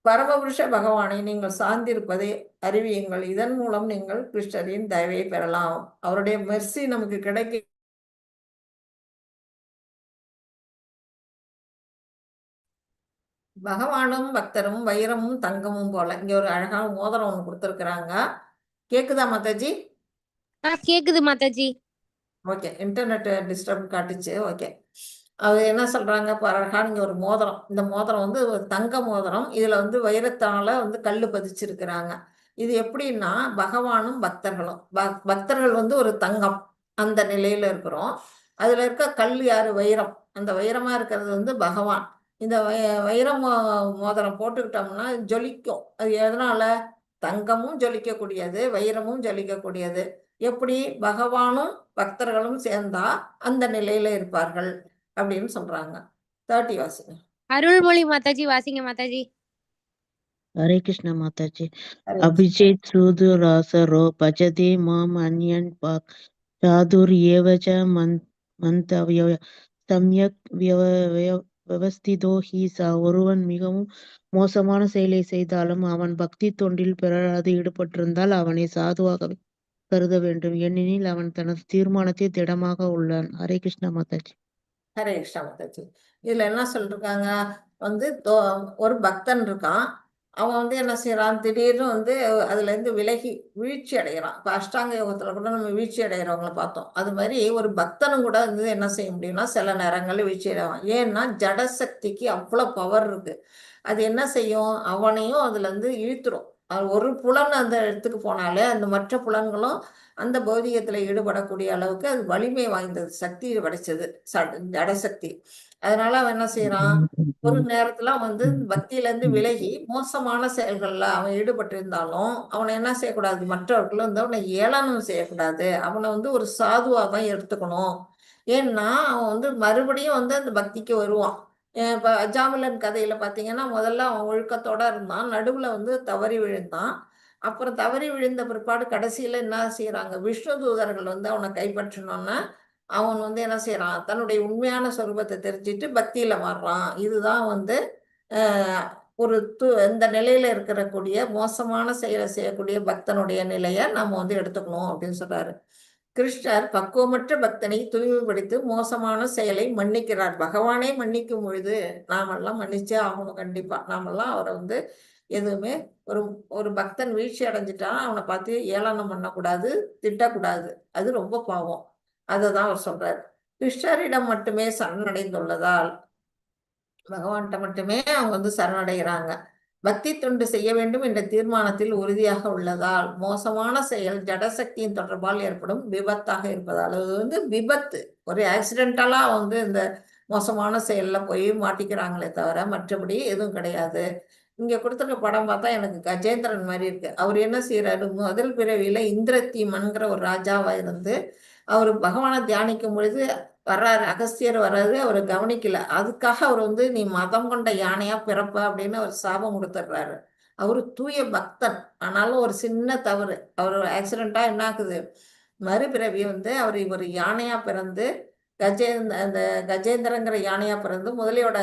பரமபுருஷ பகவானை நீங்கள் சார்ந்திருப்பதை அறிவியுங்கள். இதன் மூலம் நீங்கள் கிருஷ்ணரின் தயவை பெறலாம். அவருடைய மெர்சி நமக்கு கிடைக்க பகவானும் பக்தரும் வைரமும் தங்கமும் போல. இங்க ஒரு அழகான மோதிரம் ஒண்ணு கொடுத்துருக்குறாங்க. கேக்குதா மாதாஜி? கேக்குது மாதாஜி. ஓகே, இன்டர்நெட் டிஸ்டர்ப் காட்டுச்சு. ஓகே, அது என்ன சொல்றாங்க பாருங்க, இங்க ஒரு மோதிரம். இந்த மோதிரம் வந்து ஒரு தங்க மோதிரம். இதுல வந்து வைரத்தால வந்து கல்லு பதிச்சிருக்கிறாங்க. இது எப்படின்னா பகவானும் பக்தர்களும் பக்தர்கள் வந்து ஒரு தங்கம் அந்த நிலையில இருக்கிறோம். அதுல இருக்க கல் யாரு, வைரம். அந்த வைரமா இருக்கிறது வந்து பகவான். இந்த வைரம் மோதிரம் போட்டுக்கிட்டோம்னா ஜொலிக்கும். அது எதனால, தங்கமும் ஜொலிக்கக்கூடியது, வைரமும் ஜொலிக்கக்கூடியது. எப்படி பகவானும் பக்தர்களும் சேர்ந்தா அந்த நிலையில இருப்பார்கள் அப்படின்னு சொல்றாங்க. 30 வாசிங்க. அருள்மொழி மாதாஜி வாசிங்க மாதாஜி. ஹரே கிருஷ்ண மாதாஜி. அபிஜித் சூது ராசரோ பஜதே மாம் அன்யன் பாக் சாதுர் ஏவச்ச மந்தவ்ய சம்யக் விவஸ்திதோ ஹீசா. ஒருவன் மிகவும் மோசமான செயலை செய்தாலும் அவன் பக்தி தொண்டில் பிறராது ஈடுபட்டிருந்தால் அவனை சாதுவாகவே கருத வேண்டும். ஏனெனில் அவன் தனது தீர்மானத்தில் திடமாக உள்ளான். ஹரே கிருஷ்ணா மாதாஜி. ஹரே கிருஷ்ணா மாதாஜி. இதுல என்ன சொல்லிருக்காங்க வந்து ஒரு பக்தன் இருக்கான். அவன் வந்து என்ன செய்யறான், திடீர்னு வந்து அதுல இருந்து விலகி வீழ்ச்சி அடைகிறான். இப்ப அஷ்டாங்க யோகத்துல கூட நம்ம வீழ்ச்சி அடைகிறவங்களை பார்த்தோம். அது மாதிரி ஒரு பக்தனும் கூட வந்து என்ன செய்ய முடியும்னா சில நேரங்களில் வீழ்ச்சி அடைவான். ஏன்னா ஜடசக்திக்கு அவ்வளவு பவர் இருக்கு. அது என்ன செய்யும், அவனையும் அதுல இருந்து இழுத்துரும். ஒரு புலன் அந்த இடத்துக்கு போனாலே அந்த மற்ற புலன்களும் அந்த பௌதிகத்துல ஈடுபடக்கூடிய அளவுக்கு அது வலிமை வாய்ந்தது, சக்தி படைச்சது ஜடசக்தி. அதனால அவன் என்ன செய்யறான், ஒரு நேரத்துல அவன் வந்து பக்தியில இருந்து விலகி மோசமான செயல்கள்ல அவன் ஈடுபட்டு இருந்தாலும் அவனை என்ன செய்யக்கூடாது, மற்றவர்களும் வந்து அவனை ஏளனம் செய்யக்கூடாது. அவனை வந்து ஒரு சாதுவா தான் எடுத்துக்கணும். ஏன்னா அவன் வந்து மறுபடியும் வந்து அந்த பக்திக்கு வருவான். இப்ப அஜாமிலன் கதையில பாத்தீங்கன்னா முதல்ல அவன் ஒழுக்கத்தோட இருந்தான், நடுவுல வந்து தவறி விழுந்தான். அப்புறம் தவறி விழுந்த பிற்பாடு கடைசியில என்ன செய்யறாங்க, விஷ்ணு தூதர்கள் வந்து அவனை கைப்பற்றணும்னா அவன் வந்து என்ன செய்யறான், தன்னுடைய உண்மையான சொரூபத்தை தெரிஞ்சுட்டு பக்தியில மாறுறான். இதுதான் வந்து ஒரு இந்த நிலையில இருக்கக்கூடிய மோசமான செயலை செய்யக்கூடிய பக்தனுடைய நிலையை நம்ம வந்து எடுத்துக்கணும் அப்படின்னு சொல்றாரு. கிருஷ்ணர் பக்குவமற்ற பக்தனை தூய்மைப்படுத்தி மோசமான செயலை மன்னிக்கிறார். பகவானே மன்னிக்கும் பொழுது நாமெல்லாம் மன்னிச்சே ஆகணும். கண்டிப்பா நாமெல்லாம் அவரை வந்து எதுவுமே ஒரு ஒரு பக்தன் வீழ்ச்சி அடைஞ்சிட்டான் அவனை பார்த்து ஏளனம் பண்ணக்கூடாது, திட்டக்கூடாது. அது ரொம்ப பாவம். அததான் அவர் சொல்றாரு. கிருஷ்ணரிடம் மட்டுமே சரணடைந்துள்ளதால், பகவான்கிட்ட மட்டுமே அவங்க வந்து சரணடைகிறாங்க. பக்தி தொண்டு செய்ய வேண்டும் என்ற தீர்மானத்தில் உறுதியாக உள்ளதால், மோசமான செயல் ஜடசக்தியின் தொடர்பால் ஏற்படும் விபத்தாக இருப்பதால், அது வந்து விபத்து, ஒரு ஆக்சிடென்டலா வந்து இந்த மோசமான செயல்ல போய் மாட்டிக்கிறாங்களே தவிர மற்றபடி எதுவும் கிடையாது. இங்க கொடுத்துருக்க படம் பார்த்தா எனக்கு கஜேந்திரன் மாதிரி இருக்கு. அவர் என்ன செய்யறாரு, முதல் பிறவியில இந்திரத்தீமன்கிற ஒரு ராஜாவா இருந்து அவர் பகவானை தியானிக்கும் பொழுது வர்றாரு, அகஸ்தியர் வர்றாரு, அவர் கவனிக்கல. அதுக்காக அவர் வந்து நீ மதம் கொண்ட யானையா பிறப்ப அப்படின்னு அவர் சாபம் கொடுத்துடுறாரு. அவரு தூய பக்தன், ஆனாலும் ஒரு சின்ன தவறு, அவர் ஆக்சிடென்டா என்ன ஆகுது, மறுபிறவி வந்து அவர் ஒரு யானையா பிறந்து அந்த கஜேந்திரங்கிற யானையா பிறந்து முதலையோட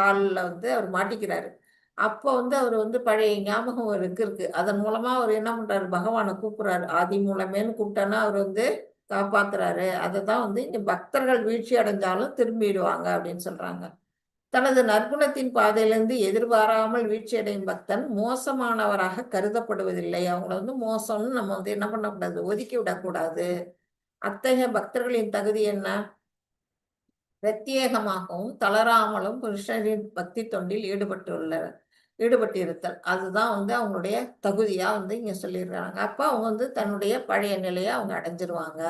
காலில் வந்து அவர் மாட்டிக்கிறாரு. அப்போ வந்து அவர் வந்து பழைய ஞாபகம் அவருக்கு இருக்கு. அதன் மூலமா அவர் என்ன பண்றாரு, பகவானை கூப்பிடுறாரு. ஆதி மூலமேன்னு கூப்பிட்டானா அவர் வந்து காப்பாத்துறாரு. அதுதான் வந்து இங்க பக்தர்கள் வீழ்ச்சி அடைஞ்சாலும் திரும்பிடுவாங்க அப்படின்னு சொல்றாங்க. தனது நற்குணத்தின் பாதையிலிருந்து எதிர்பாராமல் வீழ்ச்சி அடையும் பக்தன் மோசமானவராக கருதப்படுவதில்லை. அவங்கள வந்து மோசம்னு நம்ம வந்து என்ன பண்ணக்கூடாது, ஒதுக்கி விடக்கூடாது. அத்தகைய பக்தர்களின் தகுதி என்ன, பிரத்யேகமாகவும் தளராமலும் கிருஷ்ணரின் பக்தி தொண்டில் ஈடுபட்டிருத்தல். அதுதான் வந்து அவங்களுடைய தகுதியா வந்து இங்க சொல்லிடுறாங்க. அப்ப அவங்க வந்து தன்னுடைய பழைய நிலையை அவங்க அடைஞ்சிருவாங்க.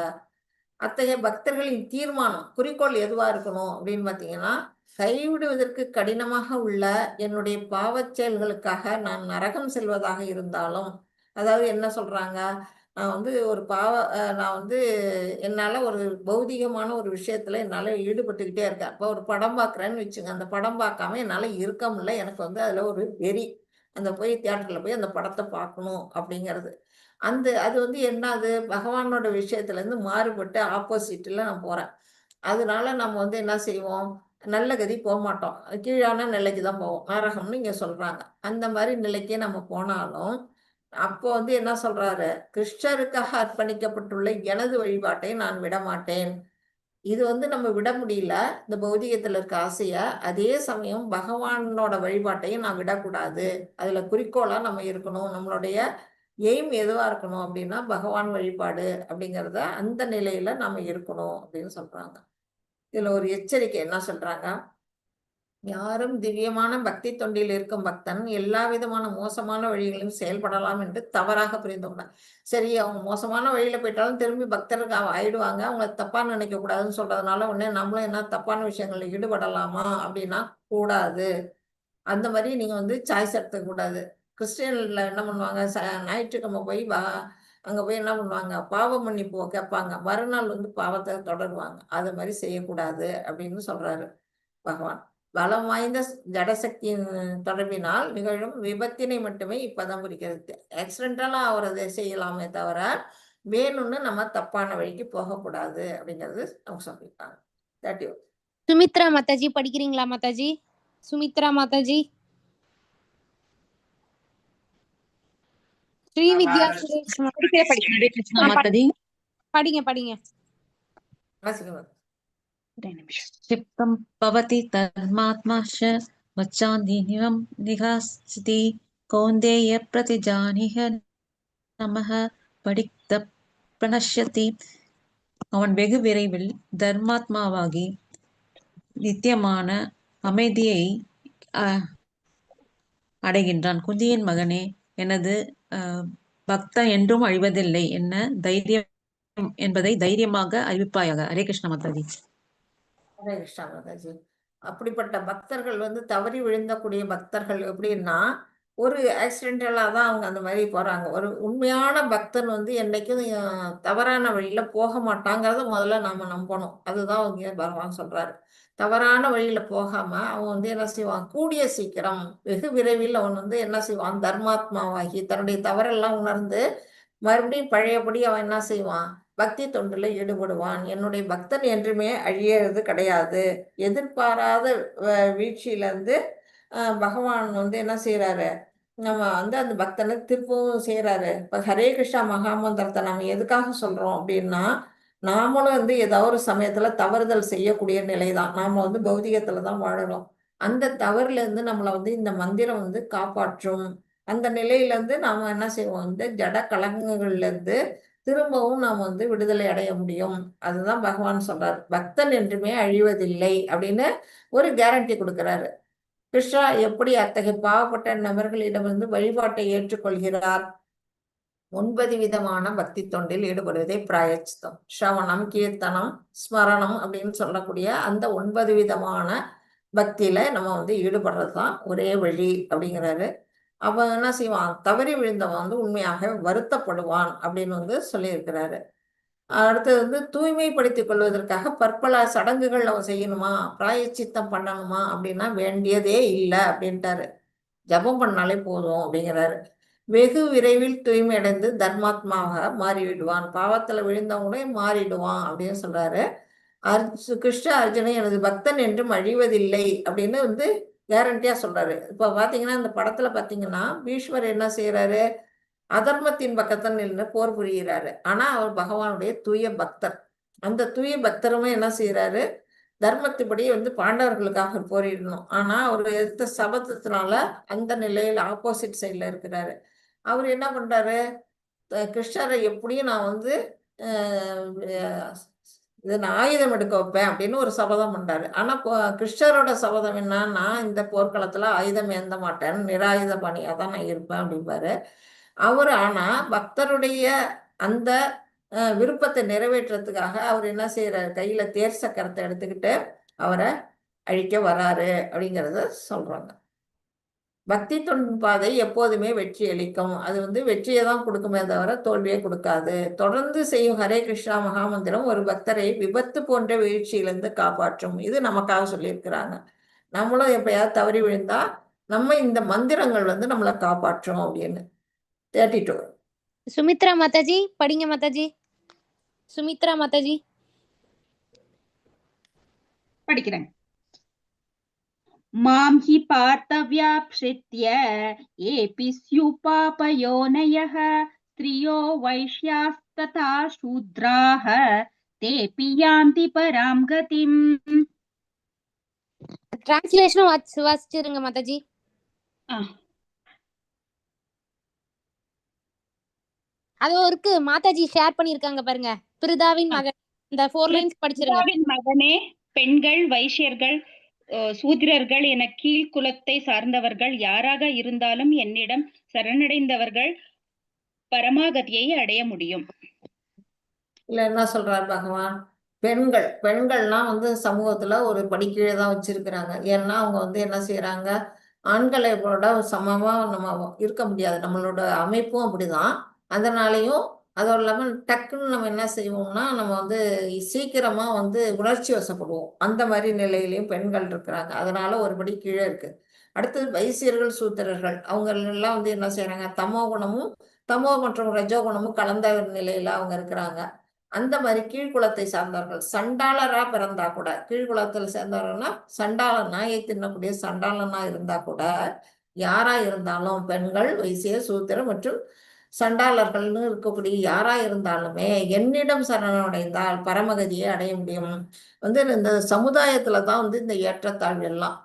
அத்தகைய பக்தர்களின் தீர்மானம், குறிக்கோள் எதுவா இருக்கணும் அப்படின்னு பாத்தீங்கன்னா, கைவிடுவதற்கு கடினமாக உள்ள என்னுடைய பாவச் செயல்களுக்காக நான் நரகம் செல்வதாக இருந்தாலும், அதாவது என்ன சொல்றாங்க, நான் வந்து ஒரு நான் வந்து என்னால ஒரு பௌதிகமான ஒரு விஷயத்துல என்னால ஈடுபட்டுக்கிட்டே இருக்கேன். இப்போ ஒரு படம் பார்க்குறேன்னு வச்சுங்க, அந்த படம் பார்க்காம என்னால இருக்க முடியல. எனக்கு வந்து அதுல ஒரு வெறி, அந்த போய் தியேட்டர்ல போய் அந்த படத்தை பார்க்கணும் அப்படிங்கிறது. அது வந்து என்னது, பகவானோட விஷயத்துல இருந்து மாறுபட்டு ஆப்போசிட்ல நான் போறேன். அதனால நம்ம வந்து என்ன செய்வோம், நல்ல கதி போக மாட்டோம், கீழான நிலைக்கு தான் போவோம். நரகம்னு இங்க சொல்றாங்க. அந்த மாதிரி நிலைக்கே நம்ம போனாலும் அப்போ வந்து என்ன சொல்றாரு, கிருஷ்ணருக்காக அர்ப்பணிக்கப்பட்டுள்ள எனது வழிபாட்டை நான் விட மாட்டேன். இது வந்து நம்ம விட முடியல, இந்த பௌதிகத்துல இருக்க ஆசைய. அதே சமயம் பகவானோட வழிபாட்டையும் நான் விடக்கூடாது. அதுல குறிக்கோளா நம்ம இருக்கணும். நம்மளுடைய எய்ம் எதுவா இருக்கணும் அப்படின்னா பகவான் வழிபாடு அப்படிங்கிறத அந்த நிலையில நம்ம இருக்கணும் அப்படின்னு சொல்றாங்க. இதுல ஒரு எச்சரிக்கை என்ன சொல்றாங்க, யாரும் திவ்யமான பக்தி தொண்டில் இருக்கும் பக்தன் எல்லா விதமான மோசமான வழிகளிலும் செயல்படலாம் என்று தவறாக புரிந்து கொண்டார். சரி, அவங்க மோசமான வழியில போயிட்டாலும் திரும்பி பக்தருக்கு ஆயிடுவாங்க, அவங்கள தப்பா நினைக்க கூடாதுன்னு சொல்றதுனால உடனே நம்மளும் என்ன தப்பான விஷயங்கள்ல ஈடுபடலாமா அப்படின்னா கூடாது. அந்த மாதிரி நீங்க வந்து சாய்ஸ் எடுத்துக்க கூடாது. கிறிஸ்டியன்ல என்ன பண்ணுவாங்க, ஞாயிற்றுக்கிழமை போய் அங்க போய் என்ன பண்ணுவாங்க, பாவ மன்னிப்பு கேட்பாங்க, மறுநாள் வந்து பாவத்தை தொடருவாங்க. அது மாதிரி செய்யக்கூடாது அப்படின்னு சொல்றாரு பகவான். பலம் வாய்ந்த ஜடசக்தியின் தொடர்பினால் நிகழும் விபத்தினை மட்டுமே இப்பதான் குறிக்கிறது. ஆக்சிடென்டலா அவரது செய்யலாமே தவிர வேணும்னு நம்ம தப்பான வழிக்கு போகக்கூடாது அப்படிங்கிறது அவங்க சொல்லியிருக்காங்க. சுமித்ரா மாதாஜி படிக்கிறீங்களா மாதாஜி? சுமித்ரா மாதாஜி. ஸ்ரீ வித்யா சுரேஷ் ஹரே கிருஷ்ணா மாதாஜி. படிங்க படிங்க. क्षिप्तं भवति तन्मात्माश्च मच्चान्निवं निहास्यति कौन्तेय प्रतिजानीह நமः படித்த பிரணஷ்யதி. அவன் வெகு விரைவில் தர்மாத்மாவாகி நித்தியமான அமைதியை அடைகின்றான். குந்தியின் மகனே, எனது பக்தா என்றும் அழிவதில்லை என்ன தைரியம் என்பதை தைரியமாக அறிவிப்பாயாக. ஹரே கிருஷ்ண மாதாஜி. ஹரே கிருஷ்ணா மாதாஜி. அப்படிப்பட்ட பக்தர்கள் வந்து தவறி விழுந்தக்கூடிய பக்தர்கள் எப்படின்னா, ஒரு ஆக்சிடென்டலாக தான் அவங்க அந்த மாதிரி போகிறாங்க. ஒரு உண்மையான பக்தன் வந்து என்னைக்கும் தவறான வழியில் போக மாட்டாங்கிறத முதல்ல நாம் நம்பணும். அதுதான் வந்து பகவான் சொல்கிறாரு. தவறான வழியில் போகாமல் அவன் வந்து என்ன செய்வான், கூடிய சீக்கிரம் வெகு விரைவில் அவன் வந்து என்ன செய்வான், தர்மாத்மாவாகி தன்னுடைய தவறெல்லாம் உணர்ந்து மறுபடியும் பழையபடி அவன் என்ன செய்வான், பக்தி தொண்டில் ஈடுபடுவான். என்னுடைய பக்தன் என்றுமே அழியறது கிடையாது. எதிர்பாராத வீழ்ச்சியிலேருந்து பகவான் வந்து என்ன செய்கிறாரு, நம்ம வந்து அந்த பக்தனை திருப்பவும் செய்கிறாரு. இப்போ ஹரே கிருஷ்ணா மகாமந்திரத்தை நம்ம எதுக்காக சொல்கிறோம் அப்படின்னா, நாமளும் வந்து ஏதோ ஒரு சமயத்தில் தவறுதல் செய்யக்கூடிய நிலை தான். நாம் வந்து பௌதிகத்தில் தான் வாழறோம். அந்த தவறுலேருந்து நம்மளை வந்து இந்த மந்திரம் வந்து காப்பாற்றும். அந்த நிலையிலேருந்து நாம் என்ன செய்வோம், இந்த ஜட கலங்கங்கள்லேருந்து திரும்பவும் நாம் வந்து விடுதலை அடைய முடியும். அதுதான் பகவான் சொல்றார். பக்தன் என்றுமே அழிவதில்லை அப்படின்னு ஒரு கேரண்டி கொடுக்கிறாரு. கிருஷ்ணா எப்படி அத்தகைய பாவப்பட்ட நபர்களிடமிருந்து வழிபாட்டை ஏற்றுக்கொள்கிறார்? 9 விதமான பக்தி தொண்டில் ஈடுபடுவதே பிராயச்சித்தம். ஸ்ரவணம், கீர்த்தனம், ஸ்மரணம் அப்படின்னு சொல்லக்கூடிய அந்த 9 விதமான பக்தியில நம்ம வந்து ஈடுபடுறது தான் ஒரே வழி அப்படிங்கிறாரு. அவன் என்ன செய்வான், தவறி விழுந்தவன் வந்து உண்மையாக வருத்தப்படுவான் அப்படின்னு வந்து சொல்லியிருக்கிறாரு. அடுத்தது வந்து தூய்மைப்படுத்திக் கொள்வதற்காக பற்பல சடங்குகள் அவன் செய்யணுமா, பிராயச்சித்தம் பண்ணணுமா அப்படின்னா வேண்டியதே இல்லை அப்படின்ட்டாரு. ஜபம் பண்ணாலே போதும் அப்படிங்கிறாரு. வெகு விரைவில் தூய்மை அடைந்து தர்மாத்மாவாக மாறிவிடுவான். பாவத்துல விழுந்தவங்களே மாறிடுவான் அப்படின்னு சொல்றாரு. கிருஷ்ண அர்ஜுனை எனது பக்தன் என்றும் அழிவதில்லை அப்படின்னு வந்து கேரண்டியா சொல்றாரு. இப்ப பாத்தீங்கன்னா இந்த படத்துல பாத்தீங்கன்னா பீஷ்மர் என்ன செய்யறாரு, அதர்மத்தின் பக்கத்தில் நின்று போர் புரிகிறாரு. ஆனா அவர் பகவானுடைய தூய பக்தர். அந்த தூய பக்தருமே என்ன செய்யறாரு, தர்மத்துப்படி வந்து பாண்டவர்களுக்காக போரிடணும். ஆனா அவர் எடுத்த சபதத்தினால அந்த நிலையில் ஆப்போசிட் சைட்ல இருக்கிறாரு. அவர் என்ன பண்றாரு, கிருஷ்ணரை எப்படியும் நான் வந்து இதை நான் ஆயுதம் எடுக்க வைப்பேன் அப்படின்னு ஒரு சபதம் பண்றாரு. ஆனா கிருஷ்ணரோட சபதம் என்னன்னா, இந்த போர்க்களத்துல ஆயுதம் ஏந்த மாட்டேன், நிராயுத பணியா தான் நான் இருப்பேன் அப்படிம்பாரு அவர். ஆனா பக்தருடைய அந்த விருப்பத்தை நிறைவேற்றுறதுக்காக அவர் என்ன செய்யறாரு, கையில தேர் சக்கரத்தை எடுத்துக்கிட்டு அவரை அழிக்க வராரு அப்படிங்கிறத சொல்றாங்க. பக்தி தொண்டு பாதை எப்போதுமே வெற்றி அளிக்கும். அது வந்து வெற்றியை தான் கொடுக்குமே தவிர தோல்வியை கொடுக்காது. தொடர்ந்து செய்யும் ஹரே கிருஷ்ணா மகாமந்திரம் ஒரு பக்தரை விபத்து போன்ற வீழ்ச்சியிலிருந்து காப்பாற்றும். இது நமக்காக சொல்லியிருக்கிறாங்க. நம்மளும் எப்பயாவது தவறி விழுந்தா நம்ம இந்த மந்திரங்கள் வந்து நம்மளை காப்பாற்றும் அப்படின்னு. 32. சுமித்ரா மாதாஜி படிங்க மாதாஜி. சுமித்ரா மாதாஜி படிக்கிறேன். மாம் ஹி பார்த்தவ்யாப்சித்ய ஏபி ஸ்யுபாபயோனயः ஸ்த்ரியோ வைஷ்யாஸ்ததா சூத்ராः தேபி யாந்தி பராம் கதிம். டிரான்ஸ்லேஷனும் வாசிச்சிருங்க மாதாஜி. அது இருக்கு மாதாஜி ஷேர் பண்ணிருக்காங்க பாருங்க. பிருதாவின் மகன் இந்த 4 லைன்ஸ் படிச்சிருங்க. பிருதாவின் மகனே, பெண்கள், வைஷ்யர்கள், சூத்திரர்கள் என கீழ் குலத்தை சார்ந்தவர்கள் யாராக இருந்தாலும் என்னிடம் சரணடைந்தவர்கள் பரமாகதியை அடைய முடியும். இல்ல என்ன சொல்றார் பகவான், பெண்கள்லாம் வந்து சமூகத்துல ஒரு படிக்கீழே தான் வச்சிருக்கிறாங்க. ஏன்னா அவங்க வந்து என்ன செய்யறாங்க, ஆண்களோட சமமா நம்ம இருக்க முடியாது. நம்மளோட அமைப்பும் அப்படிதான். அதனாலையும் அதுவும் இல்லாமல் டக்குன்னு நம்ம என்ன செய்வோம்னா, நம்ம வந்து சீக்கிரமா வந்து உணர்ச்சி வசப்படுவோம். அந்த மாதிரி நிலையிலையும் பெண்கள் இருக்கிறாங்க. அதனால ஒருபடி கீழே இருக்கு. அடுத்தது வைசியர்கள், சூத்திரர்கள் அவங்க எல்லாம் வந்து என்ன செய்யறாங்க, தமோ மற்றும் ரஜோ குணமும் கலந்த நிலையில அவங்க இருக்கிறாங்க. அந்த மாதிரி கீழ்குலத்தை சார்ந்தவர்கள் சண்டாளரா பிறந்தா கூட, கீழ்குலத்தில் சேர்ந்தவர்கள்னா சண்டாளன், நாயை தின்னக்கூடிய சண்டாளனா இருந்தா கூட, யாரா இருந்தாலும் பெண்கள், வைசியர், சூத்திரர் மற்றும் சண்டாளர்கள்னு இருக்கக்கூடிய யாரா இருந்தாலுமே என்னிடம் சரணடைந்தால் பரமகதியை அடைய முடியும். இந்த சமுதாயத்துல தான் இந்த ஏற்றத்தாழ்வு எல்லாம்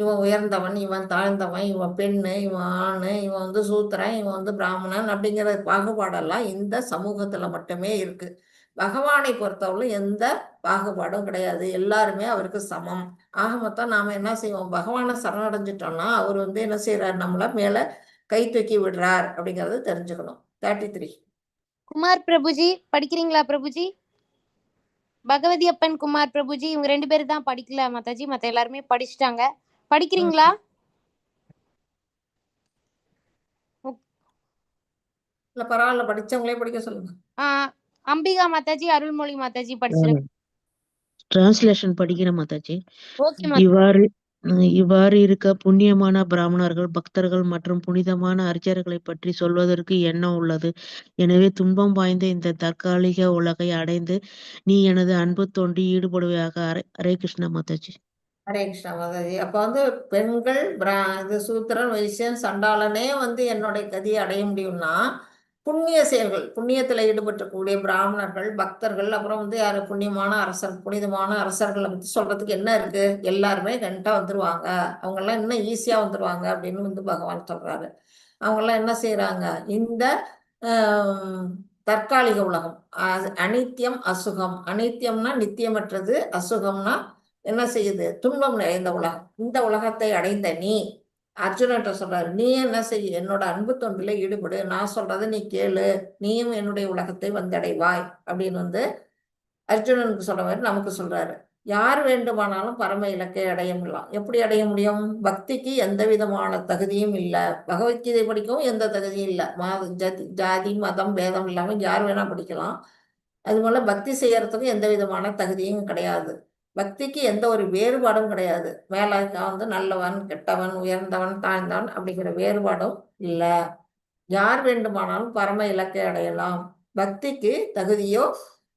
இவன் உயர்ந்தவன், இவன் தாழ்ந்தவன், இவன் பெண்ணு, இவன் ஆணு, இவன் சூத்திரன், இவன் பிராமணன் அப்படிங்கிற பாகுபாடெல்லாம் இந்த சமூகத்துல மட்டுமே இருக்கு. பகவானை பொறுத்தவரை எந்த பாகுபாடும் கிடையாது. எல்லாருமே அவருக்கு சமம். ஆக மொத்தம் நாம என்ன செய்வோம், பகவானை சரணடைஞ்சிட்டோம்னா அவர் என்ன செய்யறாரு, நம்மள மேல கை தூக்கி விடுறார் அப்படிங்கறது தெரிஞ்சுக்கணும். 33. குமார் பிரபுஜி படிக்கிறீங்களா பிரபுஜி? பகவதி அப்பன், குமார் பிரபுஜி, இவங்க 2 பேரும் தான் படிக்கல மாதாஜி, மத்த எல்லாருமே படிச்சுட்டாங்க. படிக்கிறீங்களா? இல்ல பரவாயில்ல, படிச்சவங்களே படிக்க சொல்லுங்க. அம்பிகா மாதாஜி, அருள்மொழி மாதாஜி படிச்சிருங்க. டிரான்ஸ்லேஷன் படிக்கிறேன் மாதாஜி. ஓகே இவ்வாறு இருக்க புண்ணியமான பிராமணர்கள், பக்தர்கள் மற்றும் புனிதமான அர்ச்சர்களை பற்றி சொல்வதற்கு எண்ணம் உள்ளது. எனவே துன்பம் வாய்ந்த இந்த தற்காலிக உலகை அடைந்து நீ எனது அன்பு தோண்டி ஈடுபடுவையாக. ஹரே கிருஷ்ணா மாதாஜி. ஹரே கிருஷ்ணா மாதாஜி. அப்ப பெண்கள், சூத்திரன், வைசியன், சண்டாளனே என்னுடைய கதியை அடைய முடியும்னா புண்ணிய செயல்கள், புண்ணியத்துல ஈடுபட்டக்கூடிய பிராமணர்கள், பக்தர்கள், அப்புறம் யாரு புண்ணியமான அரசர், புனிதமான அரசர்களை பத்தி சொல்றதுக்கு என்ன இருக்கு, எல்லாருமே கண்டிப்பா வந்துருவாங்க. அவங்க எல்லாம் இன்னும் ஈஸியா வந்துருவாங்க அப்படின்னு பகவான் சொல்றாரு. அவங்க எல்லாம் என்ன செய்யறாங்க, இந்த தற்காலிக உலகம், அனித்தியம் அசுகம், அனித்தியம்னா நித்தியமற்றது, அசுகம்னா என்ன செய்யுது, துன்பம் நிறைந்த உலகம். இந்த உலகத்தை அடைந்த நீ அர்ஜுனன்ட்ட சொல்றாரு, நீ என்ன செய்ய, என்னோட அன்பு தொண்டில ஈடுபடு, நான் சொல்றதை நீ கேளு, நீயும் என்னுடைய உலகத்தை வந்தடைவாய் அப்படின்னு அர்ஜுனனுக்கு சொல்ற மாதிரி நமக்கு சொல்றாரு. யார் வேண்டுமானாலும் பரம இலக்கை அடைய முடியலாம். எப்படி அடைய முடியும்? பக்திக்கு எந்த விதமான தகுதியும் இல்லை. பகவத்கீதை படிக்கவும் எந்த தகுதியும் இல்லை. ஜாதி மதம் பேதம் இல்லாம யார் வேணா படிக்கலாம். அது போல பக்தி செய்யறதுக்கும் எந்த விதமான தகுதியும் கிடையாது. பக்திக்கு எந்த ஒரு வேறுபாடும் கிடையாது. மேல நல்லவன், கெட்டவன், உயர்ந்தவன், தாழ்ந்தவன் அப்படிங்கிற வேறுபாடும் இல்லை. யார் வேண்டுமானாலும் பரம இலக்கை அடையலாம். பக்திக்கு தகுதியோ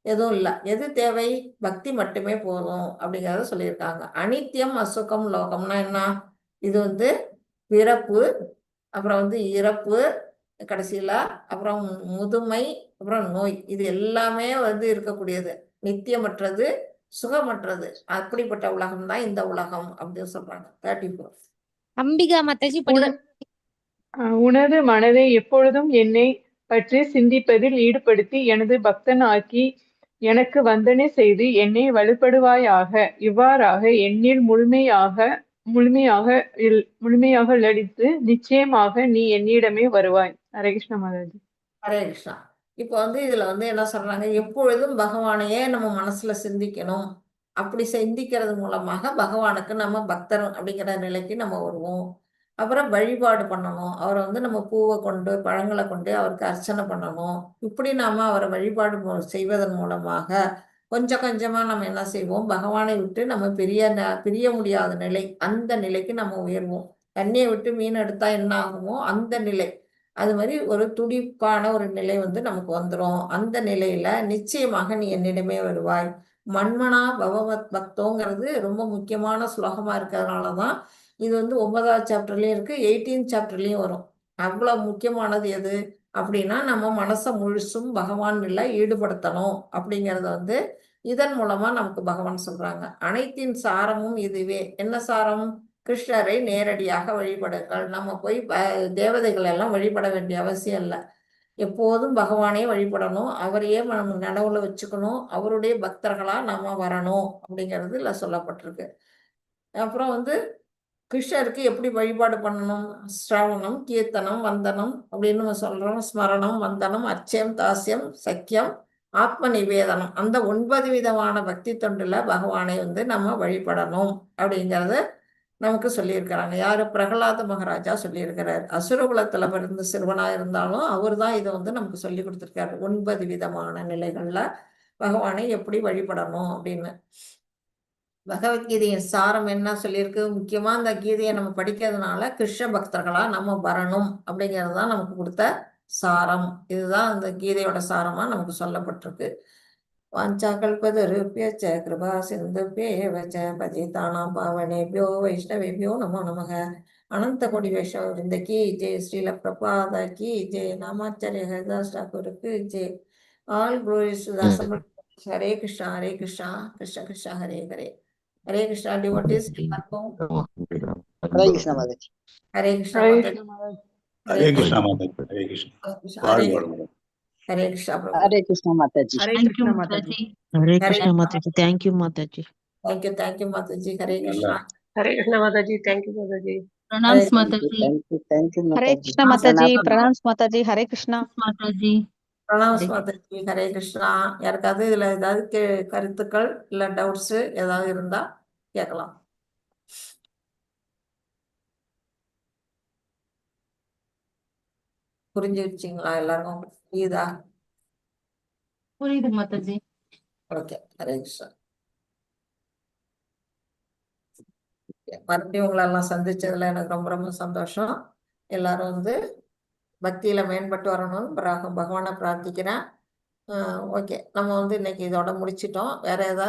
எதுவும் இல்லை. எது தேவை? பக்தி மட்டுமே போதும் அப்படிங்கிறத சொல்லியிருக்காங்க. அனித்தியம் அசுகம் லோகம்னா என்ன? இது பிறப்பு, அப்புறம் இறப்பு, கடைசியில அப்புறம் முதுமை, அப்புறம் நோய், இது எல்லாமே இருக்கக்கூடியது. நித்தியமற்றது, சுகமற்றது. அப்படிப்பட்ட உலகம் தான் இந்த உலகம் அப்படின்னு சொல்றாங்க. 34. அம்பிகா மாதாஜி உனது மனதை எப்பொழுதும் என்னை பற்றி சிந்திப்பதில் ஈடுபடுத்தி எனது பக்தன் ஆக்கி எனக்கு வந்தனை செய்து என்னை வலுப்படுவாயாக. இவ்வாறாக என்னில் முழுமையாக லடித்து நிச்சயமாக நீ என்னிடமே வருவாய். ஹரே கிருஷ்ணா மாதாஜி. ஹரே கிருஷ்ணா. இப்போ இதுல என்ன சொல்றாங்க, எப்பொழுதும் பகவானையே நம்ம மனசுல சிந்திக்கணும். அப்படி சிந்திக்கிறது மூலமாக பகவானுக்கு நம்ம பக்தர் அப்படிங்கிற நிலைக்கு நம்ம வருவோம். அப்புறம் வழிபாடு பண்ணணும். அவரை நம்ம பூவை கொண்டு, பழங்களை கொண்டு அவருக்கு அர்ச்சனை பண்ணணும். இப்படி நாம அவரை வழிபாடு செய்வதன் மூலமாக கொஞ்சம் கொஞ்சமா நம்ம என்ன செய்வோம், பகவானை விட்டு நம்ம பிரிய முடியாத நிலை, அந்த நிலைக்கு நம்ம உயர்வோம். தண்ணியை விட்டு மீன் எடுத்தா என்ன ஆகுமோ அந்த நிலை, அது மாதிரி ஒரு துடிப்பான ஒரு நிலை நமக்கு வந்துடும். அந்த நிலையில நிச்சயமாக நீ என்னிடமே வருவாய். மன்மனா பகவத் பக்தோங்கிறது ரொம்ப முக்கியமான ஸ்லோகமா இருக்கிறதுனாலதான் இது 9வது சாப்டர்லயும் இருக்கு, 18th சாப்டர்லயும் வரும். அவ்வளவு முக்கியமானது எது அப்படின்னா, நம்ம மனசை முழுசும் பகவான் ஈடுபடுத்தணும் அப்படிங்கறது இதன் மூலமா நமக்கு பகவான் சொல்றாங்க. அனைத்தின் சாரமும் இதுவே. என்ன சாரம்? கிருஷ்ணரை நேரடியாக வழிபடுங்கள். நம்ம போய் தேவதைகள் எல்லாம் வழிபட வேண்டிய அவசியம் இல்லை. எப்போதும் பகவானே வழிபடணும், அவரையே நம்ம நனவுல வச்சுக்கணும், அவருடைய பக்தர்களா நாம வரணும் அப்படிங்கிறது இல்ல சொல்லப்பட்டிருக்கு. அப்புறம் கிருஷ்ணருக்கு எப்படி வழிபாடு பண்ணணும்? ஸ்ரவணம், கீர்த்தனம், வந்தனம் அப்படின்னு நம்ம சொல்றோம். ஸ்மரணம், வந்தனம், அர்ச்சயம், தாஸ்யம், சக்கியம், ஆத்ம நிவேதனம். அந்த 9 விதமான பக்தி தொண்டுல பகவானை நம்ம வழிபடணும் அப்படிங்கறத நமக்கு சொல்லியிருக்கிறாங்க. யாரு? பிரகலாத மகாராஜா சொல்லியிருக்கிறார். அசுரகுலத்துல பிறந்த சிறுவனா இருந்தாலும் அவர் தான் இதை நமக்கு சொல்லி கொடுத்திருக்காரு. 9 விதமான நிலைகள்ல பகவானை எப்படி வழிபடணும் அப்படின்னு. பகவத்கீதையின் சாரம் என்ன சொல்லியிருக்கு? முக்கியமா இந்த கீதையை நம்ம படிக்கிறதுனால கிருஷ்ண பக்தர்களா நம்ம வரணும் அப்படிங்கிறது தான் நமக்கு கொடுத்த சாரம். இதுதான் அந்த கீதையோட சாரமா நமக்கு சொல்லப்பட்டிருக்கு. வாஞ்சாகல்பதருப்யச்ச கிருபா சிந்துப்யேவச்ச பதிதானாம் பாவனேபியோ வைஷ்ணவேபியோ நமோ நமக. அனந்த கொடி வைஷ்ணவ கி ஜெய், ஸ்ரீல பிரபாத கி ஜெய், நாமாச்சாரிய ஹரிதாஸ் டாக்கூருக்கு ஜெய். All glories to the assemble. Hare Krishna Hare Krishna Krishna Krishna Hare Hare. Hare Krishna devotees எல்லாருக்கும் ஹரே கிருஷ்ணா மாதாஜி. ஹரே கிருஷ்ணா ஹரே மாதாஜி. கிருஷ்ண மாதாஜி. ஹரே கிருஷ்ணா மாதாஜி. ஹரே கிருஷ்ணா. ஹரே வாழ்க வளமுடன். ஹரே கிருஷ்ணா பிரபு. Hare Krishna Mataji. Hare thank you Krishna Mataji. Mataji. Hare Hare Krishna Mataji. Thank you Mataji. Thank you Mataji. Hare நல்லா கிருஷ்ணா. ஹரே கிருஷ்ண மாதாஜி. தேங்க்யூ மாதாஜி. ஹரே பிரணாம்ஸ் கிருஷ்ணா மாதாஜி. தேங்க்யூ ஹரே மாதாஜி. கிருஷ்ணா மாதாஜி. பிரணாம். பிரணாம்ஸ் மாதாஜி. ஹரே கிருஷ்ணா. மாதாஜி. பிரணாம்ஸ் மாதாஜி. ஹரே கிருஷ்ணா. யாருக்காவது இதுல ஏதாவது கருத்துக்கள் இல்ல டவுட்ஸ் ஏதாவது இருந்தா கேட்கலாம். புரிஞ்சு வச்சிங்களா எல்லாரும்? புரியுதா? புரியுது மாதாஜி. ஓகே. ஹரே கிருஷ்ணா. மறுபடியும் உங்களெல்லாம் சந்திச்சதுல எனக்கு ரொம்ப ரொம்ப சந்தோஷம். எல்லாரும் வந்து பக்தியில மேம்பட்டு வரணும்னு பகவானை பிரார்த்திக்கிறேன். ஓகே, நம்ம வந்து இன்னைக்கு இதோட முடிச்சிட்டோம். வேற ஏதாவது